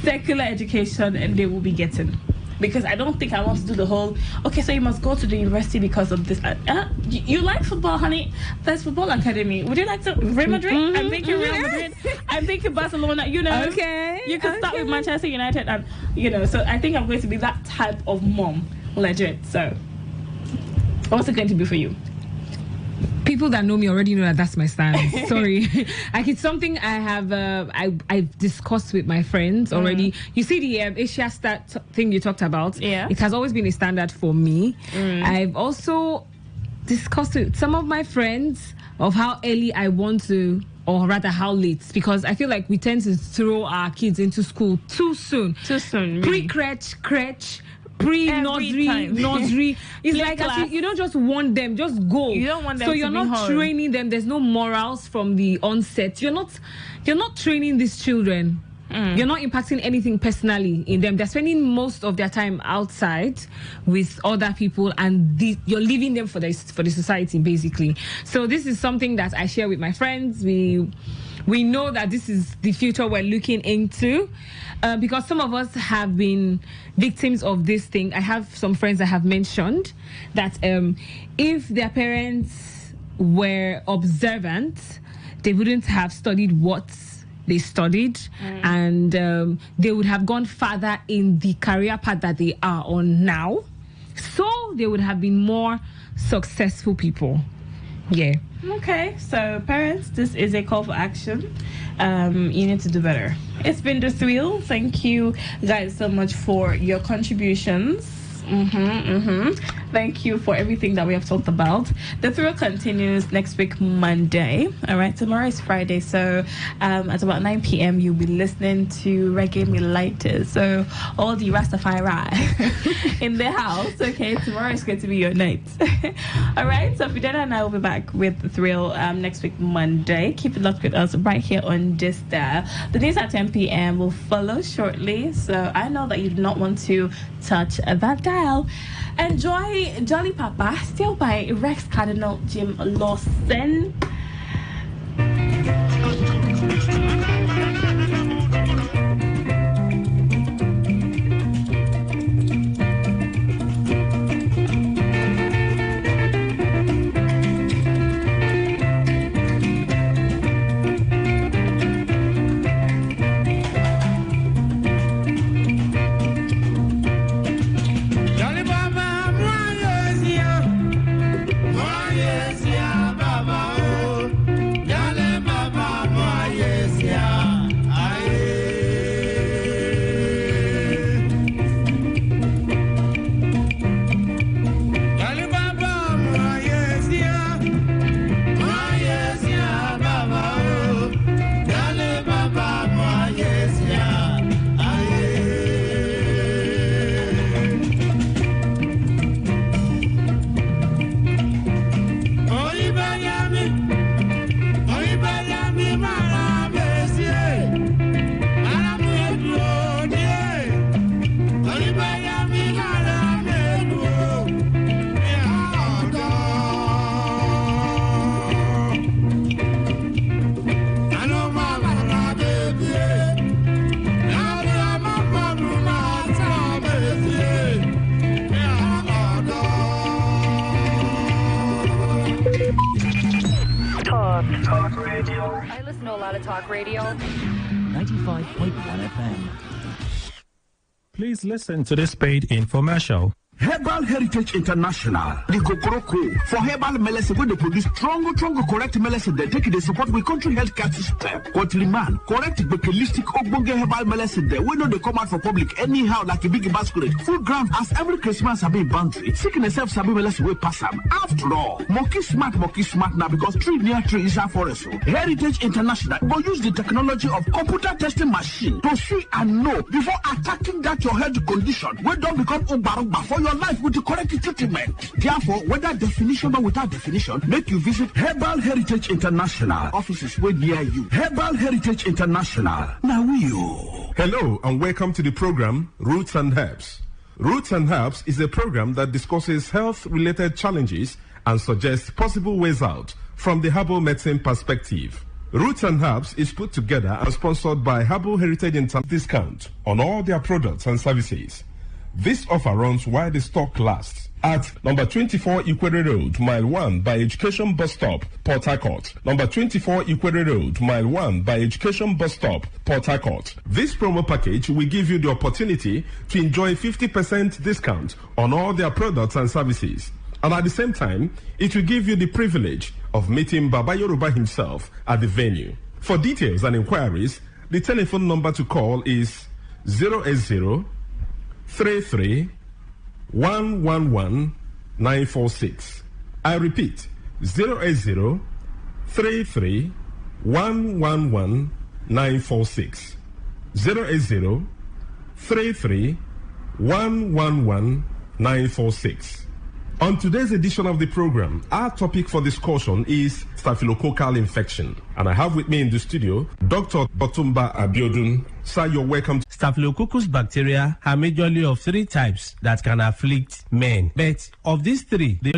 secular education they will be getting. Because I don't think I want to do the whole, okay, so you must go to the university because of this. You like football, honey? There's football academy. Would you like to Real Madrid? I'm thinking Real Madrid. I'm thinking Barcelona. Okay. You can start with Manchester United, and so I think I'm going to be that type of mom, legit. So, what's it going to be for you? People that know me already know that that's my stance. Sorry. Like, it's something I have I've discussed with my friends already. You see the Asia Start thing you talked about? Yeah. It has always been a standard for me. I've also discussed with some of my friends of how early I want to, or rather how late, because I feel like we tend to throw our kids into school too soon. Really. Pre-crèche, nursery. It's like you don't just want them, just go. You don't want them so to you're be not home. training them. There's no morals from the onset. You're not training these children. You're not impacting anything personally in them. They're spending most of their time outside with other people, and you're leaving them for the society, basically. So this is something that I share with my friends. We know that this is the future we're looking into, because some of us have been victims of this thing. I have some friends that have mentioned that if their parents were observant, they wouldn't have studied what they studied, and they would have gone further in the career path that they are on now. So they would have been more successful people. Yeah. Okay, so parents, this is a call for action. You need to do better. It's been The Thrill. Thank you guys so much for your contributions. Thank you for everything that we have talked about. The Thrill continues next week, Monday. All right, tomorrow is Friday, so at about 9 p.m. you'll be listening to Reggae Militers. So all the Rastafari in the house. Okay, tomorrow is going to be your night. All right, so Fidela and I will be back with The Thrill next week, Monday. Keep it locked with us right here on this dial. The news at 10 p.m. will follow shortly, so I know that you do not want to touch that dial. Enjoy Jolly Papa, still by Rex Cardinal Jim Lawson. Talk radio. I listen to a lot of talk radio. 95.1 FM. Please listen to this paid infomercial. Herbal Heritage International, the Kokoroko, for herbal medicine, where they produce strong, correct medicine, they take it, they support the country healthcare system. Country man, correct, holistic, ogbonge herbal medicine, they know they come out for public anyhow, like a big basket. Full ground, as every Christmas have been boundary, seeking a self-sabi medicine will pass them. After all, monkey smart now, because tree near tree is a forest. Heritage International will use the technology of computer testing machine to see and know before attacking that your health condition. We don't become ubarumba for your life with the correct treatment. Therefore, whether definition or without definition, make you visit Herbal Heritage International. Offices way near you. Herbal Heritage International. Now you. Hello and welcome to the program Roots and Herbs. Roots and Herbs is a program that discusses health-related challenges and suggests possible ways out from the herbal medicine perspective. Roots and Herbs is put together and sponsored by Herbal Heritage International. Discount on all their products and services. This offer runs while the stock lasts at number 24 Equator Road, Mile 1 by Education Bus Stop, Port Harcourt. Number 24 Equator Road, Mile 1 by Education Bus Stop, Port Harcourt. This promo package will give you the opportunity to enjoy 50% discount on all their products and services. And at the same time, it will give you the privilege of meeting Baba Yoruba himself at the venue. For details and inquiries, the telephone number to call is 080 33 111 946. I repeat, 080 33 111 946. 080 33 111 946. On today's edition of the program, our topic for discussion is staphylococcal infection. And I have with me in the studio Dr. Botumba Abiodun. Sir, you're welcome. Staphylococcus bacteria are majorly of three types that can afflict men. But of these three, the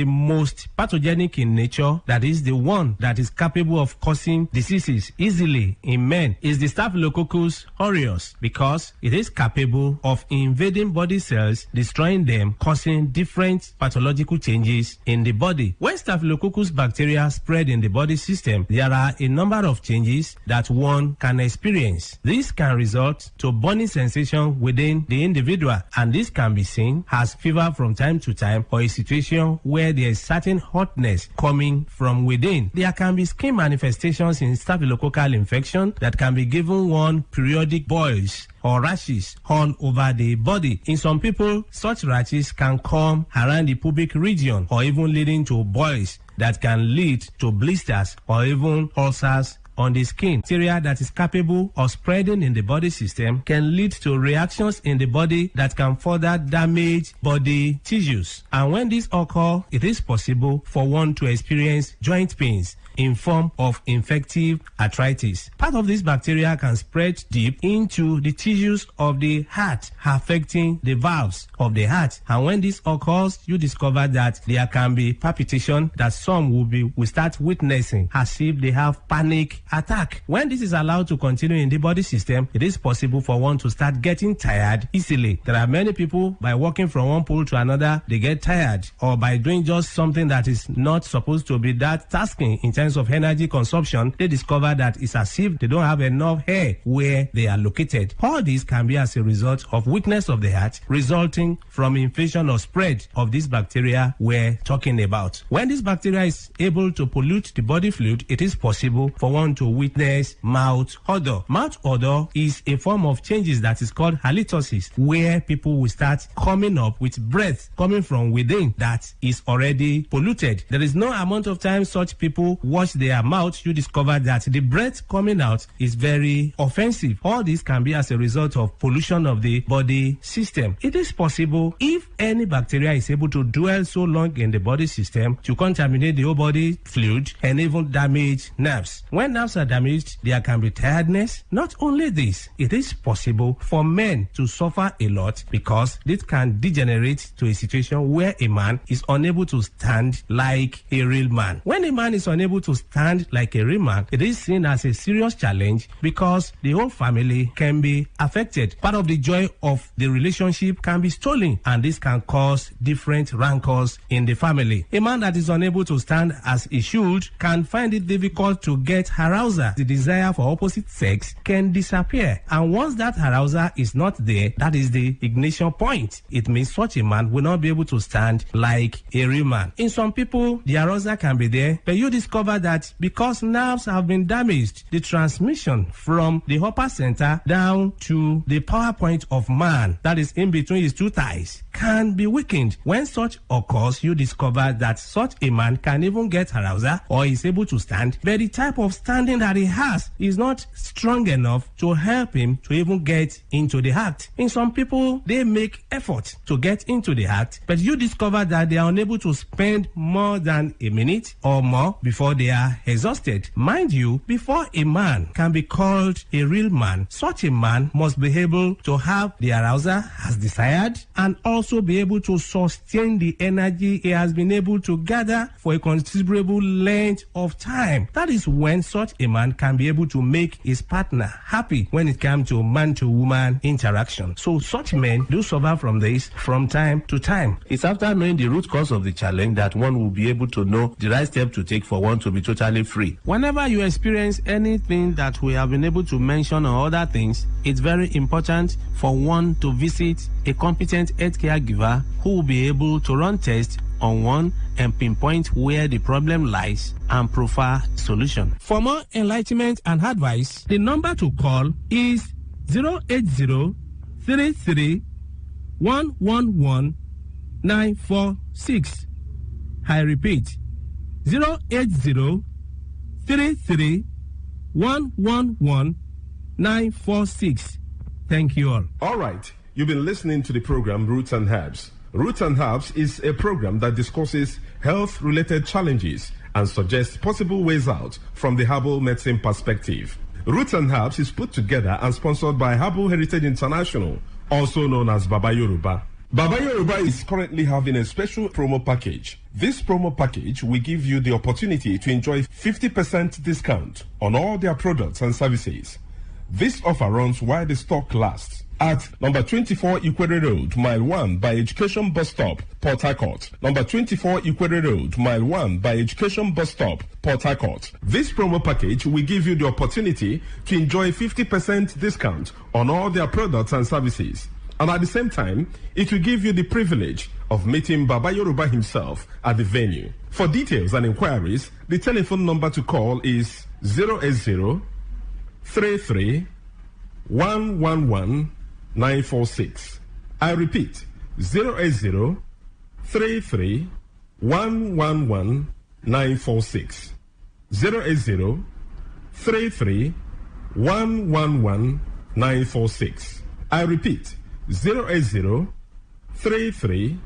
most pathogenic in nature, that is the one that is capable of causing diseases easily in men, is the Staphylococcus aureus, because it is capable of invading body cells, destroying them, causing different pathological changes in the body. When Staphylococcus bacteria spread in the body system, there are a number of changes that one can experience. This can result to burning sensation within the individual, and this can be seen as fever from time to time, or a situation where there is certain hotness coming from within. There can be skin manifestations in staphylococcal infection that can be given one periodic boils or rashes all over the body. In some people, such rashes can come around the pubic region, or even leading to boils that can lead to blisters or even ulcers on the skin. Bacteria that is capable of spreading in the body system can lead to reactions in the body that can further damage body tissues. And when this occurs, it is possible for one to experience joint pains in form of infective arthritis. Part of this bacteria can spread deep into the tissues of the heart, affecting the valves of the heart. And when this occurs, you discover that there can be palpitation that some will start witnessing as if they have panic attack. When this is allowed to continue in the body system, it is possible for one to start getting tired easily. There are many people, by walking from one pole to another, they get tired, or by doing just something that is not supposed to be that tasking in terms of energy consumption, they discover that it's as if they don't have enough hair where they are located. All this can be as a result of weakness of the heart, resulting from infection or spread of this bacteria we're talking about. When this bacteria is able to pollute the body fluid, it is possible for one to witness mouth odor. Mouth odor is a form of changes that is called halitosis, where people will start coming up with breath coming from within that is already polluted. There is no amount of time such people wash their mouth, you discover that the breath coming out is very offensive. All this can be as a result of pollution of the body system. It is possible, if any bacteria is able to dwell so long in the body system, to contaminate the whole body fluid and even damage nerves. When nerves are damaged, there can be tiredness. Not only this, it is possible for men to suffer a lot, because this can degenerate to a situation where a man is unable to stand like a real man. When a man is unable unable to stand like a real man, it is seen as a serious challenge because the whole family can be affected. Part of the joy of the relationship can be stolen, and this can cause different rancors in the family. A man that is unable to stand as he should can find it difficult to get arousal. The desire for opposite sex can disappear, and once that arousal is not there, that is the ignition point. It means such a man will not be able to stand like a real man. In some people, the arousal can be there, but you discover that because nerves have been damaged, the transmission from the upper center down to the power point of man, that is in between his two thighs, can be weakened. When such occurs, you discover that such a man can even get arousal or is able to stand, but the type of standing that he has is not strong enough to help him to even get into the act. In some people, they make effort to get into the act, but you discover that they are unable to spend more than a minute or more before they are exhausted. Mind you, before a man can be called a real man, such a man must be able to have the arousal as desired and also be able to sustain the energy he has been able to gather for a considerable length of time. That is when such a man can be able to make his partner happy when it comes to man-to-woman interaction. So such men do suffer from this from time to time. It's after knowing the root cause of the challenge that one will be able to know the right step to take for one to be totally free. Whenever you experience anything that we have been able to mention or other things, it's very important for one to visit a competent healthcare giver who will be able to run tests on one and pinpoint where the problem lies and profile solution. For more enlightenment and advice, the number to call is 080-33-111-946. I repeat, 080-33-111-946. Thank you all. All right. You've been listening to the program Roots and Herbs. Roots and Herbs is a program that discusses health-related challenges and suggests possible ways out from the herbal medicine perspective. Roots and Herbs is put together and sponsored by Herbal Heritage International, also known as Baba Yoruba. Baba Yoruba is currently having a special promo package. This promo package will give you the opportunity to enjoy 50% discount on all their products and services. This offer runs while the stock lasts. At number 24 Ikwere Road, Mile 1 by Education Bus Stop, Port Harcourt. Number 24 Ikwere Road, Mile 1 by Education Bus Stop, Port Harcourt. This promo package will give you the opportunity to enjoy 50% discount on all their products and services. And at the same time, it will give you the privilege of meeting Baba Yoruba himself at the venue. For details and inquiries, the telephone number to call is 080 33 111 946. I repeat, 080 33 111 946. 080 33 111 946. I repeat, 080 33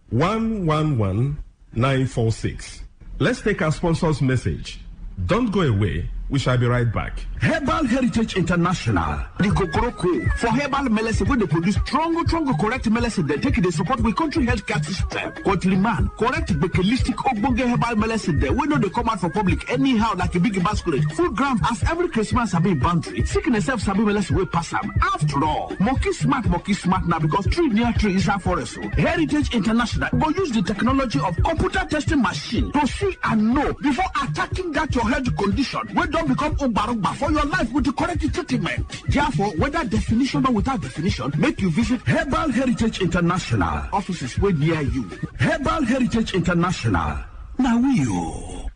111 946. Let's take our sponsor's message. Don't go away. We shall be right back. Herbal Heritage International, the Kokoroko, for herbal medicine, when they produce strong, correct medicine, they take it, they support the country healthcare system. Quantliman, correct, bakelistic, ogbonge herbal medicine, they know they come out for public anyhow, like a big basket. Full ground, as every Christmas have been boundary. Sickness self sabi medicine will pass them. After all, monkey smart now, because tree near tree is a forest. Heritage International will use the technology of computer testing machine to see and know before attacking that your health condition. When don't become Obarugba for your life with the correct treatment. Therefore, whether definition or without definition, make you visit Herbal Heritage International. Offices way near you. Herbal Heritage International. Now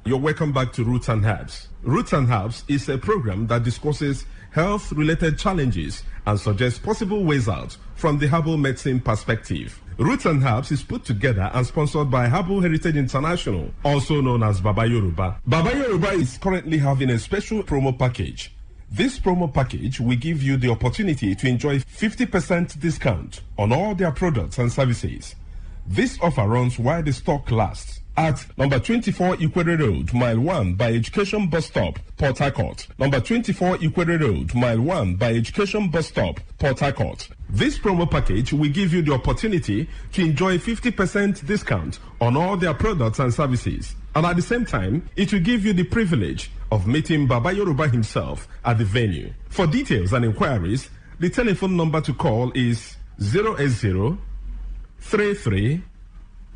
You're welcome back to Roots and Herbs. Roots and Herbs is a program that discusses health-related challenges and suggests possible ways out from the herbal medicine perspective. Roots and Herbs is put together and sponsored by Herbal Heritage International, also known as Baba Yoruba. Baba Yoruba is currently having a special promo package. This promo package will give you the opportunity to enjoy 50% discount on all their products and services. This offer runs while the stock lasts. At number 24 Ikwere Road, Mile 1 by Education Bus Stop, Port Harcourt. Number 24 Ikwere Road, Mile 1 by Education Bus Stop, Port Harcourt. This promo package will give you the opportunity to enjoy 50% discount on all their products and services. And at the same time, it will give you the privilege of meeting Baba Yoruba himself at the venue. For details and inquiries, the telephone number to call is 080 33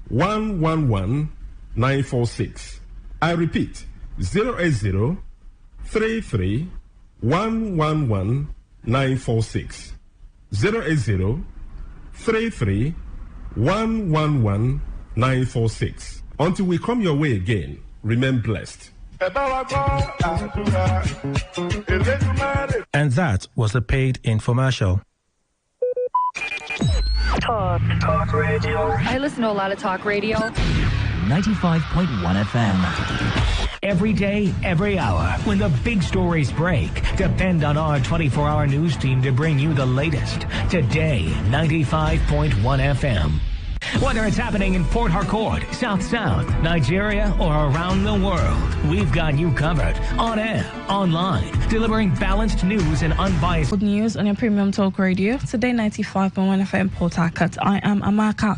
111 946. I repeat, 080 33 111 946. 080 33 111 946. Until we come your way again, remain blessed. And that was a paid infomercial. Talk radio. I listen to a lot of talk radio. 95.1 FM. Every day, every hour, when the big stories break, depend on our 24-hour news team to bring you the latest. Today, 95.1 FM. Whether it's happening in Port Harcourt, South, Nigeria, or around the world, we've got you covered. On air, online, delivering balanced news and unbiased Good news on your premium talk radio. Today, 95.1 FM Port Harcourt. I am Amaka.